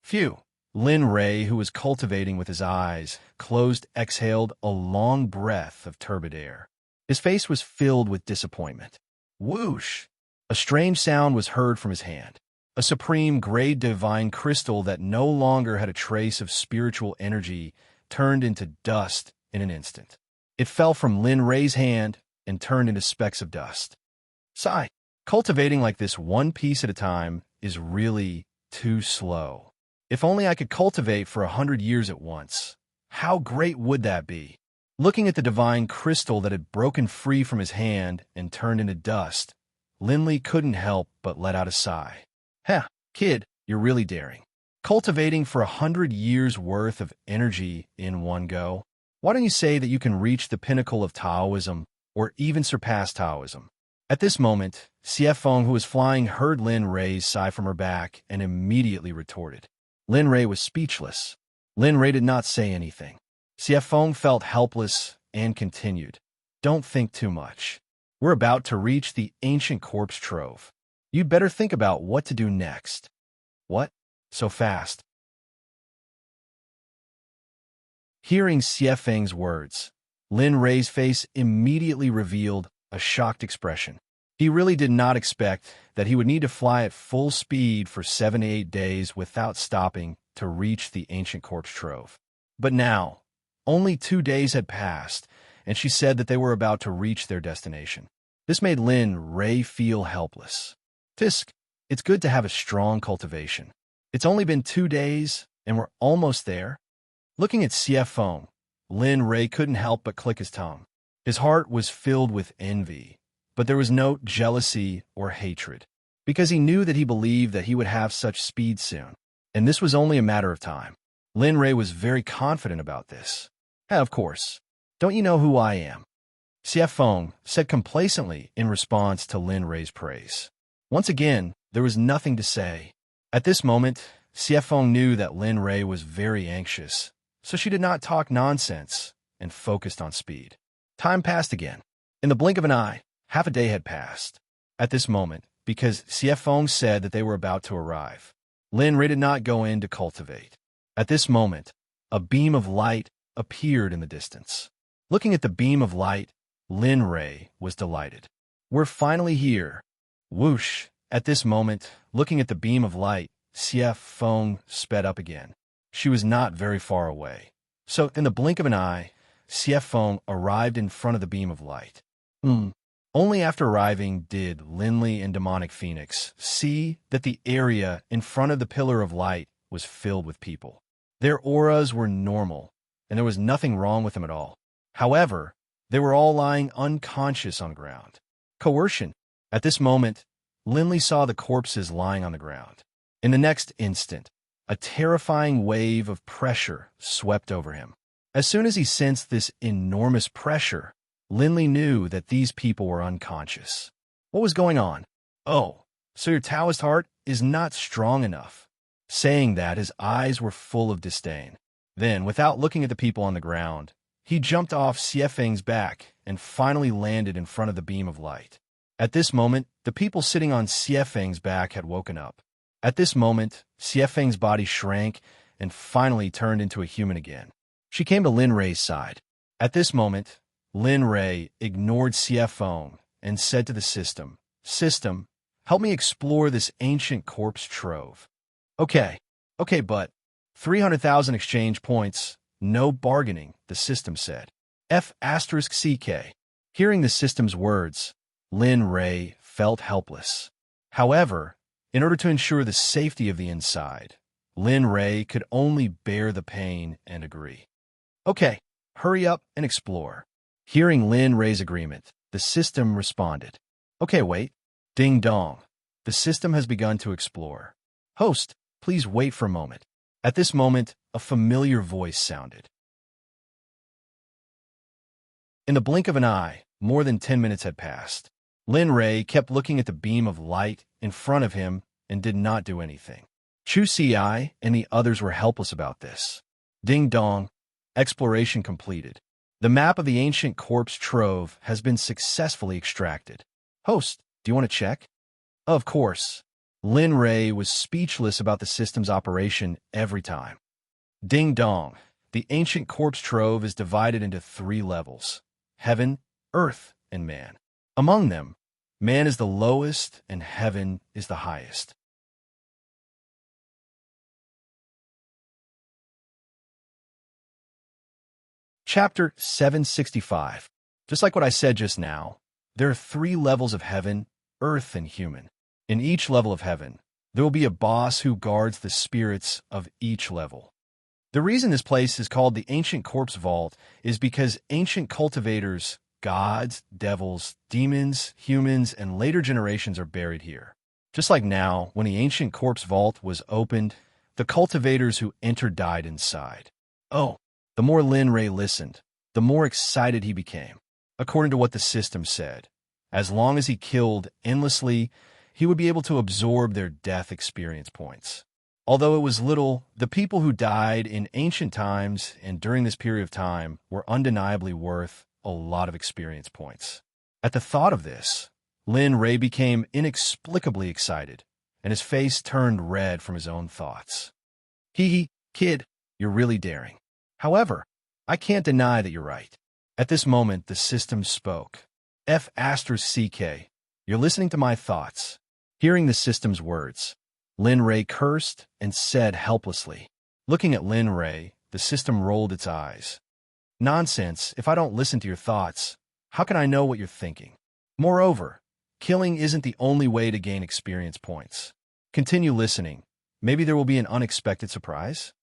Phew! Lin Rei, who was cultivating with his eyes closed, exhaled a long breath of turbid air. His face was filled with disappointment. Whoosh! A strange sound was heard from his hand. A supreme gray divine crystal that no longer had a trace of spiritual energy turned into dust in an instant. It fell from Lin Rei's hand and turned into specks of dust. Sigh. Cultivating like this one piece at a time is really too slow. If only I could cultivate for 100 years at once. How great would that be? Looking at the divine crystal that had broken free from his hand and turned into dust, Lin Li couldn't help but let out a sigh. Heh, kid, you're really daring. Cultivating for 100 years' worth of energy in one go? Why don't you say that you can reach the pinnacle of Taoism or even surpass Taoism? At this moment, Xiefeng, who was flying, heard Lin Rei's sigh from her back and immediately retorted. Lin Rei was speechless. Lin Rei did not say anything. Xiefeng felt helpless and continued. Don't think too much. We're about to reach the ancient corpse trove. You'd better think about what to do next. What? So fast? Hearing Xiefeng's words, Lin Rei's face immediately revealed a shocked expression. He really did not expect that he would need to fly at full speed for 7 to 8 days without stopping to reach the ancient corpse trove. But now, only 2 days had passed, and she said that they were about to reach their destination. This made Lin Rei feel helpless. Tisk, it's good to have a strong cultivation. It's only been 2 days, and we're almost there. Looking at Xiefeng, Lin Rei couldn't help but click his tongue. His heart was filled with envy, but there was no jealousy or hatred, because he knew that he believed that he would have such speed soon, and this was only a matter of time. Lin Rei was very confident about this. Of course. Don't you know who I am? Xiefeng said complacently in response to Lin Rei's praise. Once again, there was nothing to say. At this moment, Xiefeng knew that Lin Rei was very anxious, so she did not talk nonsense and focused on speed. Time passed again. In the blink of an eye, half a day had passed. At this moment, because Xiefeng said that they were about to arrive, Lin Rei did not go in to cultivate. At this moment, a beam of light appeared in the distance. Looking at the beam of light, Lin Rei was delighted. We're finally here. Whoosh! At this moment, looking at the beam of light, Xiefeng sped up again. She was not very far away. So, in the blink of an eye, Xiefeng arrived in front of the beam of light. Only after arriving did Lin Li and Demonic Phoenix see that the area in front of the pillar of light was filled with people. Their auras were normal, and there was nothing wrong with them at all. However, they were all lying unconscious on the ground. Coercion. At this moment, Lin Li saw the corpses lying on the ground. In the next instant, a terrifying wave of pressure swept over him. As soon as he sensed this enormous pressure, Lin Li knew that these people were unconscious. What was going on? Oh, so your Taoist heart is not strong enough. Saying that, his eyes were full of disdain. Then, without looking at the people on the ground, he jumped off Xiefeng's back and finally landed in front of the beam of light. At this moment, the people sitting on Xiefeng's back had woken up. At this moment, Xiefeng's body shrank and finally turned into a human again. She came to Lin Rei's side. At this moment, Lin Ray ignored CF phone and said to the system, "System, help me explore this ancient corpse trove." Okay, but 300,000 exchange points, no bargaining, the system said. F***CK. Hearing the system's words, Lin Ray felt helpless. However, in order to ensure the safety of the inside, Lin Ray could only bear the pain and agree. Okay, hurry up and explore. Hearing Lin Ray's agreement, the system responded. Okay, wait. Ding dong. The system has begun to explore. Host, please wait for a moment. At this moment, a familiar voice sounded. In the blink of an eye, more than 10 minutes had passed. Lin Ray kept looking at the beam of light in front of him and did not do anything. Chu Ci and the others were helpless about this. Ding dong. Exploration completed. The map of the ancient corpse trove has been successfully extracted. Host, do you want to check? Of course. Lin Ray was speechless about the system's operation every time. Ding dong. The ancient corpse trove is divided into 3 levels: heaven, earth, and man. Among them, man is the lowest and heaven is the highest. Chapter 765. Just like what I said just now, there are 3 levels of heaven, earth, and human. In each level of heaven, there will be a boss who guards the spirits of each level. The reason this place is called the Ancient Corpse Vault is because ancient cultivators, gods, devils, demons, humans, and later generations are buried here. Just like now, when the Ancient Corpse Vault was opened, the cultivators who entered died inside. Oh, the more Lin Ray listened, the more excited he became. According to what the system said, as long as he killed endlessly, he would be able to absorb their death experience points. Although it was little, the people who died in ancient times and during this period of time were undeniably worth a lot of experience points. At the thought of this, Lin Ray became inexplicably excited, and his face turned red from his own thoughts. Hee, kid, you're really daring. However, I can't deny that you're right. At this moment, the system spoke. F***CK, you're listening to my thoughts. Hearing the system's words, Lin Ray cursed and said helplessly. Looking at Lin Ray, the system rolled its eyes. Nonsense, if I don't listen to your thoughts, how can I know what you're thinking? Moreover, killing isn't the only way to gain experience points. Continue listening. Maybe there will be an unexpected surprise.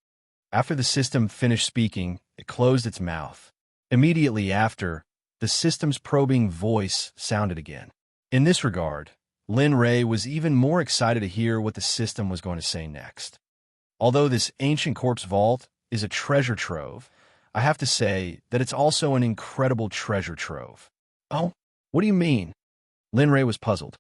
After the system finished speaking, it closed its mouth. Immediately after, the system's probing voice sounded again. In this regard, Lin Ray was even more excited to hear what the system was going to say next. Although this ancient corpse vault is a treasure trove, I have to say that it's also an incredible treasure trove. Oh, what do you mean? Lin Ray was puzzled.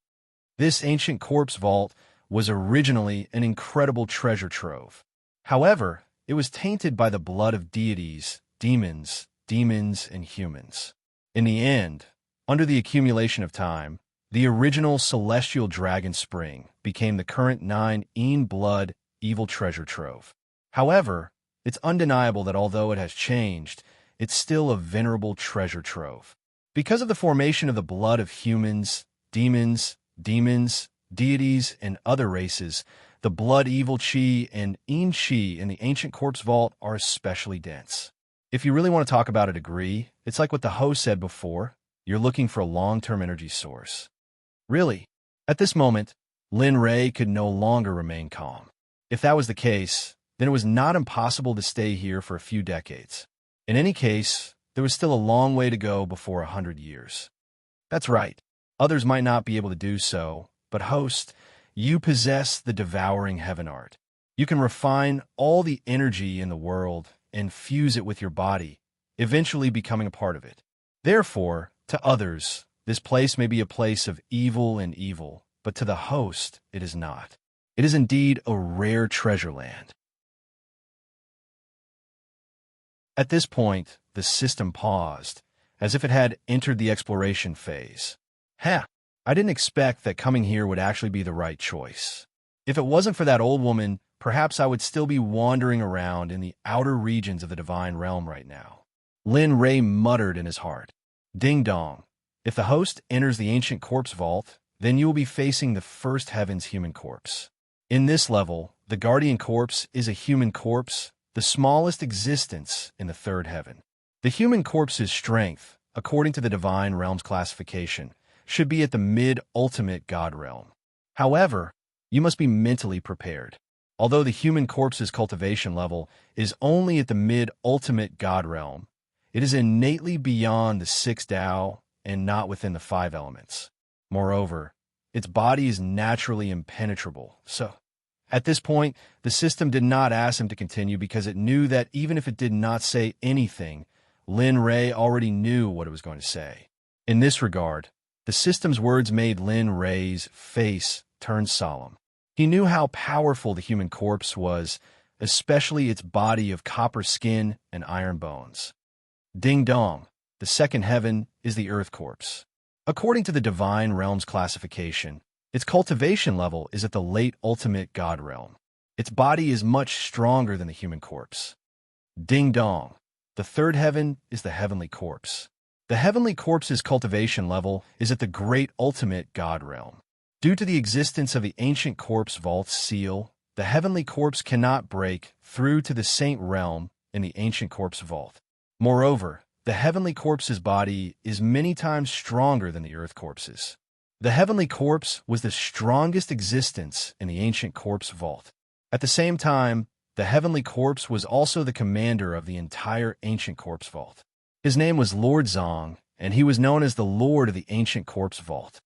This ancient corpse vault was originally an incredible treasure trove. However, it was tainted by the blood of deities, demons, and humans. In the end, under the accumulation of time, the original celestial dragon spring became the current 9 blood evil treasure trove. However, it's undeniable that although it has changed, it's still a venerable treasure trove. Because of the formation of the blood of humans, demons, deities, and other races, the blood evil chi and yin chi in the ancient corpse vault are especially dense. If you really want to talk about a degree, it's like what the host said before, you're looking for a long-term energy source. Really? At this moment, Lin Ray could no longer remain calm. If that was the case, then it was not impossible to stay here for a few decades. In any case, there was still a long way to go before 100 years. That's right. Others might not be able to do so, but host, you possess the devouring heaven art. You can refine all the energy in the world and fuse it with your body, eventually becoming a part of it. Therefore, to others, this place may be a place of evil, but to the host, it is not. It is indeed a rare treasure land. At this point, the system paused, as if it had entered the exploration phase. I didn't expect that coming here would actually be the right choice. If it wasn't for that old woman, perhaps I would still be wandering around in the outer regions of the divine realm right now. Lin Ray muttered in his heart. Ding dong. If the host enters the ancient corpse vault, then you will be facing the first heaven's human corpse. In this level, the guardian corpse is a human corpse, the smallest existence in the third heaven. The human corpse's strength, according to the divine realm's classification, should be at the mid-ultimate god realm. However, you must be mentally prepared. Although the human corpse's cultivation level is only at the mid-ultimate god realm, it is innately beyond the 6 Tao and not within the 5 elements. Moreover, its body is naturally impenetrable, so at this point, the system did not ask him to continue because it knew that even if it did not say anything, Lin Ray already knew what it was going to say. In this regard, the system's words made Lin Ray's face turn solemn. He knew how powerful the human corpse was, especially its body of copper skin and iron bones. Ding dong, the second heaven is the earth corpse. According to the divine realm's classification, its cultivation level is at the late ultimate god realm. Its body is much stronger than the human corpse. Ding dong, the third heaven is the heavenly corpse. The heavenly corpse's cultivation level is at the great ultimate god realm. Due to the existence of the ancient corpse vault's seal, the heavenly corpse cannot break through to the saint realm in the ancient corpse vault. Moreover, the heavenly corpse's body is many times stronger than the earth corpse's. The heavenly corpse was the strongest existence in the ancient corpse vault. At the same time, the heavenly corpse was also the commander of the entire ancient corpse vault. His name was Lord Zong, and he was known as the Lord of the ancient corpse vault.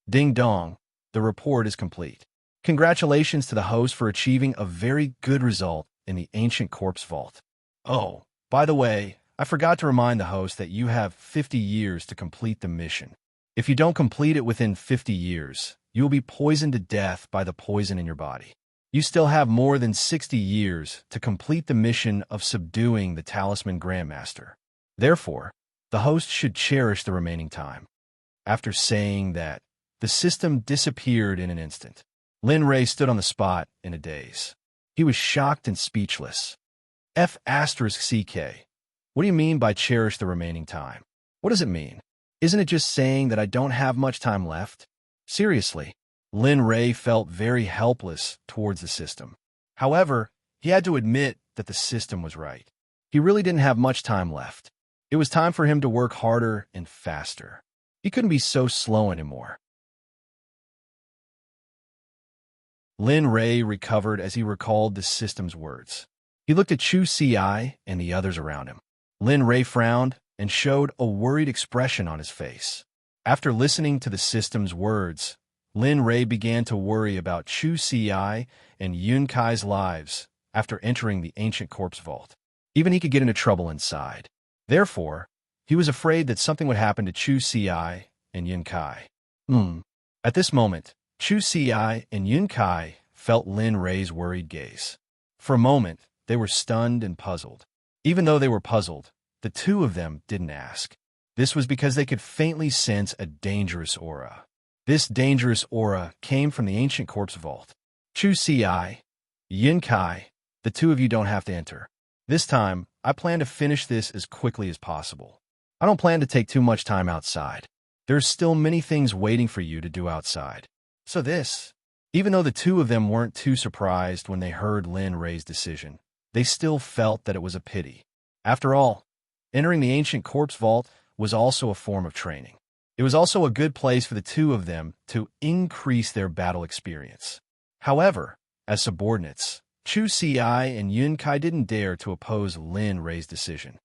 Ding dong, the report is complete. Congratulations to the host for achieving a very good result in the ancient corpse vault. Oh, by the way, I forgot to remind the host that you have 50 years to complete the mission. If you don't complete it within 50 years, you will be poisoned to death by the poison in your body. You still have more than 60 years to complete the mission of subduing the Talisman Grandmaster. Therefore, the host should cherish the remaining time. After saying that, the system disappeared in an instant. Lin Ray stood on the spot in a daze. He was shocked and speechless. F***CK. What do you mean by cherish the remaining time? What does it mean? Isn't it just saying that I don't have much time left? Seriously, Lin Ray felt very helpless towards the system. However, he had to admit that the system was right. He really didn't have much time left. It was time for him to work harder and faster. He couldn't be so slow anymore. Lin Ray recovered as he recalled the system's words. He looked at Chu Si and the others around him. Lin Ray frowned and showed a worried expression on his face. After listening to the system's words, Lin Ray began to worry about Chu Si and Yun Kai's lives after entering the ancient corpse vault. Even he could get into trouble inside. Therefore, he was afraid that something would happen to Chu Si and Yun Kai. At this moment, Chu Si and Yun Kai felt Lin Ray's worried gaze. For a moment, they were stunned and puzzled. Even though they were puzzled, the two of them didn't ask. This was because they could faintly sense a dangerous aura. This dangerous aura came from the ancient corpse vault. Chu Si, Yun Kai, the two of you don't have to enter. This time, I plan to finish this as quickly as possible. I don't plan to take too much time outside. There's still many things waiting for you to do outside. So even though the two of them weren't too surprised when they heard Lin Ray's decision, they still felt that it was a pity. After all, entering the ancient corpse vault was also a form of training. It was also a good place for the two of them to increase their battle experience. However, as subordinates, Chu Si and Yun Kai didn't dare to oppose Lin Ray's decision.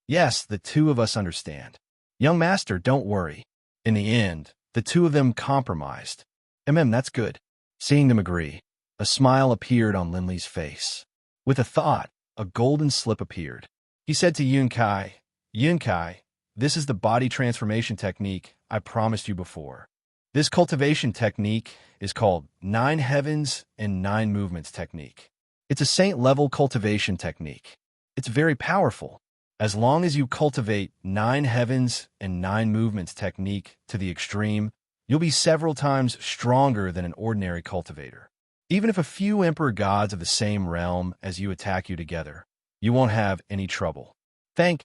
Yes, the two of us understand. Young master, don't worry. In the end, the two of them compromised. That's good. Seeing them agree, a smile appeared on Lin Li's face. With a thought, a golden slip appeared. He said to Yun Kai, this is the body transformation technique I promised you before. This cultivation technique is called 9 Heavens and 9 Movements technique. It's a saint-level cultivation technique. It's very powerful. As long as you cultivate 9 Heavens and 9 Movements technique to the extreme, you'll be several times stronger than an ordinary cultivator. Even if a few emperor gods of the same realm as you attack you together, you won't have any trouble. Thank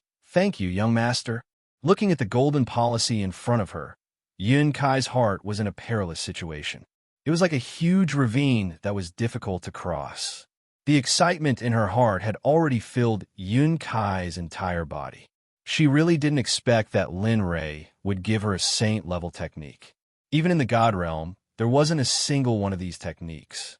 you, young master. Looking at the golden policy in front of her, Yun Kai's heart was in a perilous situation. It was like a huge ravine that was difficult to cross. The excitement in her heart had already filled Yun Kai's entire body. She really didn't expect that Lin Rei would give her a saint-level technique. Even in the God realm, there wasn't a single one of these techniques.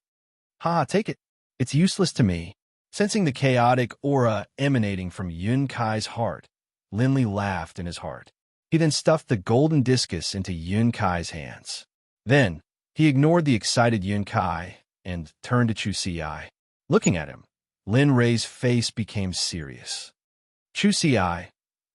Ha, take it. It's useless to me. Sensing the chaotic aura emanating from Yun Kai's heart, Lin Li laughed in his heart. He then stuffed the golden discus into Yun Kai's hands. Then, he ignored the excited Yun Kai and turned to Chu Ci. Looking at him, Lin Rei's face became serious. Chu Ci,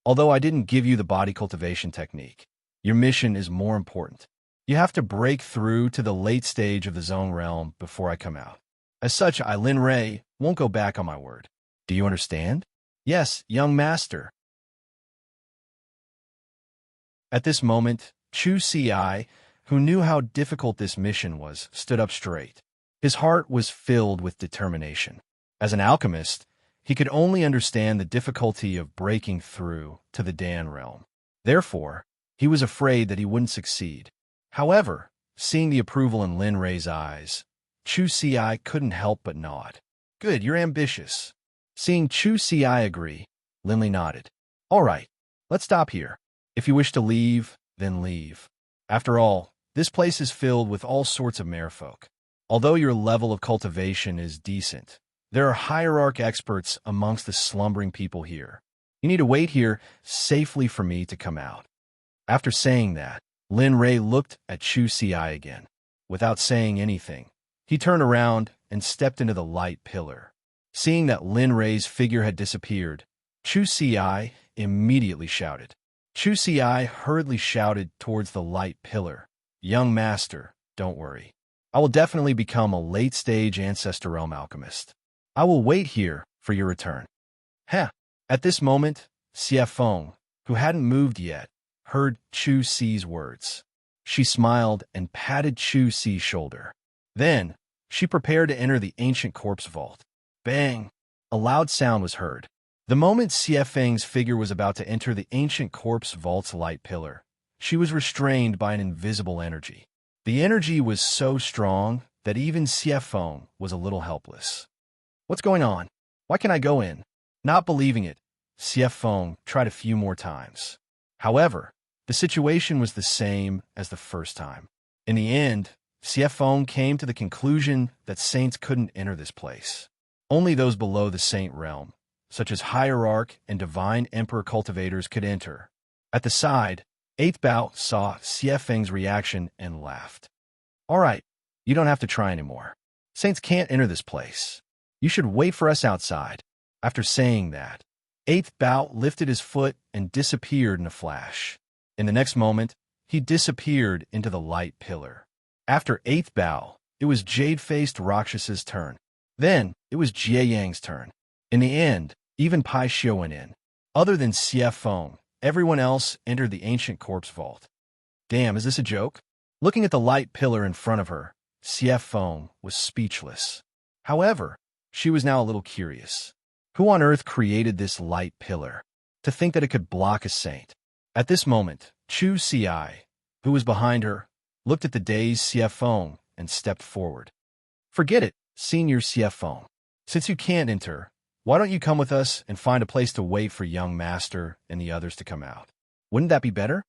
although I didn't give you the body cultivation technique, your mission is more important. You have to break through to the late stage of the zone realm before I come out. As such, I, Lin Rei, won't go back on my word. Do you understand? Yes, young master. At this moment, Chu Ci, who knew how difficult this mission was, stood up straight. His heart was filled with determination. As an alchemist, he could only understand the difficulty of breaking through to the Dan realm. Therefore, he was afraid that he wouldn't succeed. However, seeing the approval in Lin Rei's eyes, Chu Ci couldn't help but nod. Good, you're ambitious. Seeing Chu Ci agree, Lin Li nodded. All right, let's stop here. If you wish to leave, then leave. After all, this place is filled with all sorts of merfolk. Although your level of cultivation is decent, there are hierarch experts amongst the slumbering people here. You need to wait here safely for me to come out. After saying that, Lin Rei looked at Chu Ci again. Without saying anything, he turned around and stepped into the light pillar. Seeing that Lin Rei's figure had disappeared, Chu Ci immediately shouted. Chu Ci hurriedly shouted towards the light pillar. Young master, don't worry. I will definitely become a late-stage Ancestor Realm alchemist. I will wait here for your return. Heh. At this moment, Xie Feng, who hadn't moved yet, heard Chu Ci's words. She smiled and patted Chu Ci's shoulder. Then, she prepared to enter the ancient corpse vault. Bang! A loud sound was heard. The moment Xie Feng's figure was about to enter the ancient corpse vault's light pillar, she was restrained by an invisible energy. The energy was so strong that even Xie Feng was a little helpless. What's going on? Why can't I go in? Not believing it, Xie Feng tried a few more times. However, the situation was the same as the first time. In the end, Xie Feng came to the conclusion that saints couldn't enter this place. Only those below the saint realm, such as hierarch and divine emperor cultivators, could enter. At the side, Eighth Bao saw Xie Feng's reaction and laughed. All right, you don't have to try anymore. Saints can't enter this place. You should wait for us outside. After saying that, Eighth Bao lifted his foot and disappeared in a flash. In the next moment, he disappeared into the light pillar. After Eighth Bao, it was Jade-faced Rakshas's turn. Then, it was Jie Yang's turn. In the end, even Pai Xiu went in. Other than Xie Feng, everyone else entered the ancient corpse vault. Damn, is this a joke? Looking at the light pillar in front of her, Xie Feng was speechless. However, she was now a little curious. Who on earth created this light pillar? To think that it could block a saint. At this moment, Chu Ci, who was behind her, looked at the dazed Xie Feng and stepped forward. Forget it, Senior Xie Feng. Since you can't enter, why don't you come with us and find a place to wait for young master and the others to come out? Wouldn't that be better?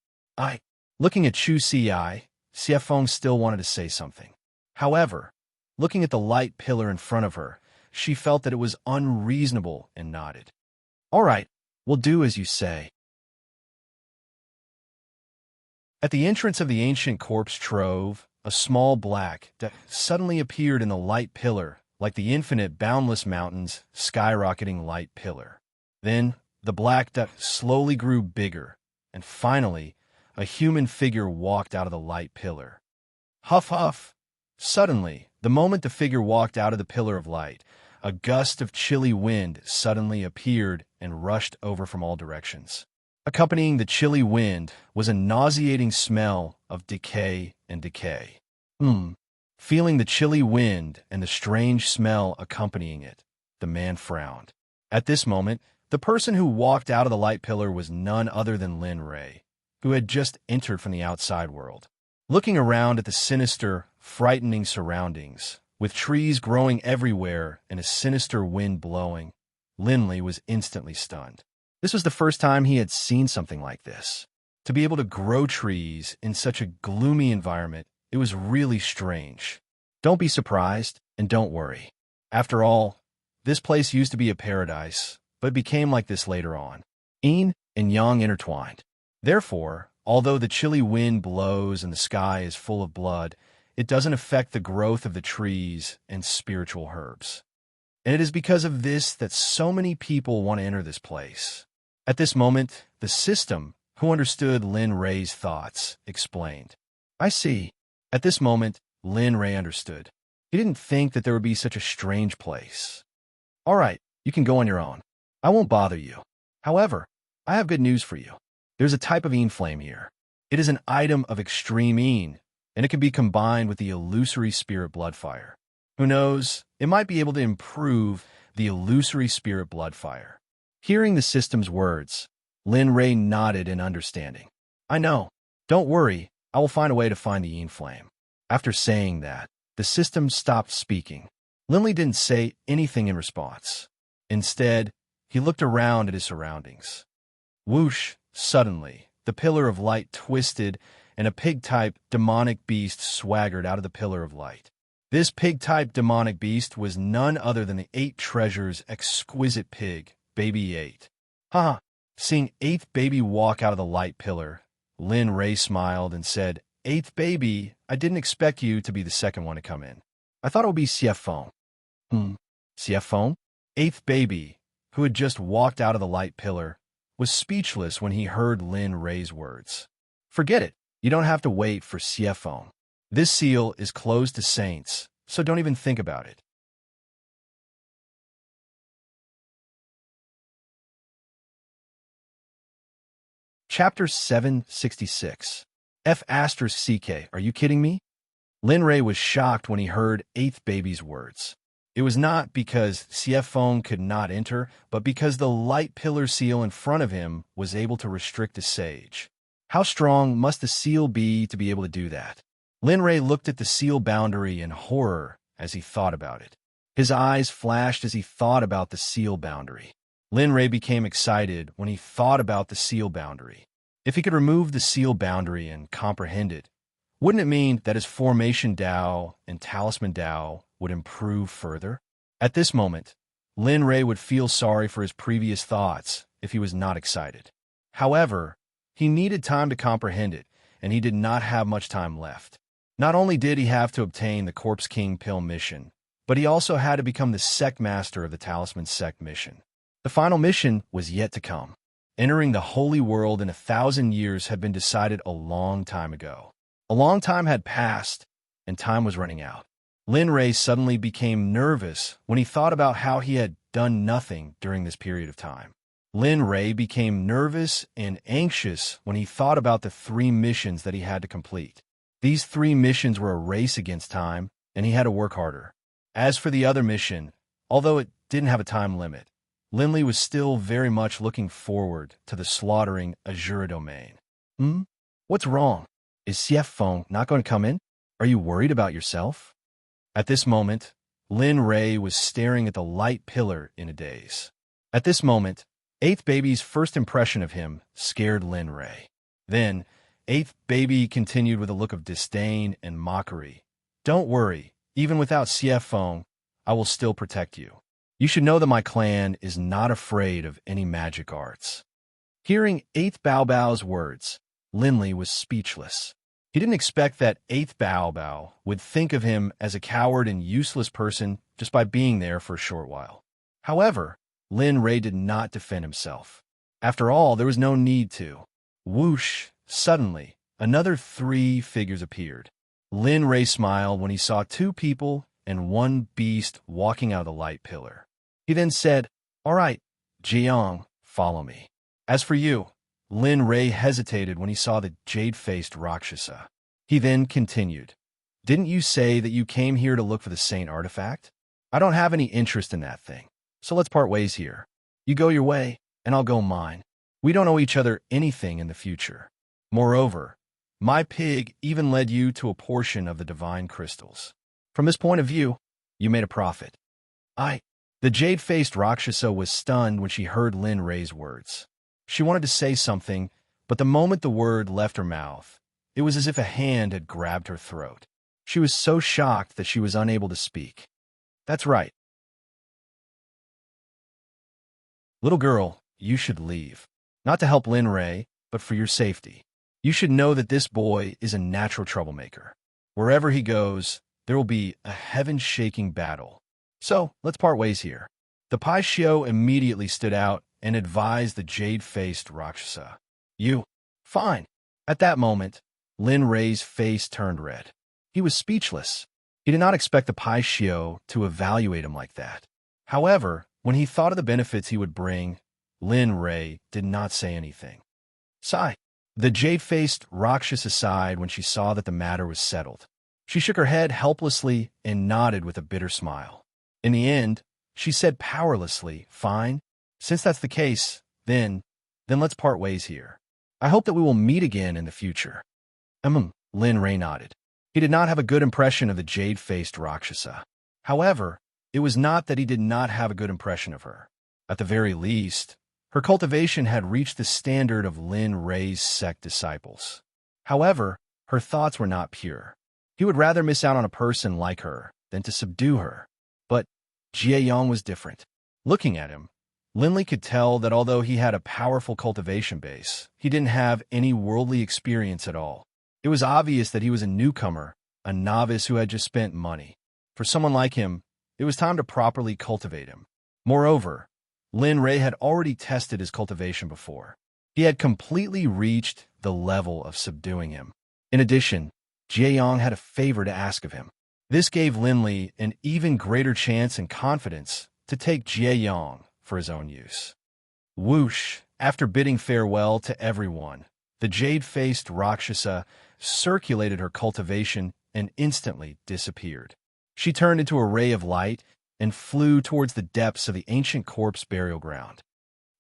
Looking at Chu Ci, Xie Feng still wanted to say something. However, looking at the light pillar in front of her, she felt that it was unreasonable and nodded. All right, we'll do as you say. At the entrance of the ancient corpse trove, a small black suddenly appeared in the light pillar, like the infinite boundless mountains skyrocketing light pillar. Then, the black slowly grew bigger, and finally, a human figure walked out of the light pillar. Huff, huff! Suddenly, the moment the figure walked out of the pillar of light, a gust of chilly wind suddenly appeared and rushed over from all directions. Accompanying the chilly wind was a nauseating smell of decay and decay. Feeling the chilly wind and the strange smell accompanying it, the man frowned. At this moment, The person who walked out of the light pillar was none other than Lin Ray, who had just entered from the outside world. Looking around at the sinister, frightening surroundings, with trees growing everywhere and a sinister wind blowing, Linley was instantly stunned. This was the first time he had seen something like this. To be able to grow trees in such a gloomy environment, it was really strange. Don't be surprised, and don't worry. After all, this place used to be a paradise, but became like this later on. Yin and yang intertwined. Therefore, although the chilly wind blows and the sky is full of blood, it doesn't affect the growth of the trees and spiritual herbs. And it is because of this that so many people want to enter this place. At this moment, the system, who understood Lin Ray's thoughts, explained. I see. At this moment, Lin Ray understood. He didn't think that there would be such a strange place. All right, you can go on your own. I won't bother you. However, I have good news for you. There's a type of Yin flame here. It is an item of extreme Yin, and it can be combined with the illusory spirit blood fire. Who knows, it might be able to improve the illusory spirit blood fire. Hearing the system's words, Lin Ray nodded in understanding. I know. Don't worry, I will find a way to find the Yin flame. After saying that, the system stopped speaking. Linley didn't say anything in response. Instead, he looked around at his surroundings. Whoosh! Suddenly, the pillar of light twisted, and a pig-type demonic beast swaggered out of the pillar of light. This pig-type demonic beast was none other than the 8 Treasures' exquisite pig, Baby 8. Haha! Seeing 8th baby walk out of the light pillar, Lin Ray smiled and said, 8th baby, I didn't expect you to be the second one to come in. I thought it would be Siefeng. Siefeng? 8th baby, who had just walked out of the light pillar, was speechless when he heard Lin Ray's words. Forget it. You don't have to wait for Siefeng. This seal is closed to saints, so don't even think about it. Chapter 766. F***CK, are you kidding me? Lin Ray was shocked when he heard 8th baby's words. It was not because Siefeng could not enter, but because the light pillar seal in front of him was able to restrict a sage. How strong must the seal be to be able to do that? Lin Ray looked at the seal boundary in horror as he thought about it. His eyes flashed as he thought about the seal boundary. Lin Ray became excited when he thought about the seal boundary. If he could remove the seal boundary and comprehend it, wouldn't it mean that his formation Dao and talisman Dao would improve further? At this moment, Lin Ray would feel sorry for his previous thoughts if he was not excited. However, he needed time to comprehend it, and he did not have much time left. Not only did he have to obtain the Corpse King Pill mission, but he also had to become the Sect Master of the Talisman Sect mission. The final mission was yet to come. Entering the holy world in 1,000 years had been decided a long time ago. A long time had passed, and time was running out. Lin Ray suddenly became nervous when he thought about how he had done nothing during this period of time. Lin Ray became nervous and anxious when he thought about the 3 missions that he had to complete. These 3 missions were a race against time, and he had to work harder. As for the other mission, although it didn't have a time limit, Linley was still very much looking forward to the slaughtering Azura domain. What's wrong? Is Siefeng not going to come in? Are you worried about yourself? At this moment, Lin Ray was staring at the light pillar in a daze. At this moment, 8th baby's first impression of him scared Lin Ray. Then, 8th baby continued with a look of disdain and mockery. Don't worry, even without Siefeng, I will still protect you. You should know that my clan is not afraid of any magic arts. Hearing 8th Bao Bao's words, Linley was speechless. He didn't expect that 8th Bao Bao would think of him as a coward and useless person just by being there for a short while. However, Lin Ray did not defend himself. After all, there was no need to. Whoosh! Suddenly, another 3 figures appeared. Lin Ray smiled when he saw 2 people and 1 beast walking out of the light pillar. He then said, "All right, Jiang, follow me." As for you, Lin Ray hesitated when he saw the jade-faced Rakshasa. He then continued, "Didn't you say that you came here to look for the Saint artifact? I don't have any interest in that thing, so let's part ways here." You go your way, and I'll go mine. We don't owe each other anything in the future. Moreover, my pig even led you to a portion of the divine crystals. From this point of view, you made a profit. The jade-faced Rakshasa was stunned when she heard Lin Ray's words. She wanted to say something, but the moment the word left her mouth, it was as if a hand had grabbed her throat. She was so shocked that she was unable to speak. That's right. Little girl, you should leave. Not to help Lin Ray, but for your safety. You should know that this boy is a natural troublemaker. Wherever he goes, there will be a heaven-shaking battle. So, let's part ways here. The Paishio immediately stood out and advised the jade-faced Rakshasa. Fine. At that moment, Lin Ray's face turned red. He was speechless. He did not expect the Paishio to evaluate him like that. However, when he thought of the benefits he would bring, Lin Ray did not say anything. Sigh. The jade-faced Rakshasa sighed when she saw that the matter was settled. She shook her head helplessly and nodded with a bitter smile. In the end, she said powerlessly, Fine. Since that's the case, then let's part ways here. I hope that we will meet again in the future. Lin Ray nodded. He did not have a good impression of the jade-faced Rakshasa. However, it was not that he did not have a good impression of her. At the very least, her cultivation had reached the standard of Lin Ray's Sect disciples. However, her thoughts were not pure. He would rather miss out on a person like her than to subdue her. But Jie Yang was different. Looking at him, Linley could tell that although he had a powerful cultivation base, he didn't have any worldly experience at all. It was obvious that he was a newcomer, a novice who had just spent money. For someone like him, it was time to properly cultivate him. Moreover, Lin Ray had already tested his cultivation before. He had completely reached the level of subduing him. In addition, Jie Yang had a favor to ask of him. This gave Linley an even greater chance and confidence to take Jie Yang for his own use. Whoosh! After bidding farewell to everyone, the jade-faced Rakshasa circulated her cultivation and instantly disappeared. She turned into a ray of light and flew towards the depths of the ancient corpse burial ground.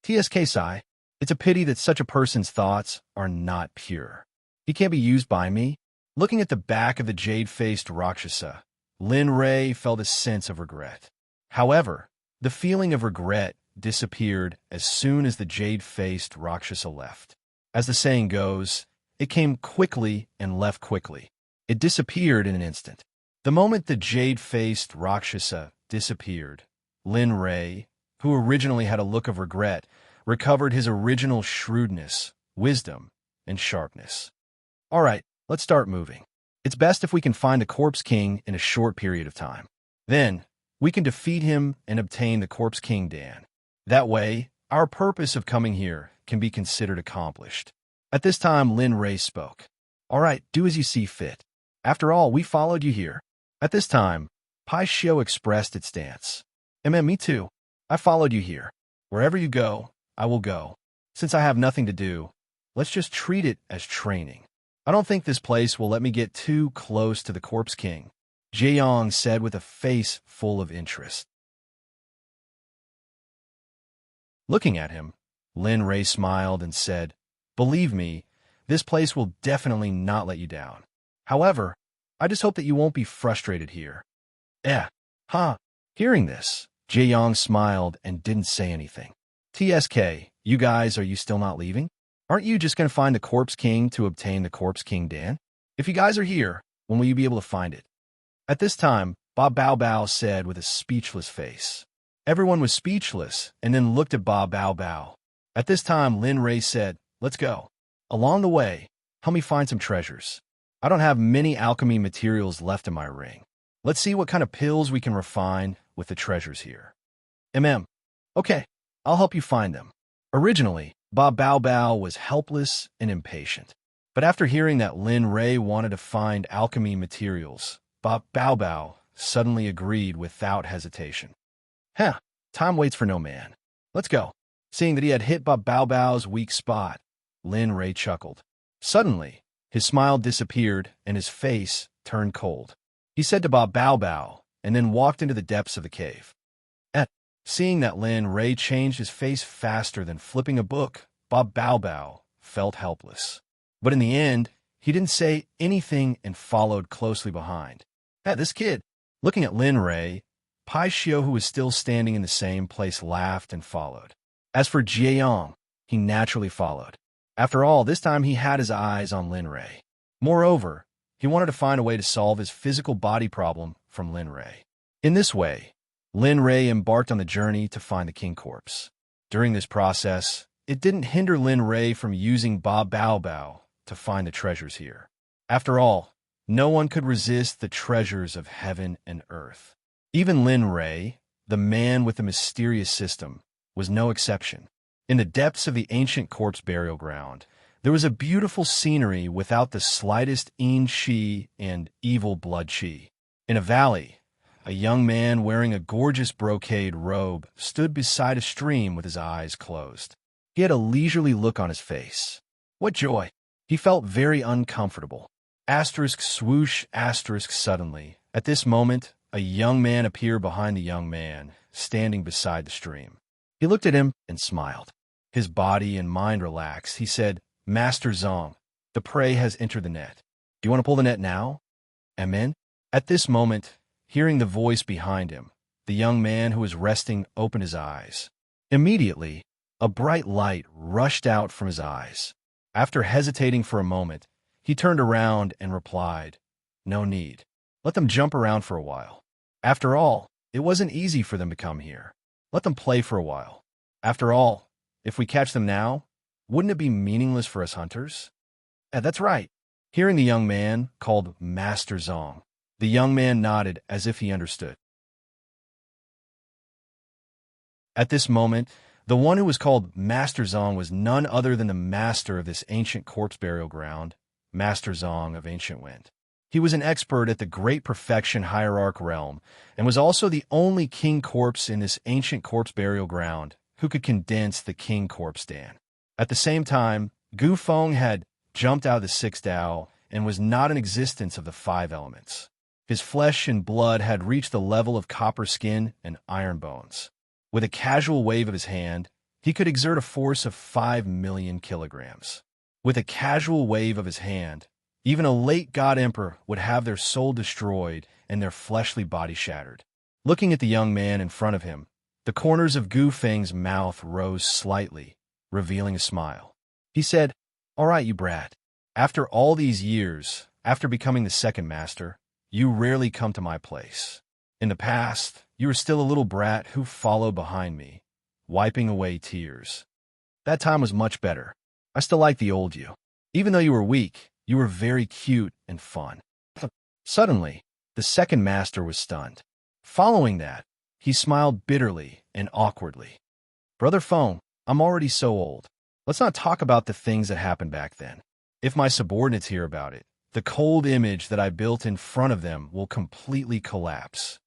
TSK Sai, it's a pity that such a person's thoughts are not pure. He can't be used by me. Looking at the back of the jade-faced Rakshasa, Lin Ray felt a sense of regret. However, the feeling of regret disappeared as soon as the jade-faced Rakshasa left. As the saying goes, it came quickly and left quickly. It disappeared in an instant. The moment the jade-faced Rakshasa disappeared, Lin Ray, who originally had a look of regret, recovered his original shrewdness, wisdom, and sharpness. All right, let's start moving. It's best if we can find the Corpse King in a short period of time. Then, we can defeat him and obtain the Corpse King Dan. That way, our purpose of coming here can be considered accomplished. At this time, Lin Ray spoke. All right, do as you see fit. After all, we followed you here. At this time, Paishio expressed its stance. Me too. I followed you here. Wherever you go, I will go. Since I have nothing to do, let's just treat it as training. I don't think this place will let me get too close to the Corpse King, Jie Yang said with a face full of interest. Looking at him, Lin Ray smiled and said, Believe me, this place will definitely not let you down. However, I just hope that you won't be frustrated here. Hearing this, Jie Yang smiled and didn't say anything. TSK, you guys, are you still not leaving? Aren't you just going to find the Corpse King to obtain the Corpse King Dan? If you guys are here, when will you be able to find it? At this time, Bob Bao Bao said with a speechless face. Everyone was speechless and then looked at Bob Bao Bao. At this time, Lin Ray said, Let's go. Along the way, help me find some treasures. I don't have many alchemy materials left in my ring. Let's see what kind of pills we can refine with the treasures here. Okay, I'll help you find them. Originally, Bob Bao Bao was helpless and impatient. But after hearing that Lin Ray wanted to find alchemy materials, Bob Bao Bao suddenly agreed without hesitation. Time waits for no man. Let's go. Seeing that he had hit Bob Bao Bao's weak spot, Lin Ray chuckled. Suddenly, his smile disappeared and his face turned cold. He said to Bob Bao Bao and then walked into the depths of the cave. Seeing that Lin Ray changed his face faster than flipping a book, Bob Bao Bao felt helpless. But in the end, he didn't say anything and followed closely behind. This kid. Looking at Lin Ray, Pai Xiu, who was still standing in the same place, laughed and followed. As for Jiayong, he naturally followed. After all, this time he had his eyes on Lin Ray. Moreover, he wanted to find a way to solve his physical body problem from Lin Ray. In this way, Lin Ray embarked on the journey to find the king corpse. During this process, it didn't hinder Lin Ray from using Ba Bao Bao to find the treasures here. After all, no one could resist the treasures of heaven and earth. Even Lin Ray, the man with the mysterious system, was no exception. In the depths of the ancient corpse burial ground, there was a beautiful scenery without the slightest yin qi and evil blood qi. In a valley, a young man wearing a gorgeous brocade robe stood beside a stream with his eyes closed. He had a leisurely look on his face. What joy! He felt very uncomfortable. Asterisk swoosh asterisk suddenly. At this moment, a young man appeared behind the young man, standing beside the stream. He looked at him and smiled. His body and mind relaxed. He said, Master Zong, the prey has entered the net. Do you want to pull the net now? Amen? At this moment, hearing the voice behind him, the young man who was resting opened his eyes. Immediately, a bright light rushed out from his eyes. After hesitating for a moment, he turned around and replied, No need. Let them jump around for a while. After all, it wasn't easy for them to come here. Let them play for a while. After all, if we catch them now, wouldn't it be meaningless for us hunters? That's right. Hearing the young man called Master Zong, the young man nodded as if he understood. At this moment, the one who was called Master Zong was none other than the master of this ancient corpse burial ground, Master Zong of Ancient Wind. He was an expert at the Great Perfection Hierarch realm and was also the only king corpse in this ancient corpse burial ground who could condense the king corpse Dan. At the same time, Gu Feng had jumped out of the sixth Dao and was not in existence of the five elements. His flesh and blood had reached the level of copper skin and iron bones. With a casual wave of his hand, he could exert a force of 5 million kilograms. With a casual wave of his hand, even a late god emperor would have their soul destroyed and their fleshly body shattered. Looking at the young man in front of him, the corners of Gu Feng's mouth rose slightly, revealing a smile. He said, All right, you brat. After all these years, after becoming the second master, you rarely come to my place. In the past, you were still a little brat who followed behind me, wiping away tears. That time was much better. I still like the old you. Even though you were weak, you were very cute and fun. Suddenly, the second master was stunned. Following that, he smiled bitterly and awkwardly. Brother Feng, I'm already so old. Let's not talk about the things that happened back then. If my subordinates hear about it, the cold image that I built in front of them will completely collapse.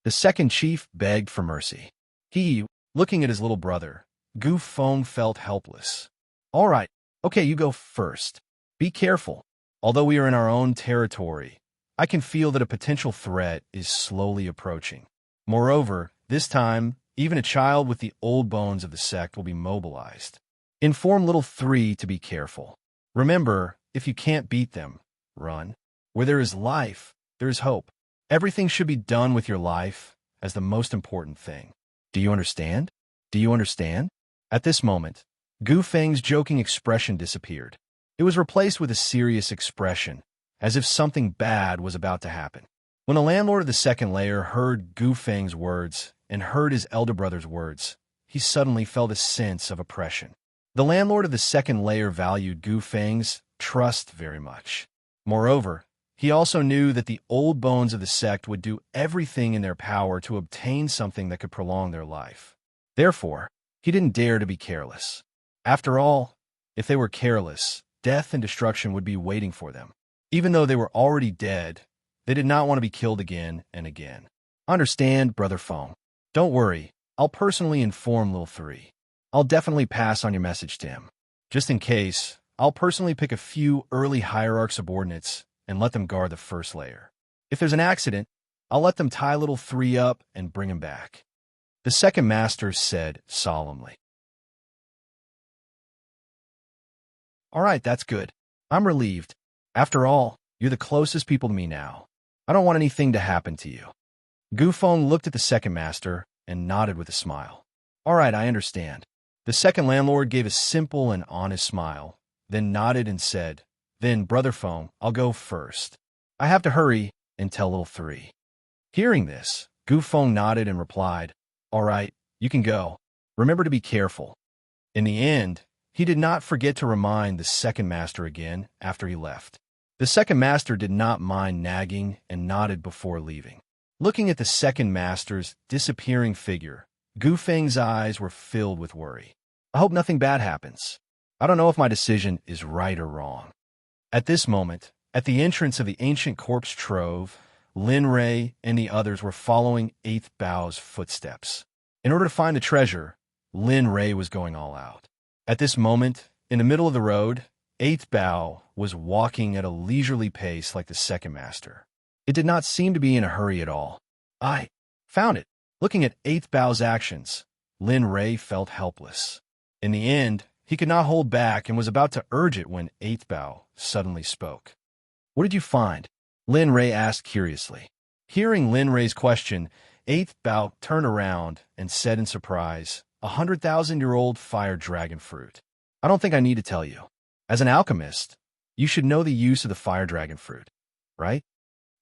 The second chief begged for mercy. He, looking at his little brother, Gu Feng felt helpless. All right, okay, you go first. Be careful. Although we are in our own territory, I can feel that a potential threat is slowly approaching. Moreover, this time, even a child with the old bones of the sect will be mobilized. Inform little 3 to be careful. Remember, if you can't beat them, run. Where there is life, there is hope. Everything should be done with your life as the most important thing. Do you understand? Do you understand? At this moment, Gu Feng's joking expression disappeared. It was replaced with a serious expression, as if something bad was about to happen. When the landlord of the second layer heard Gu Feng's words and heard his elder brother's words, he suddenly felt a sense of oppression. The landlord of the second layer valued Gu Feng's trust very much. Moreover, he also knew that the old bones of the sect would do everything in their power to obtain something that could prolong their life. Therefore, he didn't dare to be careless. After all, if they were careless, death and destruction would be waiting for them. Even though they were already dead, they did not want to be killed again and again. Understand, Brother Feng. Don't worry, I'll personally inform Lil 3. I'll definitely pass on your message to him. Just in case, I'll personally pick a few early hierarch subordinates and let them guard the first layer. If there's an accident, I'll let them tie Little 3 up and bring him back. The second master said solemnly. All right, that's good. I'm relieved. After all, you're the closest people to me now. I don't want anything to happen to you. Gufeng looked at the second master and nodded with a smile. All right, I understand. The second landlord gave a simple and honest smile, then nodded and said, Then, Brother Feng, I'll go first. I have to hurry and tell little three. Hearing this, Gufeng nodded and replied, All right, you can go. Remember to be careful. In the end, he did not forget to remind the second master again after he left. The second master did not mind nagging and nodded before leaving. Looking at the second master's disappearing figure, Gufeng's eyes were filled with worry. I hope nothing bad happens. I don't know if my decision is right or wrong. At this moment, at the entrance of the ancient corpse trove, Lin Rei and the others were following Eighth Bao's footsteps. In order to find the treasure, Lin Rei was going all out. At this moment, in the middle of the road, Eighth Bao was walking at a leisurely pace like the second master. It did not seem to be in a hurry at all. I found it. Looking at Eighth Bao's actions, Lin Rei felt helpless. In the end, he could not hold back and was about to urge it when Eighth Bao suddenly spoke. What did you find? Lin Rei asked curiously. Hearing Lin Rei's question, Eighth Bao turned around and said in surprise, 100,000-year-old fire dragon fruit. I don't think I need to tell you. As an alchemist, you should know the use of the fire dragon fruit, right?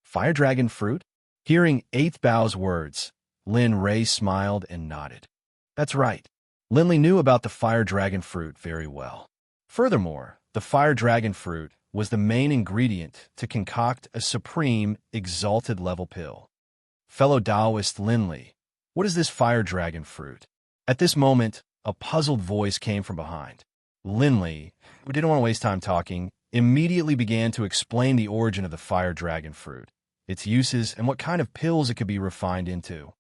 Fire dragon fruit? Hearing Eighth Bao's words, Lin Rei smiled and nodded. That's right. Lin Li knew about the fire dragon fruit very well. Furthermore, the fire dragon fruit was the main ingredient to concoct a supreme, exalted level pill. Fellow Taoist Lin Li, what is this fire dragon fruit? At this moment, a puzzled voice came from behind. Lin Li, who didn't want to waste time talking, immediately began to explain the origin of the fire dragon fruit, its uses, and what kind of pills it could be refined into.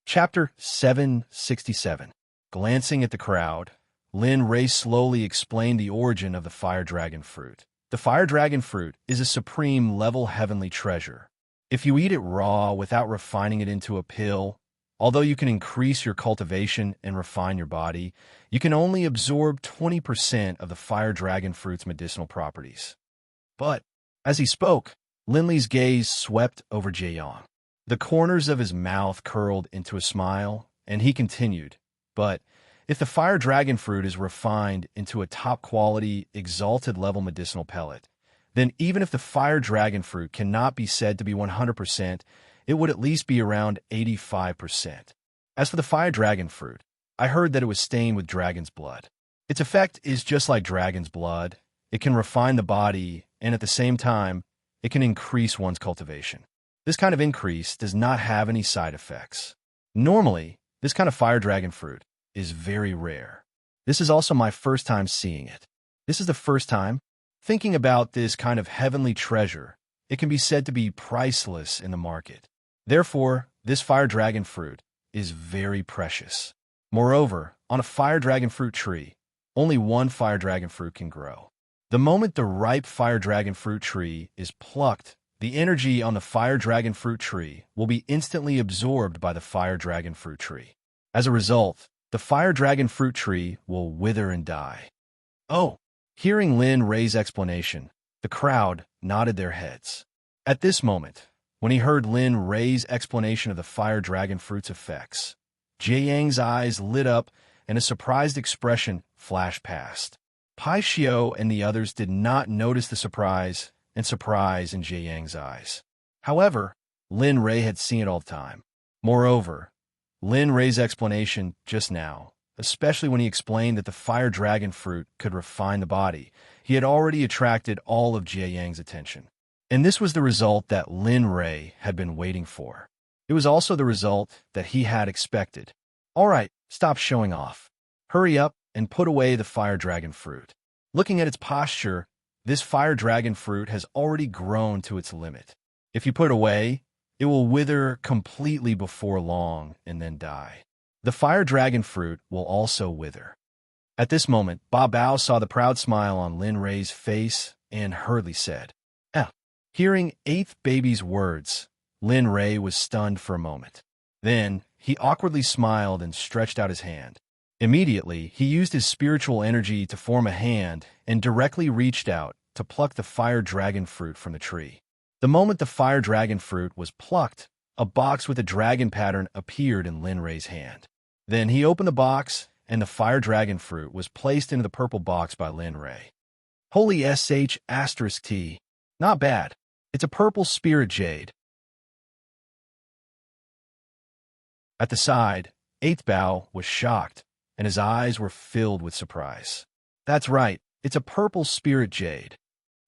Chapter 767. Glancing at the crowd, Lin Rei slowly explained the origin of the fire dragon fruit. The fire dragon fruit is a supreme level heavenly treasure. If you eat it raw without refining it into a pill, although you can increase your cultivation and refine your body, you can only absorb 20% of the fire dragon fruit's medicinal properties. But, as he spoke, Lin Li's gaze swept over Jieyang. The corners of his mouth curled into a smile, and he continued, But if the fire dragon fruit is refined into a top-quality, exalted-level medicinal pellet, then even if the fire dragon fruit cannot be said to be 100%, it would at least be around 85%. As for the fire dragon fruit, I heard that it was stained with dragon's blood. Its effect is just like dragon's blood. It can refine the body, and at the same time, it can increase one's cultivation. This kind of increase does not have any side effects. Normally, this kind of fire dragon fruit is very rare. This is also my first time seeing it. This is the first time thinking about this kind of heavenly treasure. It can be said to be priceless in the market. Therefore, this fire dragon fruit is very precious. Moreover, on a fire dragon fruit tree, only one fire dragon fruit can grow. The moment the ripe fire dragon fruit tree is plucked, the energy on the fire dragon fruit tree will be instantly absorbed by the fire dragon fruit tree. As a result, the fire dragon fruit tree will wither and die. Oh! Hearing Lin Rei's explanation, the crowd nodded their heads. At this moment, when he heard Lin Rei's explanation of the fire dragon fruit's effects, Jieyang's eyes lit up and a surprised expression flashed past. Pai Xiao and the others did not notice the surprise in Jieyang's eyes. However, Lin Rei had seen it all the time. Moreover, Lin Rei's explanation just now, especially when he explained that the fire dragon fruit could refine the body, he had already attracted all of Jieyang's attention. And this was the result that Lin Rei had been waiting for. It was also the result that he had expected. All right, stop showing off. Hurry up and put away the fire dragon fruit. Looking at its posture, this fire dragon fruit has already grown to its limit. If you put it away, it will wither completely before long and then die. The fire dragon fruit will also wither. At this moment, Ba Bao saw the proud smile on Lin Rei's face and hurriedly said, Hearing eighth baby's words, Lin Ray was stunned for a moment. Then, he awkwardly smiled and stretched out his hand. Immediately, he used his spiritual energy to form a hand and directly reached out to pluck the fire dragon fruit from the tree. The moment the fire dragon fruit was plucked, a box with a dragon pattern appeared in Lin Ray's hand. Then he opened the box, and the fire dragon fruit was placed into the purple box by Lin Ray. Holy sh**t. Not bad. It's a purple spirit jade. At the side, Eighth Bao was shocked, and his eyes were filled with surprise. That's right, it's a purple spirit jade.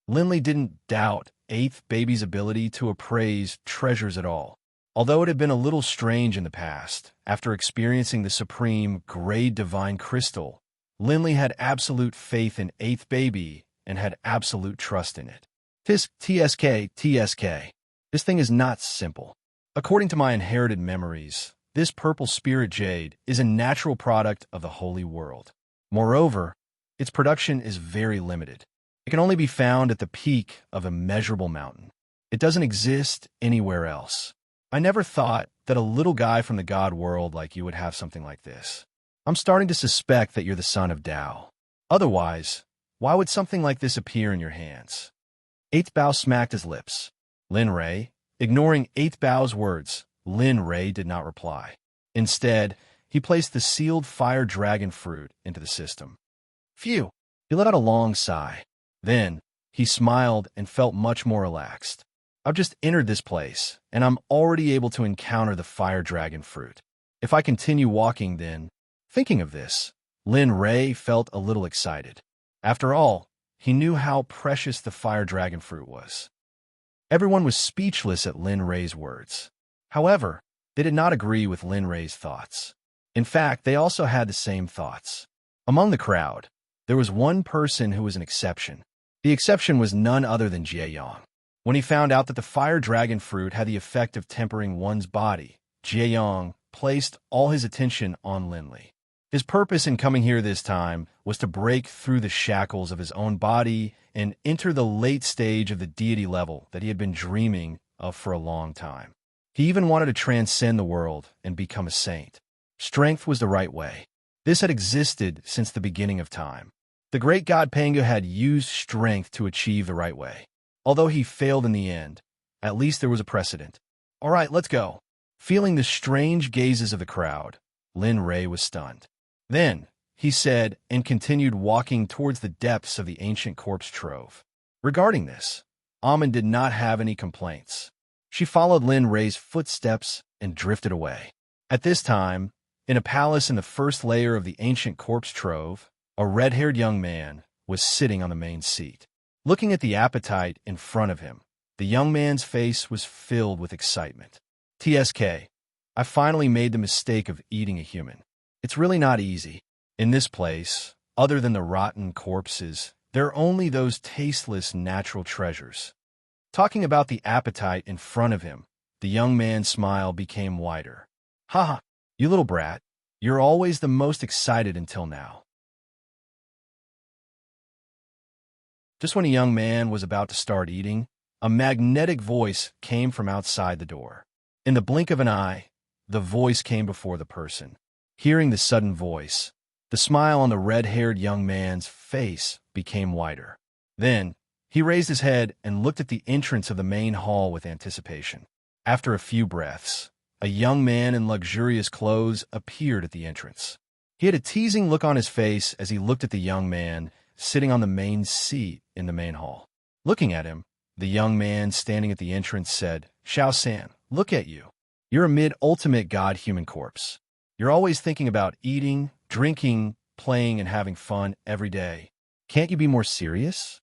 Linley didn't doubt Eighth Baby's ability to appraise treasures at all. Although it had been a little strange in the past, after experiencing the supreme grade divine crystal, Linley had absolute faith in Eighth Baby and had absolute trust in it. TSK. This thing is not simple. According to my inherited memories, this purple spirit jade is a natural product of the holy world. Moreover, its production is very limited. It can only be found at the peak of a immeasurable mountain. It doesn't exist anywhere else. I never thought that a little guy from the god world like you would have something like this. I'm starting to suspect that you're the son of Tao. Otherwise, why would something like this appear in your hands? Eighth Bao smacked his lips. Lin Ray, ignoring Eighth Bao's words, Lin Ray did not reply. Instead, he placed the sealed fire dragon fruit into the system. Phew! He let out a long sigh. Then, he smiled and felt much more relaxed. I've just entered this place, and I'm already able to encounter the fire dragon fruit. If I continue walking, then... Thinking of this, Lin Ray felt a little excited. After all, he knew how precious the fire dragon fruit was. Everyone was speechless at Lin Ray's words. However, they did not agree with Lin Ray's thoughts. In fact, they also had the same thoughts. Among the crowd, there was one person who was an exception. The exception was none other than Jie Yang. When he found out that the fire dragon fruit had the effect of tempering one's body, Jie Yang placed all his attention on Linley. His purpose in coming here this time was to break through the shackles of his own body and enter the late stage of the deity level that he had been dreaming of for a long time. He even wanted to transcend the world and become a saint. Strength was the right way. This had existed since the beginning of time. The great god Pangu had used strength to achieve the right way. Although he failed in the end, at least there was a precedent. All right, let's go. Feeling the strange gazes of the crowd, Lin Ray was stunned. Then, he said, and continued walking towards the depths of the ancient corpse trove. Regarding this, Amin did not have any complaints. She followed Lin Ray's footsteps and drifted away. At this time, in a palace in the first layer of the ancient corpse trove, a red-haired young man was sitting on the main seat. Looking at the appetite in front of him, the young man's face was filled with excitement. TSK, I finally made the mistake of eating a human. It's really not easy. In this place, other than the rotten corpses, there are only those tasteless natural treasures. Talking about the appetite in front of him, the young man's smile became wider. Haha, you little brat, you're always the most excited until now. Just when a young man was about to start eating, a magnetic voice came from outside the door. In the blink of an eye, the voice came before the person. Hearing the sudden voice, the smile on the red-haired young man's face became wider. Then, he raised his head and looked at the entrance of the main hall with anticipation. After a few breaths, a young man in luxurious clothes appeared at the entrance. He had a teasing look on his face as he looked at the young man sitting on the main seat in the main hall. Looking at him, the young man standing at the entrance said, Xiao San, look at you. You're a mid-ultimate god-human corpse. You're always thinking about eating, drinking, playing, and having fun every day. Can't you be more serious?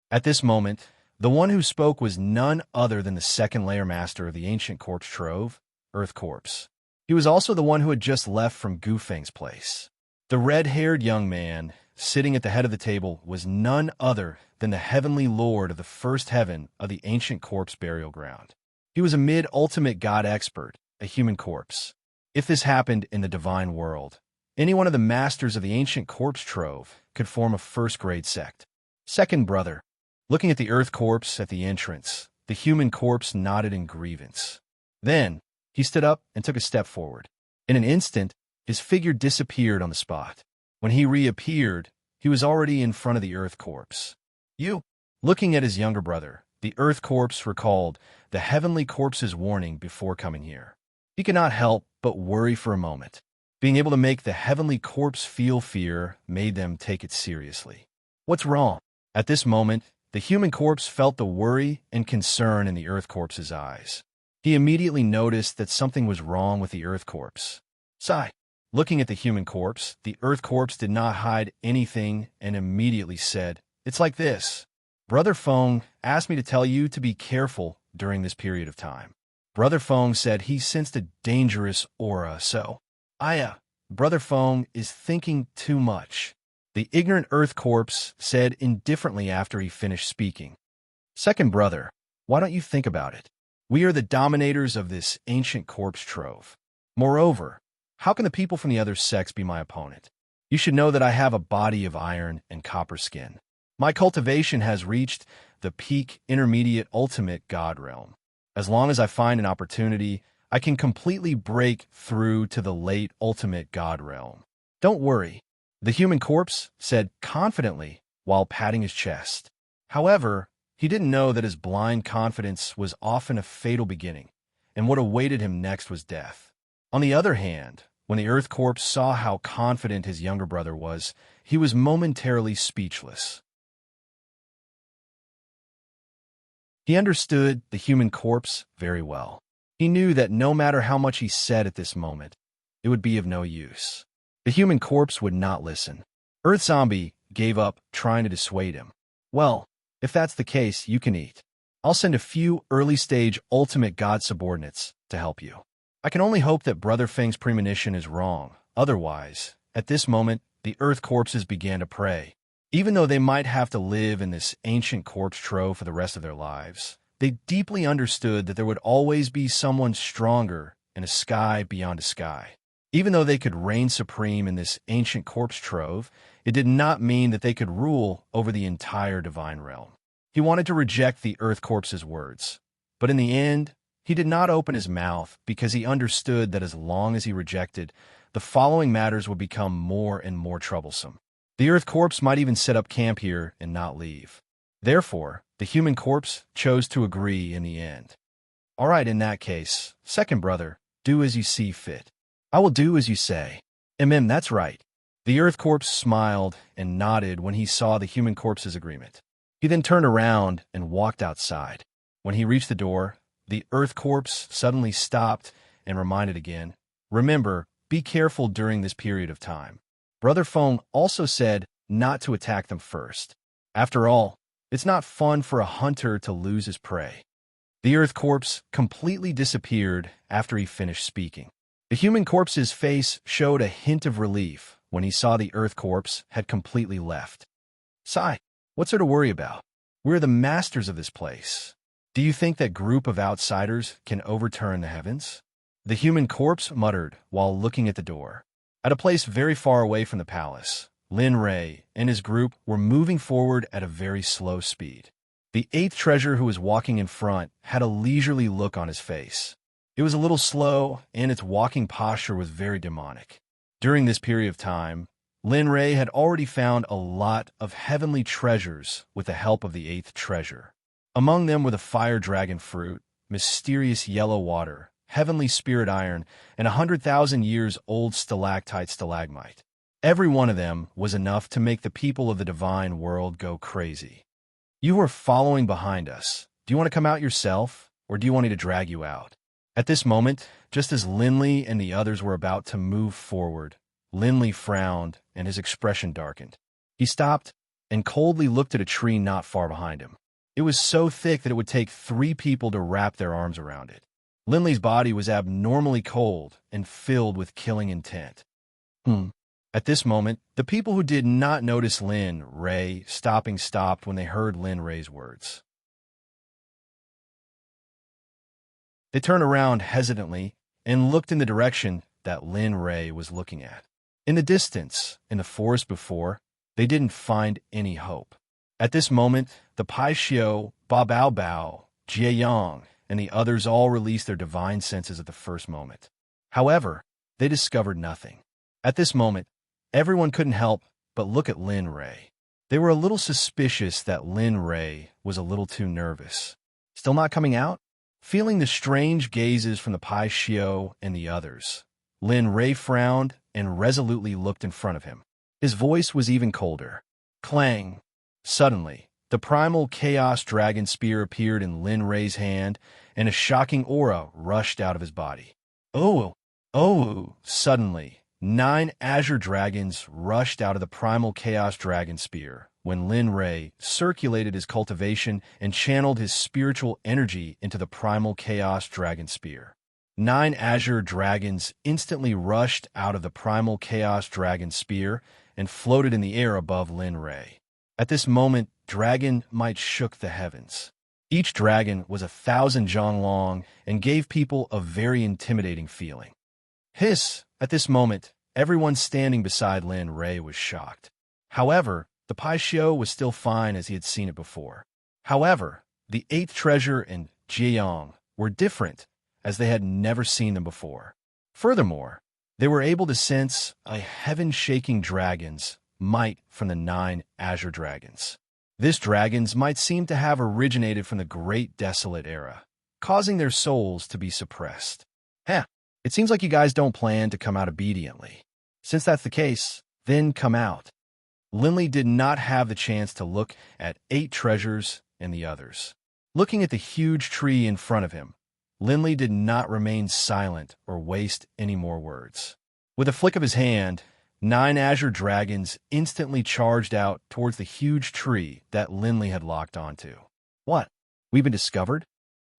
At this moment, the one who spoke was none other than the second layer master of the ancient corpse trove, Earth Corpse. He was also the one who had just left from Gufeng's place. The red-haired young man, sitting at the head of the table, was none other than the heavenly lord of the first heaven of the ancient corpse burial ground. He was a mid-ultimate god expert, a human corpse. If this happened in the divine world, any one of the masters of the ancient corpse trove could form a first-grade sect. Second brother. Looking at the Earth Corpse at the entrance, the human corpse nodded in grievance. Then, he stood up and took a step forward. In an instant, his figure disappeared on the spot. When he reappeared, he was already in front of the earth corpse. You? Looking at his younger brother, the earth corpse recalled the heavenly corpse's warning before coming here. He could not help but worry for a moment. Being able to make the heavenly corpse feel fear made them take it seriously. What's wrong? At this moment, the human corpse felt the worry and concern in the earth corpse's eyes. He immediately noticed that something was wrong with the earth corpse. Sigh. Looking at the human corpse, the earth corpse did not hide anything and immediately said, "It's like this. Brother Feng asked me to tell you to be careful during this period of time. Brother Feng said he sensed a dangerous aura, so Brother Feng is thinking too much." The ignorant earth corpse said indifferently after he finished speaking. "Second brother, why don't you think about it? We are the dominators of this ancient corpse trove. Moreover, how can the people from the other sects be my opponent? You should know that I have a body of iron and copper skin. My cultivation has reached the peak intermediate ultimate god realm. As long as I find an opportunity, I can completely break through to the late ultimate god realm. Don't worry," the human corpse said confidently while patting his chest. However, he didn't know that his blind confidence was often a fatal beginning, and what awaited him next was death. On the other hand, when the earth corpse saw how confident his younger brother was, he was momentarily speechless. He understood the human corpse very well. He knew that no matter how much he said at this moment, it would be of no use. The human corpse would not listen. Earth Zombie gave up trying to dissuade him. "Well, if that's the case, you can eat. I'll send a few early-stage ultimate god subordinates to help you. I can only hope that Brother Feng's premonition is wrong. Otherwise, at this moment, the earth corpses began to pray. Even though they might have to live in this ancient corpse trove for the rest of their lives, they deeply understood that there would always be someone stronger in a sky beyond a sky. Even though they could reign supreme in this ancient corpse trove, it did not mean that they could rule over the entire divine realm. He wanted to reject the earth corpse's words, but in the end, he did not open his mouth because he understood that as long as he rejected, the following matters would become more and more troublesome. The earth corpse might even set up camp here and not leave. Therefore, the human corpse chose to agree in the end. "All right, in that case, second brother, do as you see fit." "I will do as you say." That's right." The earth corpse smiled and nodded when he saw the human corpse's agreement. He then turned around and walked outside. When he reached the door, the earth corpse suddenly stopped and reminded again, "Remember, be careful during this period of time. Brother Feng also said not to attack them first. After all, it's not fun for a hunter to lose his prey." The earth corpse completely disappeared after he finished speaking. The human corpse's face showed a hint of relief when he saw the earth corpse had completely left. "Sigh, what's there to worry about? We're the masters of this place. Do you think that group of outsiders can overturn the heavens?" The human corpse muttered while looking at the door. At a place very far away from the palace, Lin Ray and his group were moving forward at a very slow speed. The eighth treasure who was walking in front had a leisurely look on his face. It was a little slow, and its walking posture was very demonic. During this period of time, Lin Ray had already found a lot of heavenly treasures with the help of the eighth treasure. Among them were the fire dragon fruit, mysterious yellow water, heavenly spirit iron, and 100,000 years old stalactite stalagmite. Every one of them was enough to make the people of the divine world go crazy. "You are following behind us. Do you want to come out yourself, or do you want me to drag you out?" At this moment, just as Linley and the others were about to move forward, Linley frowned and his expression darkened. He stopped and coldly looked at a tree not far behind him. It was so thick that it would take 3 people to wrap their arms around it. Linley's body was abnormally cold and filled with killing intent. At this moment, the people who did not notice Lin Ray stopped when they heard Lin Ray's words. They turned around hesitantly and looked in the direction that Lin Ray was looking at. In the distance, in the forest before, they didn't find any hope. At this moment, the Pai Xiao Ba Bao Bao Jieyang, and the others all released their divine senses at the first moment. However, they discovered nothing. At this moment, everyone couldn't help but look at Lin Ray. They were a little suspicious that Lin Ray was a little too nervous. Still not coming out? Feeling the strange gazes from the Pai Xiao and the others, Lin Ray frowned and resolutely looked in front of him. His voice was even colder. Clang! Suddenly, the primal chaos dragon spear appeared in Lin Ray's hand, and a shocking aura rushed out of his body. Oh! Oh! Suddenly, 9 azure dragons rushed out of the primal chaos dragon spear when Lin Ray circulated his cultivation and channeled his spiritual energy into the primal chaos dragon spear. 9 azure dragons instantly rushed out of the primal chaos dragon spear and floated in the air above Lin Ray. At this moment, dragon might shook the heavens. Each dragon was 1,000 zhang long and gave people a very intimidating feeling. Hiss! At this moment, everyone standing beside Lin Ray was shocked. However, the Pai Xiao was still fine as he had seen it before. However, the 8th treasure and Jieyang were different, as they had never seen them before. Furthermore, they were able to sense a heaven-shaking dragon's might from the 9 azure dragons. This dragons might seem to have originated from the Great Desolate Era, causing their souls to be suppressed. It seems like you guys don't plan to come out obediently. Since that's the case, then come out. Linley did not have the chance to look at 8 treasures and the others. Looking at the huge tree in front of him, Linley did not remain silent or waste any more words. With a flick of his hand, 9 azure dragons instantly charged out towards the huge tree that Linley had locked onto. What? We've been discovered?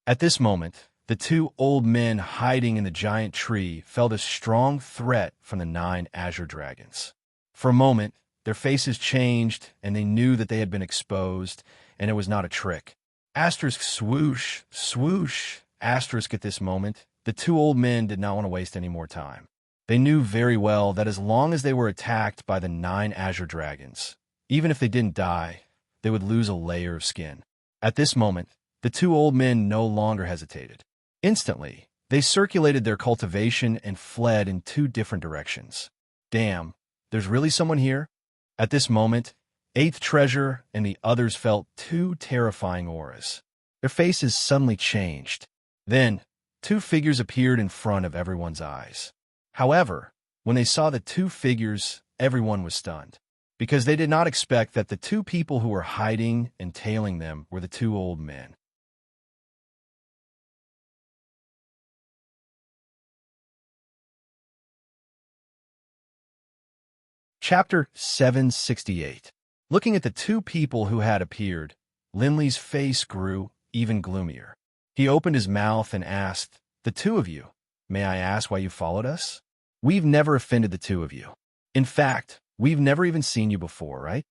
At this moment, the 2 old men hiding in the giant tree felt a strong threat from the 9 azure dragons. For a moment, their faces changed, and they knew that they had been exposed, and it was not a trick. Asterisk swoosh, swoosh, asterisk at this moment, the 2 old men did not want to waste any more time. They knew very well that as long as they were attacked by the 9 azure dragons, even if they didn't die, they would lose a layer of skin. At this moment, the 2 old men no longer hesitated. Instantly, they circulated their cultivation and fled in 2 different directions. Damn, there's really someone here? At this moment, 8th treasure and the others felt 2 terrifying auras. Their faces suddenly changed. Then, 2 figures appeared in front of everyone's eyes. However, when they saw the 2 figures, everyone was stunned, because they did not expect that the 2 people who were hiding and tailing them were the 2 old men. Chapter 768. Looking at the 2 people who had appeared, Linley's face grew even gloomier. He opened his mouth and asked, "The 2 of you, may I ask why you followed us? We've never offended the 2 of you. In fact, we've never even seen you before, right?"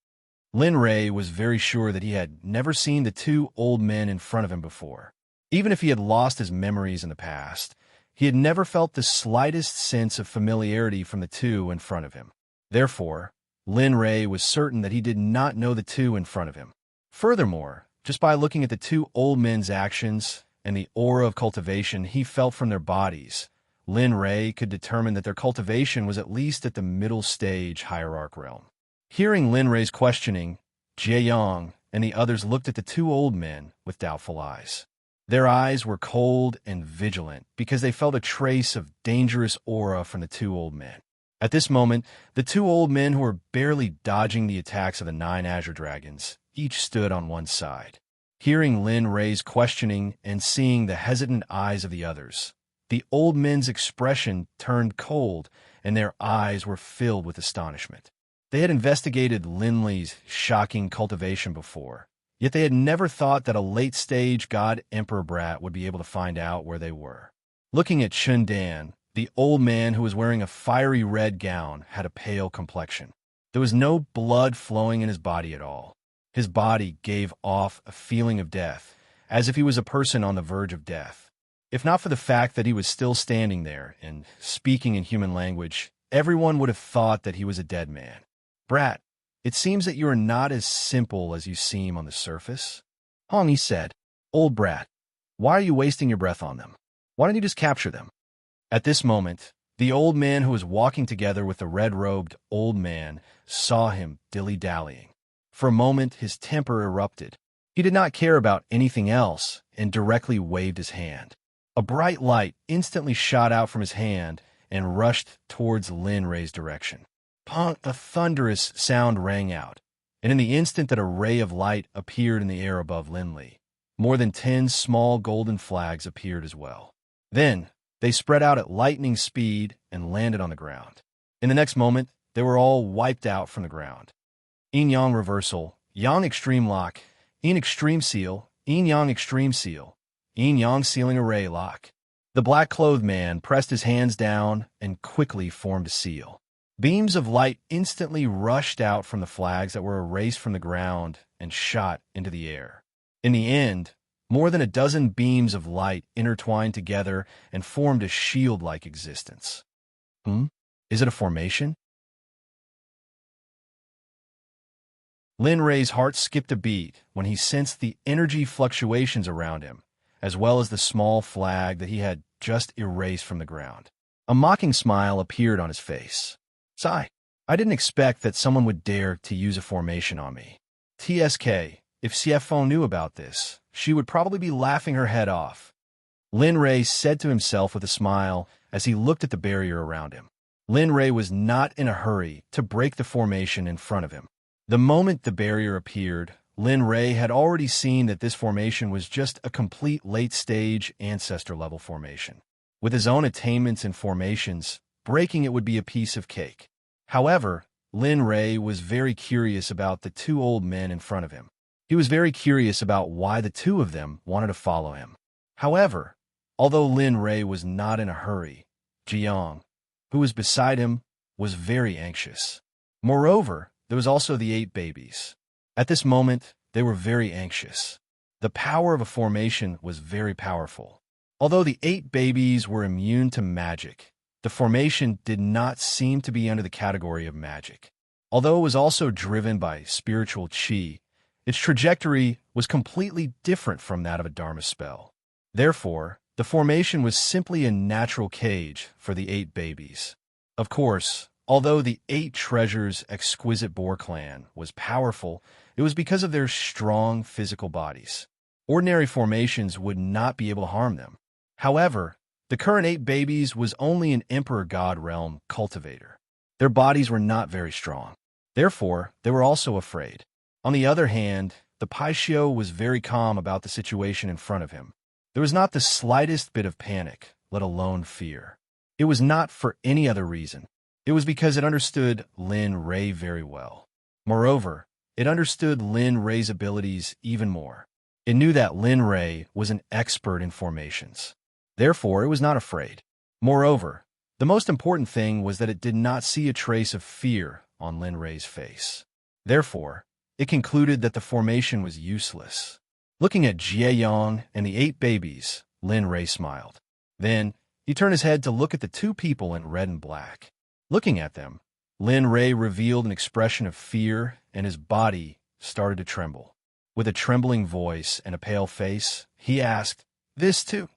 Lin Ray was very sure that he had never seen the 2 old men in front of him before. Even if he had lost his memories in the past, he had never felt the slightest sense of familiarity from the 2 in front of him. Therefore, Lin Ray was certain that he did not know the 2 in front of him. Furthermore, just by looking at the 2 old men's actions and the aura of cultivation he felt from their bodies, Lin Ray could determine that their cultivation was at least at the middle stage hierarch realm. Hearing Lin Ray's questioning, Jieyang and the others looked at the 2 old men with doubtful eyes. Their eyes were cold and vigilant because they felt a trace of dangerous aura from the 2 old men. At this moment, the 2 old men who were barely dodging the attacks of the 9 azure dragons each stood on one side. Hearing Lin Ray's questioning and seeing the hesitant eyes of the others, the old men's expression turned cold and their eyes were filled with astonishment. They had investigated Linley's shocking cultivation before, yet they had never thought that a late-stage God Emperor brat would be able to find out where they were. Looking at Chun Dan, the old man who was wearing a fiery red gown had a pale complexion. There was no blood flowing in his body at all. His body gave off a feeling of death, as if he was a person on the verge of death. If not for the fact that he was still standing there and speaking in human language, everyone would have thought that he was a dead man. "Brat, it seems that you are not as simple as you seem on the surface." Hong, he said. "Old brat, Why are you wasting your breath on them? Why don't you just capture them? At this moment, the old man who was walking together with the red-robed old man saw him dilly-dallying. For a moment, his temper erupted. He did not care about anything else and directly waved his hand. A bright light instantly shot out from his hand and rushed towards Lin Ray's direction. Punk! A thunderous sound rang out, and in the instant that a ray of light appeared in the air above Linley, more than 10 small golden flags appeared as well. Then, they spread out at lightning speed and landed on the ground. In the next moment, they were all wiped out from the ground. Yin Yang Reversal, Yang Extreme Lock, Yin Extreme Seal, Yin Yang Extreme Seal, Yin Yang Sealing Array Lock. The black-clothed man pressed his hands down and quickly formed a seal. Beams of light instantly rushed out from the flags that were erased from the ground and shot into the air. In the end, more than a dozen beams of light intertwined together and formed a shield-like existence. Is it a formation? Lin Ray's heart skipped a beat when he sensed the energy fluctuations around him, as well as the small flag that he had just erased from the ground. A mocking smile appeared on his face. Sigh. I didn't expect that someone would dare to use a formation on me. TSK, if CFO knew about this, she would probably be laughing her head off. Lin Ray said to himself with a smile as he looked at the barrier around him. Lin Ray was not in a hurry to break the formation in front of him. The moment the barrier appeared, Lin Ray had already seen that this formation was just a complete late-stage ancestor-level formation. With his own attainments and formations, breaking it would be a piece of cake. However, Lin Ray was very curious about the two old men in front of him. He was very curious about why the two of them wanted to follow him. However, although Lin Ray was not in a hurry, Jiang, who was beside him, was very anxious. Moreover, there was also the 8 babies. At this moment, they were very anxious. The power of a formation was very powerful. Although the 8 babies were immune to magic, the formation did not seem to be under the category of magic. Although it was also driven by spiritual chi, its trajectory was completely different from that of a Dharma spell. Therefore, the formation was simply a natural cage for the 8 babies. Of course, although the 8 treasures' exquisite boar clan was powerful, it was because of their strong physical bodies. Ordinary formations would not be able to harm them. However, the current 8 babies was only an Emperor God realm cultivator. Their bodies were not very strong. Therefore, they were also afraid. On the other hand, the Paishio was very calm about the situation in front of him. There was not the slightest bit of panic, let alone fear. It was not for any other reason. It was because it understood Lin Ray very well. Moreover, it understood Lin Ray's abilities even more. It knew that Lin Ray was an expert in formations. Therefore, it was not afraid. Moreover, the most important thing was that it did not see a trace of fear on Lin Ray's face. Therefore, it concluded that the formation was useless. Looking at Jie Yang and the 8 babies, Lin Ray smiled. Then, he turned his head to look at the 2 people in red and black. Looking at them, Lin Ray revealed an expression of fear, and his body started to tremble. With a trembling voice and a pale face, he asked, "This too?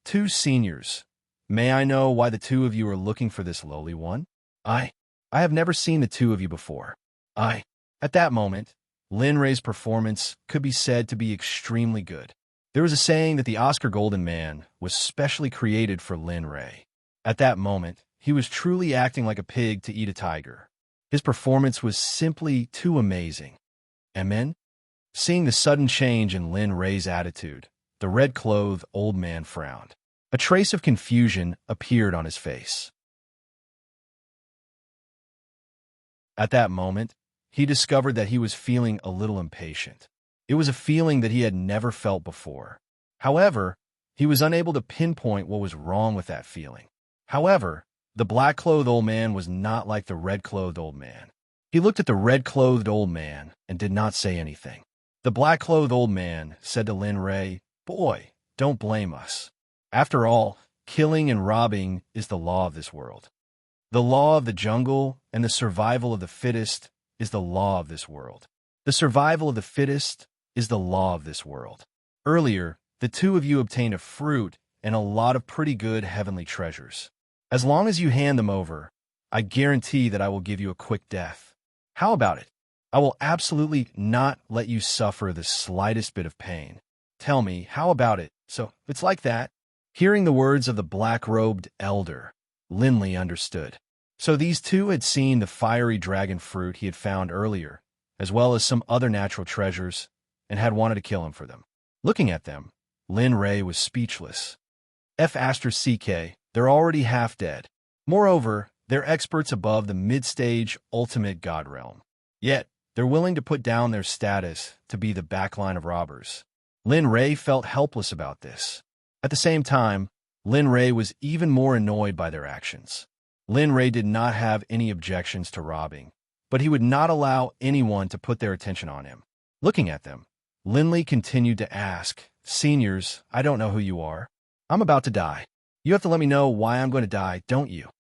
2 seniors. May I know why the 2 of you are looking for this lowly one? I have never seen the 2 of you before. At that moment, Lin Ray's performance could be said to be extremely good. There was a saying that the Oscar Golden Man was specially created for Lin Ray. At that moment, he was truly acting like a pig to eat a tiger. His performance was simply too amazing. Amen? Seeing the sudden change in Lin Ray's attitude, the red-clothed old man frowned. A trace of confusion appeared on his face. At that moment, he discovered that he was feeling a little impatient. It was a feeling that he had never felt before. However, he was unable to pinpoint what was wrong with that feeling. However, the black-clothed old man was not like the red-clothed old man. He looked at the red-clothed old man and did not say anything. The black-clothed old man said to Lin Ray, "Boy, don't blame us. After all, killing and robbing is the law of this world. The law of the jungle and the survival of the fittest is the law of this world. The survival of the fittest is the law of this world." Earlier, the two of you obtain a fruit and a lot of pretty good heavenly treasures. As long as you hand them over, I guarantee that I will give you a quick death. How about it? I will absolutely not let you suffer the slightest bit of pain. Tell me, how about it? So, it's like that. Hearing the words of the black-robed elder, Linley understood. So these two had seen the fiery dragon fruit he had found earlier, as well as some other natural treasures, and had wanted to kill him for them. Looking at them, Lin Ray was speechless. F***, they're already half dead. Moreover, they're experts above the mid-stage ultimate god realm. Yet, they're willing to put down their status to be the backline of robbers. Lin Ray felt helpless about this. At the same time, Lin Ray was even more annoyed by their actions. Lin Ray did not have any objections to robbing, but he would not allow anyone to put their attention on him. Looking at them, Linley continued to ask, "Seniors, I don't know who you are. I'm about to die. You have to let me know why I'm going to die, don't you?"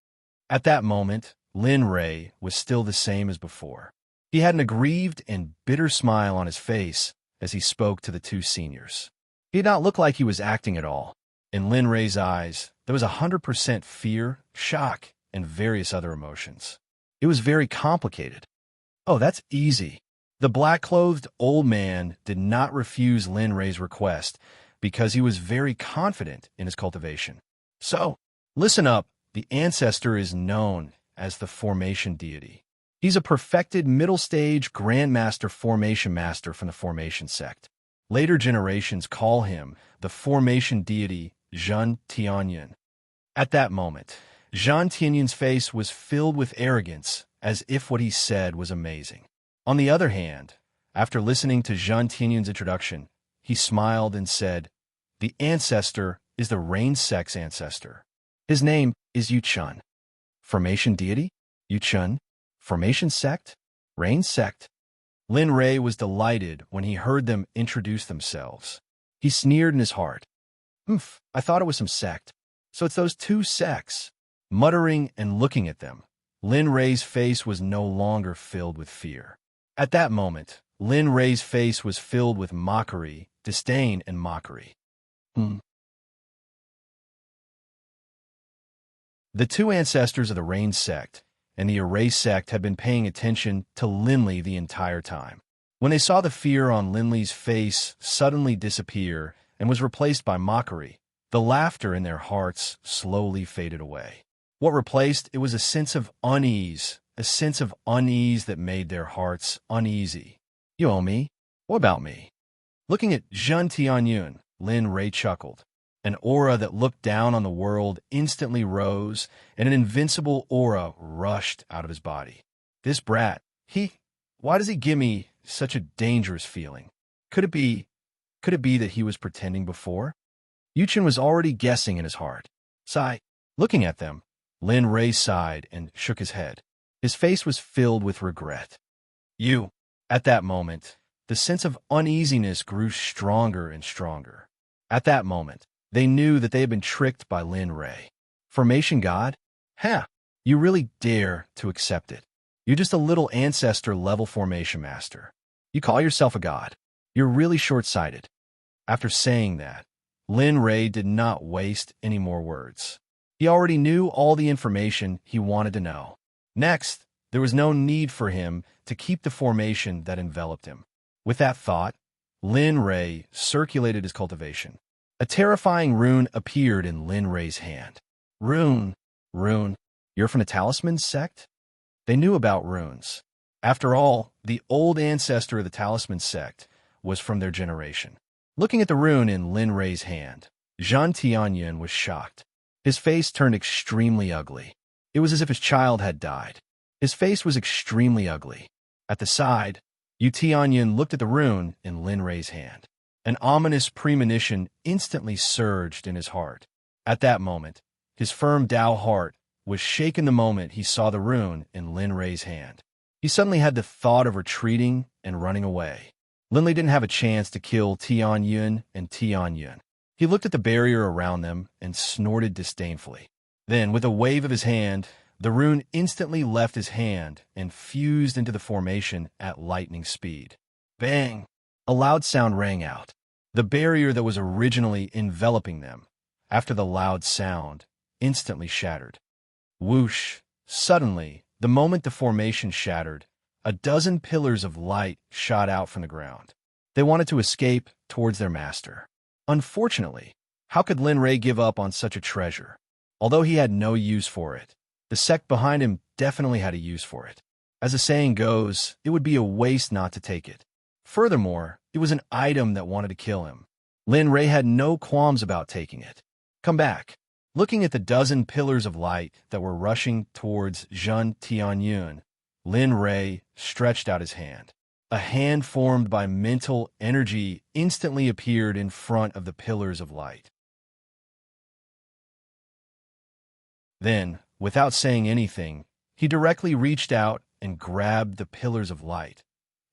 At that moment, Lin Ray was still the same as before. He had an aggrieved and bitter smile on his face as he spoke to the two seniors. He did not look like he was acting at all. In Lin Ray's eyes, there was 100% fear, shock, and various other emotions. It was very complicated. "Oh, that's easy." The black-clothed old man did not refuse Lin Ray's request because he was very confident in his cultivation. "So, listen up. The ancestor is known as the Formation Deity. He's a perfected middle-stage Grandmaster Formation Master from the Formation Sect. Later generations call him the Formation Deity Zhen Tianyun." At that moment, Zhen Tianyun's face was filled with arrogance, as if what he said was amazing. On the other hand, after listening to Zhen Tianyun's introduction, he smiled and said, "The ancestor is the Rain Sect's ancestor. His name is Yuchun." Formation Deity? Yuchun? Formation Sect? Rain Sect? Lin Ray was delighted when he heard them introduce themselves. He sneered in his heart. I thought it was some sect. So it's those two sects." Muttering and looking at them, Lin Ray's face was no longer filled with fear. At that moment, Lin Ray's face was filled with mockery, disdain, and mockery. The two ancestors of the Rain Sect and the Erase Sect had been paying attention to Linley the entire time. When they saw the fear on Linley's face suddenly disappear and was replaced by mockery, the laughter in their hearts slowly faded away. What replaced it was a sense of unease that made their hearts uneasy. "You owe me? What about me?" Looking at Zhen Tianyun, Lin Ray chuckled. An aura that looked down on the world instantly rose, and an invincible aura rushed out of his body. "This brat, why does he give me such a dangerous feeling? Could it be that he was pretending before?" Yuchun was already guessing in his heart. Sigh. Looking at them, Lin Ray sighed and shook his head. His face was filled with regret. "You." At that moment, the sense of uneasiness grew stronger and stronger. At that moment, they knew that they had been tricked by Lin Ray. Formation God? You really dare to accept it. You're just a little ancestor-level formation master. You call yourself a god. You're really short-sighted. After saying that, Lin Ray did not waste any more words. He already knew all the information he wanted to know. Next, there was no need for him to keep the formation that enveloped him. With that thought, Lin Ray circulated his cultivation. A terrifying rune appeared in Lin Ray's hand. Rune. You're from the Talisman Sect? They knew about runes. After all, the old ancestor of the Talisman Sect was from their generation. Looking at the rune in Lin Ray's hand, Zhen Tianyun was shocked. His face turned extremely ugly. It was as if his child had died. His face was extremely ugly. At the side, Yu Tianyun looked at the rune in Lin Ray's hand. An ominous premonition instantly surged in his heart. At that moment, his firm Dao heart was shaken the moment he saw the rune in Lin Ray's hand. He suddenly had the thought of retreating and running away. Linley didn't have a chance to kill Tianyun and Tianyun. He looked at the barrier around them and snorted disdainfully. Then, with a wave of his hand, the rune instantly left his hand and fused into the formation at lightning speed. Bang! A loud sound rang out. The barrier that was originally enveloping them, after the loud sound, instantly shattered. Whoosh! Suddenly, the moment the formation shattered, a dozen pillars of light shot out from the ground. They wanted to escape towards their master. Unfortunately, how could Lin Rei give up on such a treasure? Although he had no use for it, the sect behind him definitely had a use for it. As the saying goes, it would be a waste not to take it. Furthermore, it was an item that wanted to kill him. Lin Rei had no qualms about taking it. Come back. Looking at the dozen pillars of light that were rushing towards Zhen Tianyun, Lin Rei stretched out his hand. A hand formed by mental energy instantly appeared in front of the pillars of light. Then, without saying anything, he directly reached out and grabbed the pillars of light,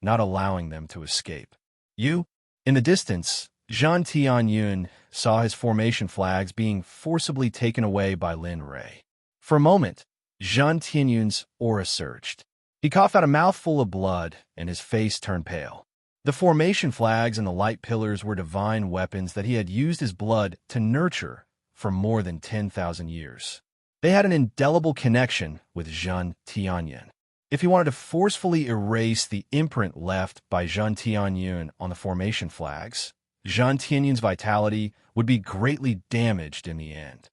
not allowing them to escape. In the distance, Zhen Tianyun saw his formation flags being forcibly taken away by Lin Rei. For a moment, Zhen Tianyun's aura surged. He coughed out a mouthful of blood, and his face turned pale. The formation flags and the light pillars were divine weapons that he had used his blood to nurture for more than 10,000 years. They had an indelible connection with Zhen Tianyun. If he wanted to forcefully erase the imprint left by Zhen Tianyun on the formation flags, Zhen Tianyun's vitality would be greatly damaged in the end.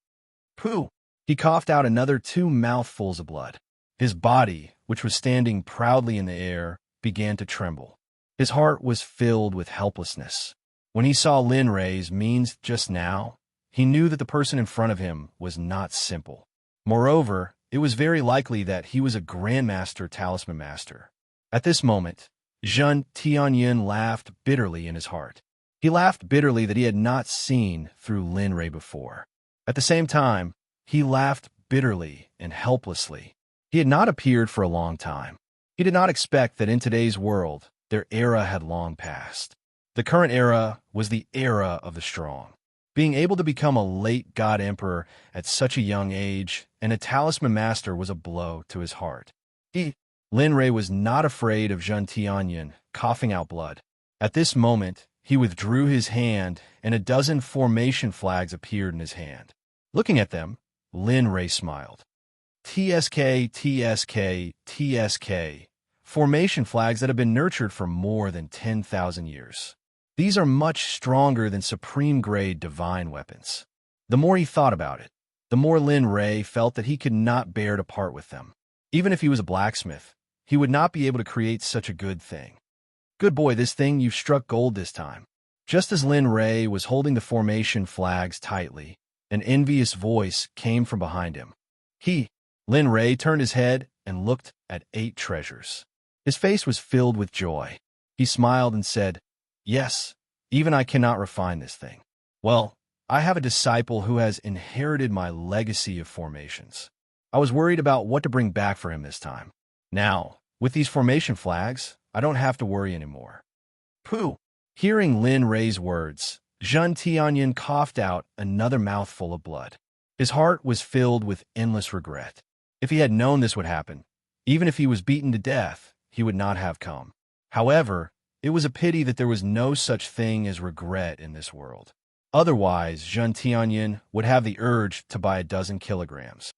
Pooh! He coughed out another 2 mouthfuls of blood. His body, which was standing proudly in the air, began to tremble. His heart was filled with helplessness. When he saw Lin Rei's means just now, he knew that the person in front of him was not simple. Moreover, it was very likely that he was a Grandmaster Talisman Master. At this moment, Zhen Tianyun laughed bitterly in his heart. He laughed bitterly that he had not seen through Lin Rei before. At the same time, he laughed bitterly and helplessly. He had not appeared for a long time. He did not expect that in today's world, their era had long passed. The current era was the era of the strong. Being able to become a late God Emperor at such a young age and a Talisman Master was a blow to his heart. Lin Rei was not afraid of Zhen Tianyun coughing out blood. At this moment, he withdrew his hand and a dozen formation flags appeared in his hand. Looking at them, Lin Rei smiled. TSK, TSK, TSK, formation flags that have been nurtured for more than 10,000 years. These are much stronger than supreme-grade divine weapons. The more he thought about it, the more Lin Rei felt that he could not bear to part with them. Even if he was a blacksmith, he would not be able to create such a good thing. Good boy, this thing, you've struck gold this time. Just as Lin Rei was holding the formation flags tightly, an envious voice came from behind him. Lin Rei turned his head and looked at 8 treasures. His face was filled with joy. He smiled and said, "Yes, even I cannot refine this thing. Well, I have a disciple who has inherited my legacy of formations. I was worried about what to bring back for him this time. Now, with these formation flags, I don't have to worry anymore." Pooh! Hearing Lin Rei's words, Zhen Tianyun coughed out another mouthful of blood. His heart was filled with endless regret. If he had known this would happen, even if he was beaten to death, he would not have come. However, it was a pity that there was no such thing as regret in this world. Otherwise, Zhen Tianyun would have the urge to buy a dozen kilograms.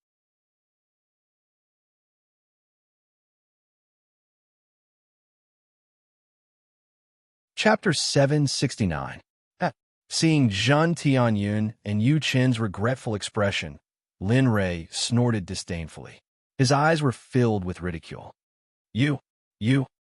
Chapter 769. Seeing Zhen Tianyun and Yu Qin's regretful expression, Lin Rei snorted disdainfully. His eyes were filled with ridicule. You,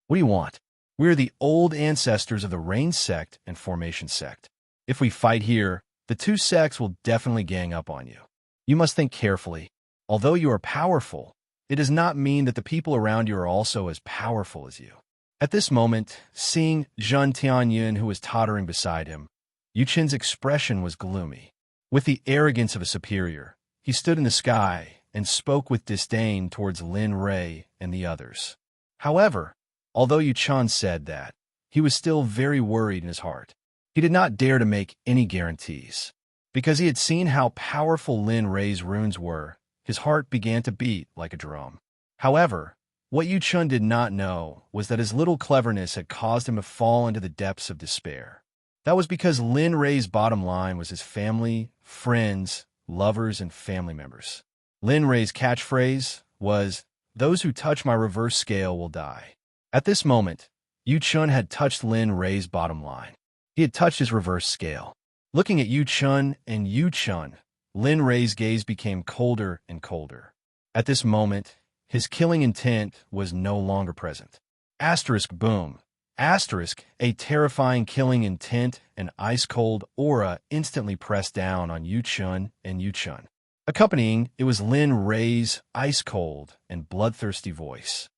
what do you want? We're the old ancestors of the Rain Sect and Formation Sect. If we fight here, the 2 sects will definitely gang up on you. You must think carefully. Although you are powerful, it does not mean that the people around you are also as powerful as you. At this moment, seeing Zhen Tianyun, who was tottering beside him, Yu Qin's expression was gloomy. With the arrogance of a superior, he stood in the sky and spoke with disdain towards Lin Rei and the others. However, although Yu Qin said that, he was still very worried in his heart. He did not dare to make any guarantees. Because he had seen how powerful Lin Rei's runes were, his heart began to beat like a drum. However, what Yu Qin did not know was that his little cleverness had caused him to fall into the depths of despair. That was because Lin Rei's bottom line was his family, friends, lovers, and family members. Lin Rei's catchphrase was, "Those who touch my reverse scale will die." At this moment, Yu Chun had touched Lin Rei's bottom line. He had touched his reverse scale. Looking at Yu Chun and Yu Chun, Lin Rei's gaze became colder and colder. At this moment, his killing intent was no longer present. Asterisk boom. Asterisk, a terrifying killing intent and ice-cold aura instantly pressed down on Yu Chun and Yu Chun. Accompanying, it was Lin Rei's ice-cold and bloodthirsty voice.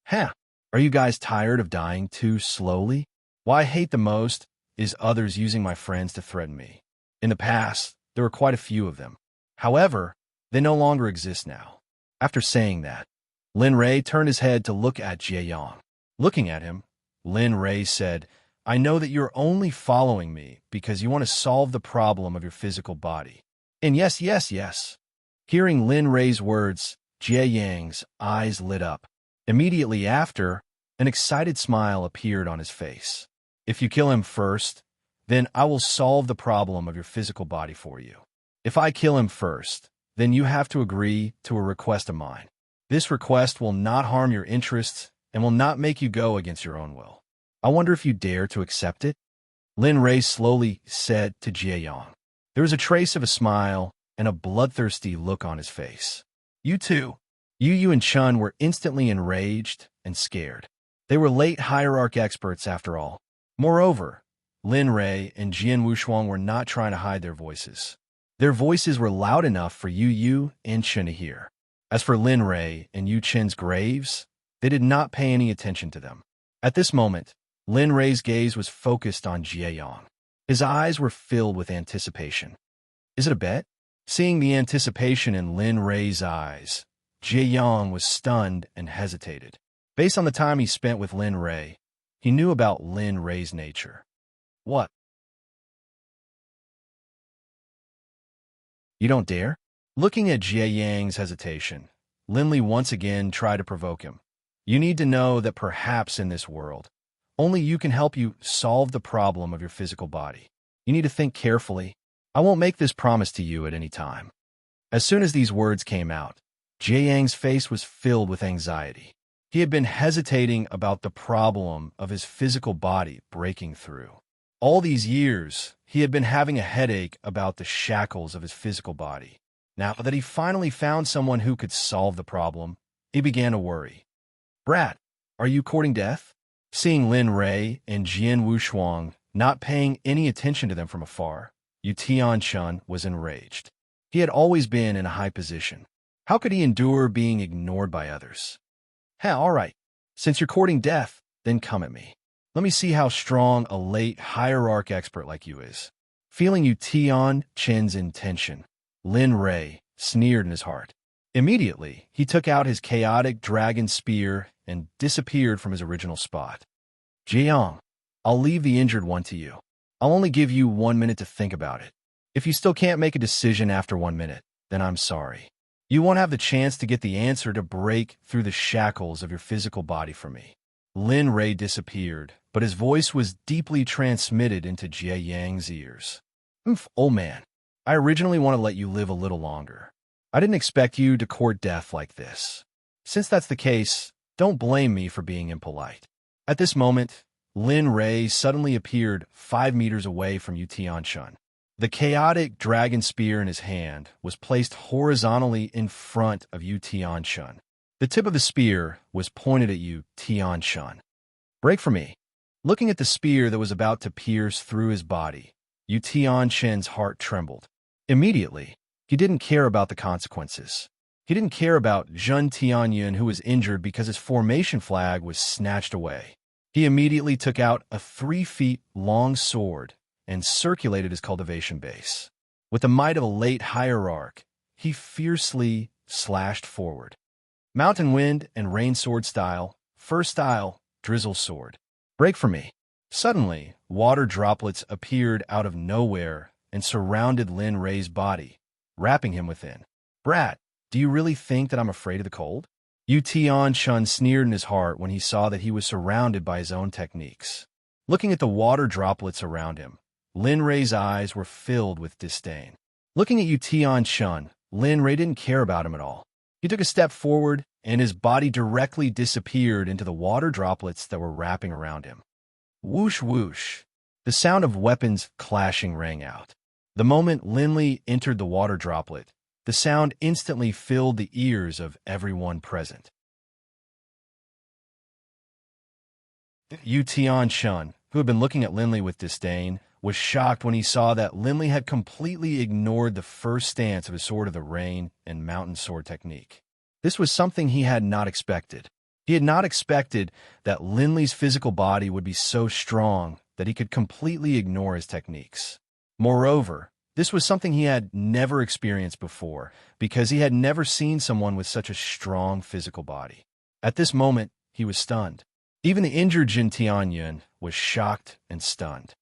"Huh, are you guys tired of dying too slowly? What I hate the most is others using my friends to threaten me. In the past, there were quite a few of them. However, they no longer exist now." After saying that, Lin Rei turned his head to look at Jie Yang. Looking at him, Lin Rei said, "I know that you're only following me because you want to solve the problem of your physical body. And yes, yes, yes." Hearing Lin Rei's words, Jie Yang's eyes lit up. Immediately after, an excited smile appeared on his face. "If you kill him first, then I will solve the problem of your physical body for you. If I kill him first, then you have to agree to a request of mine. This request will not harm your interests and will not make you go against your own will. I wonder if you dare to accept it?" Lin Rei slowly said to Jie Yang. There was a trace of a smile and a bloodthirsty look on his face. You two, Yu and Chun were instantly enraged and scared. They were late hierarch experts after all. Moreover, Lin Rei and Jian Wushuang were not trying to hide their voices. Their voices were loud enough for Yu and Chun to hear. As for Lin Rei and Yu Chen's graves, they did not pay any attention to them. At this moment, Lin Rei's gaze was focused on Jie Yang. His eyes were filled with anticipation. Is it a bet? Seeing the anticipation in Lin Rei's eyes, Jie Yang was stunned and hesitated. Based on the time he spent with Lin Rei, he knew about Lin Rei's nature. What? You don't dare? Looking at Jie Yang's hesitation, Lin Li once again tried to provoke him. You need to know that perhaps in this world, only you can help you solve the problem of your physical body. You need to think carefully. I won't make this promise to you at any time. As soon as these words came out, Jie Yang's face was filled with anxiety. He had been hesitating about the problem of his physical body breaking through. All these years, he had been having a headache about the shackles of his physical body. Now that he finally found someone who could solve the problem, he began to worry. Brat, are you courting death? Seeing Lin Rei and Jian Wushuang not paying any attention to them from afar, Yu Tianchun was enraged. He had always been in a high position. How could he endure being ignored by others? All right. Since you're courting death, then come at me. Let me see how strong a late hierarch expert like you is. Feeling Yu Tianchun's intention, Lin Rei sneered in his heart. Immediately, he took out his chaotic dragon spear and disappeared from his original spot. Jiang, I'll leave the injured one to you. I'll only give you 1 minute to think about it. If you still can't make a decision after 1 minute, then I'm sorry. You won't have the chance to get the answer to break through the shackles of your physical body for me. Lin Rei disappeared, but his voice was deeply transmitted into Jie Yang's ears. Old man, I originally wanted to let you live a little longer. I didn't expect you to court death like this. Since that's the case, don't blame me for being impolite. At this moment, Lin Rei suddenly appeared 5 meters away from Yu Tianchun. The chaotic dragon spear in his hand was placed horizontally in front of Yu Tianchun. The tip of the spear was pointed at Yu Tianchun. Break for me. Looking at the spear that was about to pierce through his body, Yu Tianchun's heart trembled. Immediately, he didn't care about the consequences. He didn't care about Zhun Tianyun, who was injured because his formation flag was snatched away. He immediately took out a 3-feet-long sword and circulated his cultivation base. With the might of a late hierarch, he fiercely slashed forward. Mountain wind and rain sword style, first style, drizzle sword. Break for me. Suddenly, water droplets appeared out of nowhere and surrounded Lin Rei's body, wrapping him within. Brat, do you really think that I'm afraid of the cold? Yu Tianchun sneered in his heart when he saw that he was surrounded by his own techniques. Looking at the water droplets around him, Lin Rei's eyes were filled with disdain. Looking at Yu Tian-shun, Lin Rei didn't care about him at all. He took a step forward, and his body directly disappeared into the water droplets that were wrapping around him. Whoosh whoosh. The sound of weapons clashing rang out. The moment Lin Li entered the water droplet, the sound instantly filled the ears of everyone present. Yu Tian-shun, who had been looking at Lin Li with disdain, was shocked when he saw that Lin Li had completely ignored the first stance of his Sword of the Rain and Mountain Sword technique. This was something he had not expected. He had not expected that Lin Li's physical body would be so strong that he could completely ignore his techniques. Moreover, this was something he had never experienced before, because he had never seen someone with such a strong physical body. At this moment, he was stunned. Even the injured Jin Tianyun was shocked and stunned.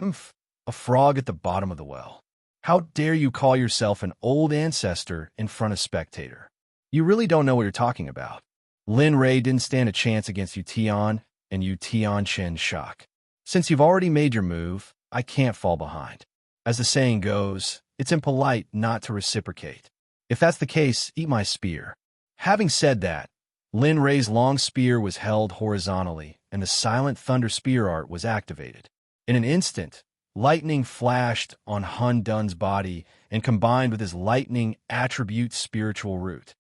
Oomph, a frog at the bottom of the well. How dare you call yourself an old ancestor in front of spectator? You really don't know what you're talking about. Lin Rei didn't stand a chance against Yu Tian and Yu Tian-shen's shock. Since you've already made your move, I can't fall behind. As the saying goes, it's impolite not to reciprocate. If that's the case, eat my spear. Having said that, Lin Rei's long spear was held horizontally, and the silent thunder spear art was activated. In an instant, lightning flashed on Han Dun's body and combined with his lightning attribute spiritual root.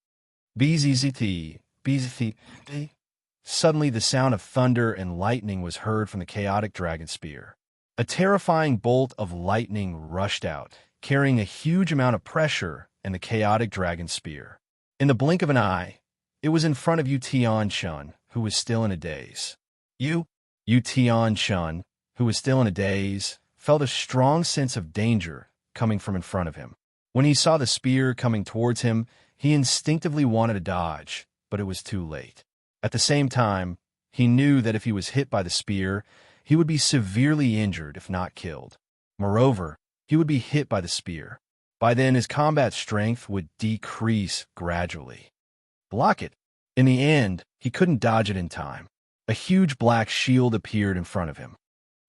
BZZT, BZT. Suddenly, the sound of thunder and lightning was heard from the chaotic dragon spear. A terrifying bolt of lightning rushed out, carrying a huge amount of pressure in the chaotic dragon spear. In the blink of an eye, it was in front of Yu Tian-shun, who was still in a daze. Yu Tian-shun, who was still in a daze, felt a strong sense of danger coming from in front of him. When he saw the spear coming towards him, he instinctively wanted to dodge, but it was too late. At the same time, he knew that if he was hit by the spear, he would be severely injured if not killed. Moreover, he would be hit by the spear. By then, his combat strength would decrease gradually. Block it. In the end, he couldn't dodge it in time. A huge black shield appeared in front of him.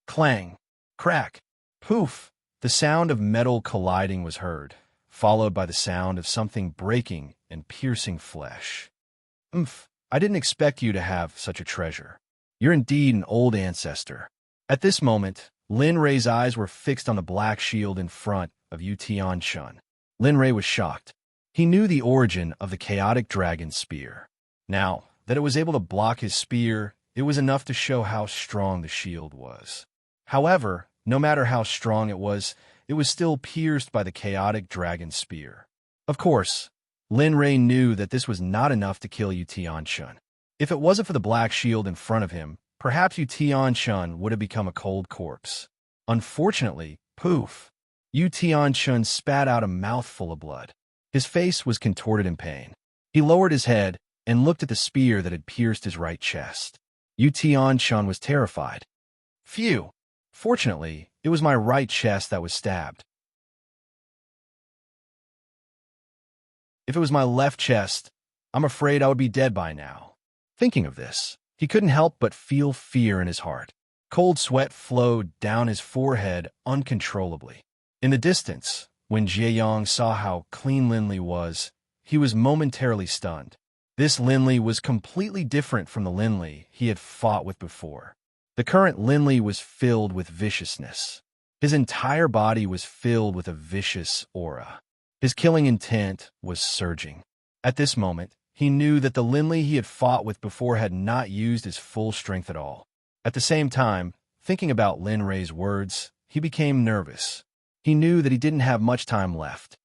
Clang, crack, poof. The sound of metal colliding was heard, followed by the sound of something breaking and piercing flesh. Oomph, I didn't expect you to have such a treasure. You're indeed an old ancestor. At this moment, Lin Rei's eyes were fixed on the black shield in front of Yu Tian-shun. Lin Rei was shocked. He knew the origin of the chaotic dragon spear. Now that it was able to block his spear, it was enough to show how strong the shield was. However, no matter how strong it was still pierced by the chaotic dragon spear. Of course, Lin Rei knew that this was not enough to kill Yu Tian-shun. If it wasn't for the black shield in front of him, perhaps Yu Tian-shun would have become a cold corpse. Unfortunately, poof, Yu Tian-shun spat out a mouthful of blood. His face was contorted in pain. He lowered his head and looked at the spear that had pierced his right chest. Yu Tian-shun was terrified. Phew! Fortunately, it was my right chest that was stabbed. If it was my left chest, I'm afraid I would be dead by now. Thinking of this, he couldn't help but feel fear in his heart. Cold sweat flowed down his forehead uncontrollably. In the distance, when Jieyong saw how clean Lin Li was, he was momentarily stunned. This Lin Li was completely different from the Lin Li he had fought with before. The current Lin Li was filled with viciousness. His entire body was filled with a vicious aura. His killing intent was surging. At this moment, he knew that the Lin Li he had fought with before had not used his full strength at all. At the same time, thinking about Lin Rei's words, he became nervous. He knew that he didn't have much time left.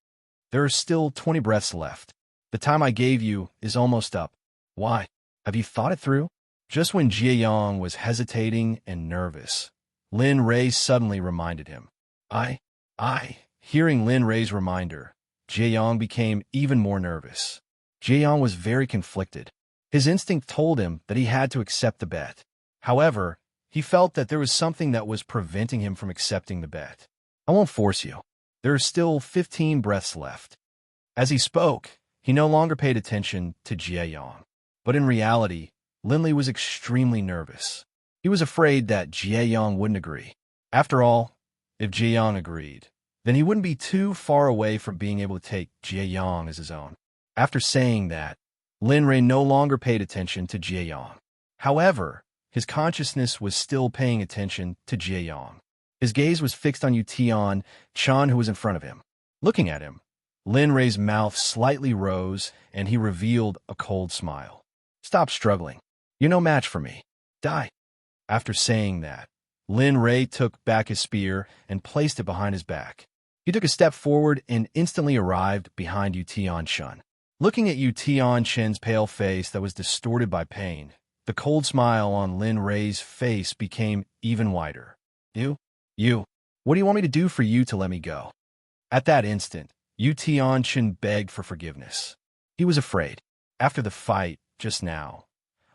There are still 20 breaths left. The time I gave you is almost up. Why? Have you thought it through? Just when Jieyong was hesitating and nervous, Lin Rei suddenly reminded him. Hearing Lin Rei's reminder, Jieyong became even more nervous. Jieyong was very conflicted. His instinct told him that he had to accept the bet. However, he felt that there was something that was preventing him from accepting the bet. I won't force you. There are still 15 breaths left. As he spoke, he no longer paid attention to Jieyong. But in reality, Lin Li was extremely nervous. He was afraid that Jieyong wouldn't agree. After all, If Jiayang agreed, then he wouldn't be too far away from being able to take Jiayang as his own. After saying that, Lin Rei no longer paid attention to Jiayang. However, his consciousness was still paying attention to Jiayang. His gaze was fixed on Yutian Chan, who was in front of him. Looking at him, Lin Rei's mouth slightly rose, and he revealed a cold smile. "Stop struggling. You're no match for me. Die." After saying that, Lin Rei took back his spear and placed it behind his back. He took a step forward and instantly arrived behind Yutian Shen. Looking at Yutian Shen's pale face that was distorted by pain, the cold smile on Lin Rei's face became even wider. You, what do you want me to do for you to let me go?" At that instant, Yutian Shen begged for forgiveness. He was afraid. After the fight, just now,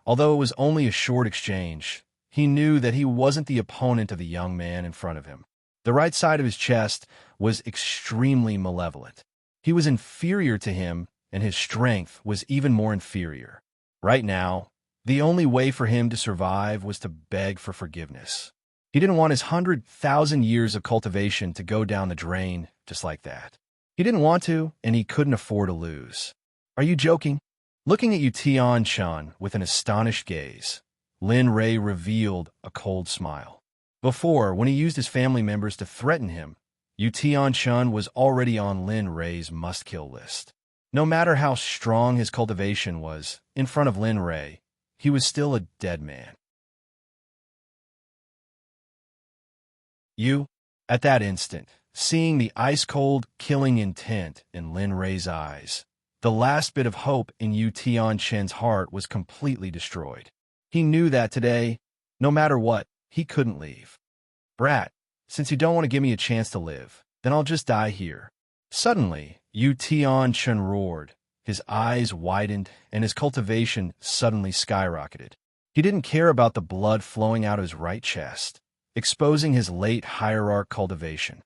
although it was only a short exchange, he knew that he wasn't the opponent of the young man in front of him. The right side of his chest was extremely malevolent. He was inferior to him, and his strength was even more inferior. Right now, the only way for him to survive was to beg for forgiveness. He didn't want his 100,000 years of cultivation to go down the drain just like that. He didn't want to, and he couldn't afford to lose. "Are you joking?" Looking at Yutian Shan with an astonished gaze, Lin Rei revealed a cold smile. Before, when he used his family members to threaten him, Yutian Shan was already on Lin Rei's must-kill list. No matter how strong his cultivation was, in front of Lin Rei, he was still a dead man. At that instant, seeing the ice-cold, killing intent in Lin Rei's eyes, the last bit of hope in Yutian Shen's heart was completely destroyed. He knew that today, no matter what, he couldn't leave. "Brat, since you don't want to give me a chance to live, then I'll just die here." Suddenly, Yutian Shen roared. His eyes widened, and his cultivation suddenly skyrocketed. He didn't care about the blood flowing out of his right chest, exposing his late hierarch cultivation.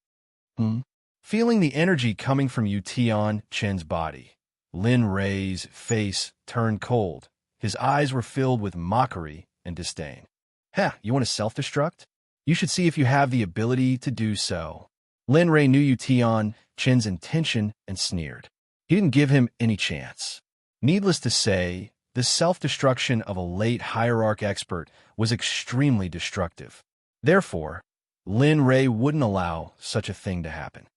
Feeling the energy coming from Yutian Shen's body, Lin Rei's face turned cold. His eyes were filled with mockery and disdain. You want to self-destruct? You should see if you have the ability to do so." Lin Rei knew Yutian Shen's intention and sneered. He didn't give him any chance. Needless to say, the self-destruction of a late hierarch expert was extremely destructive. Therefore, Lin Rei wouldn't allow such a thing to happen.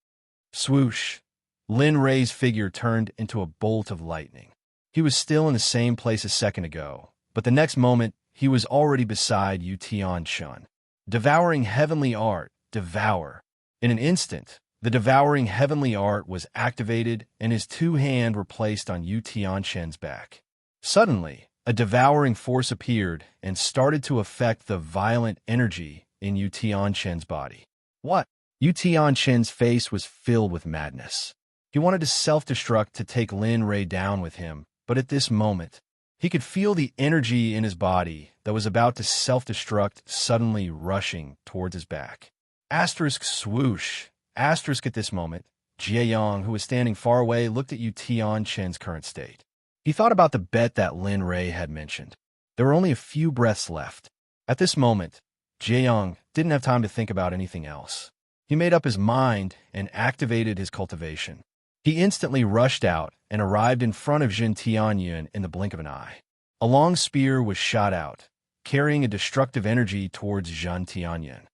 Swoosh! Lin Rei's figure turned into a bolt of lightning. He was still in the same place a second ago, but the next moment, he was already beside Yutian Shen. Devouring heavenly art, devour. In an instant, the devouring heavenly art was activated, and his two hands were placed on Yutian Shen's back. Suddenly, a devouring force appeared and started to affect the violent energy in Yutian Shen's body. What? Yutian Shen's face was filled with madness. He wanted to self-destruct to take Lin Rei down with him, but at this moment, he could feel the energy in his body that was about to self-destruct suddenly rushing towards his back. Asterisk swoosh. Asterisk at this moment, Jiayang, who was standing far away, looked at Yutian Shen's current state. He thought about the bet that Lin Rei had mentioned. There were only a few breaths left. At this moment, Jiayang didn't have time to think about anything else. He made up his mind and activated his cultivation. He instantly rushed out and arrived in front of Jin Tianyun in the blink of an eye. A long spear was shot out, carrying a destructive energy towards Jin Tianyun.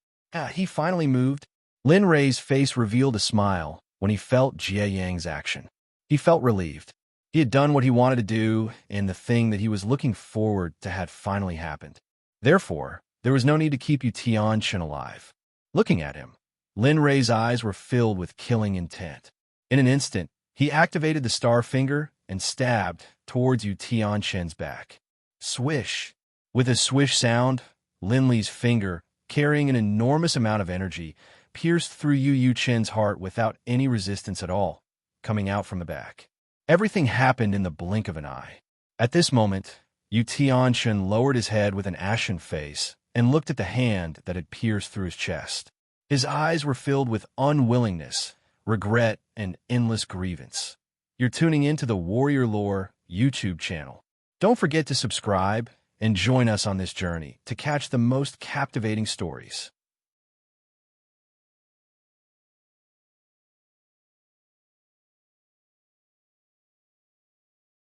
He finally moved. Lin Rei's face revealed a smile when he felt Jiayang's action. He felt relieved. He had done what he wanted to do, and the thing that he was looking forward to had finally happened. Therefore, there was no need to keep Yutian Shen alive. Looking at him, Lin Rei's eyes were filled with killing intent. In an instant, he activated the star finger and stabbed towards Yutian Shen's back. Swish! With a swish sound, Lin Li's finger, carrying an enormous amount of energy, pierced through Yu Chen's heart without any resistance at all, coming out from the back. Everything happened in the blink of an eye. At this moment, Yutian Shen lowered his head with an ashen face and looked at the hand that had pierced through his chest. His eyes were filled with unwillingness, regret, and endless grievance. You're tuning into the Warrior Lore YouTube channel. Don't forget to subscribe and join us on this journey to catch the most captivating stories.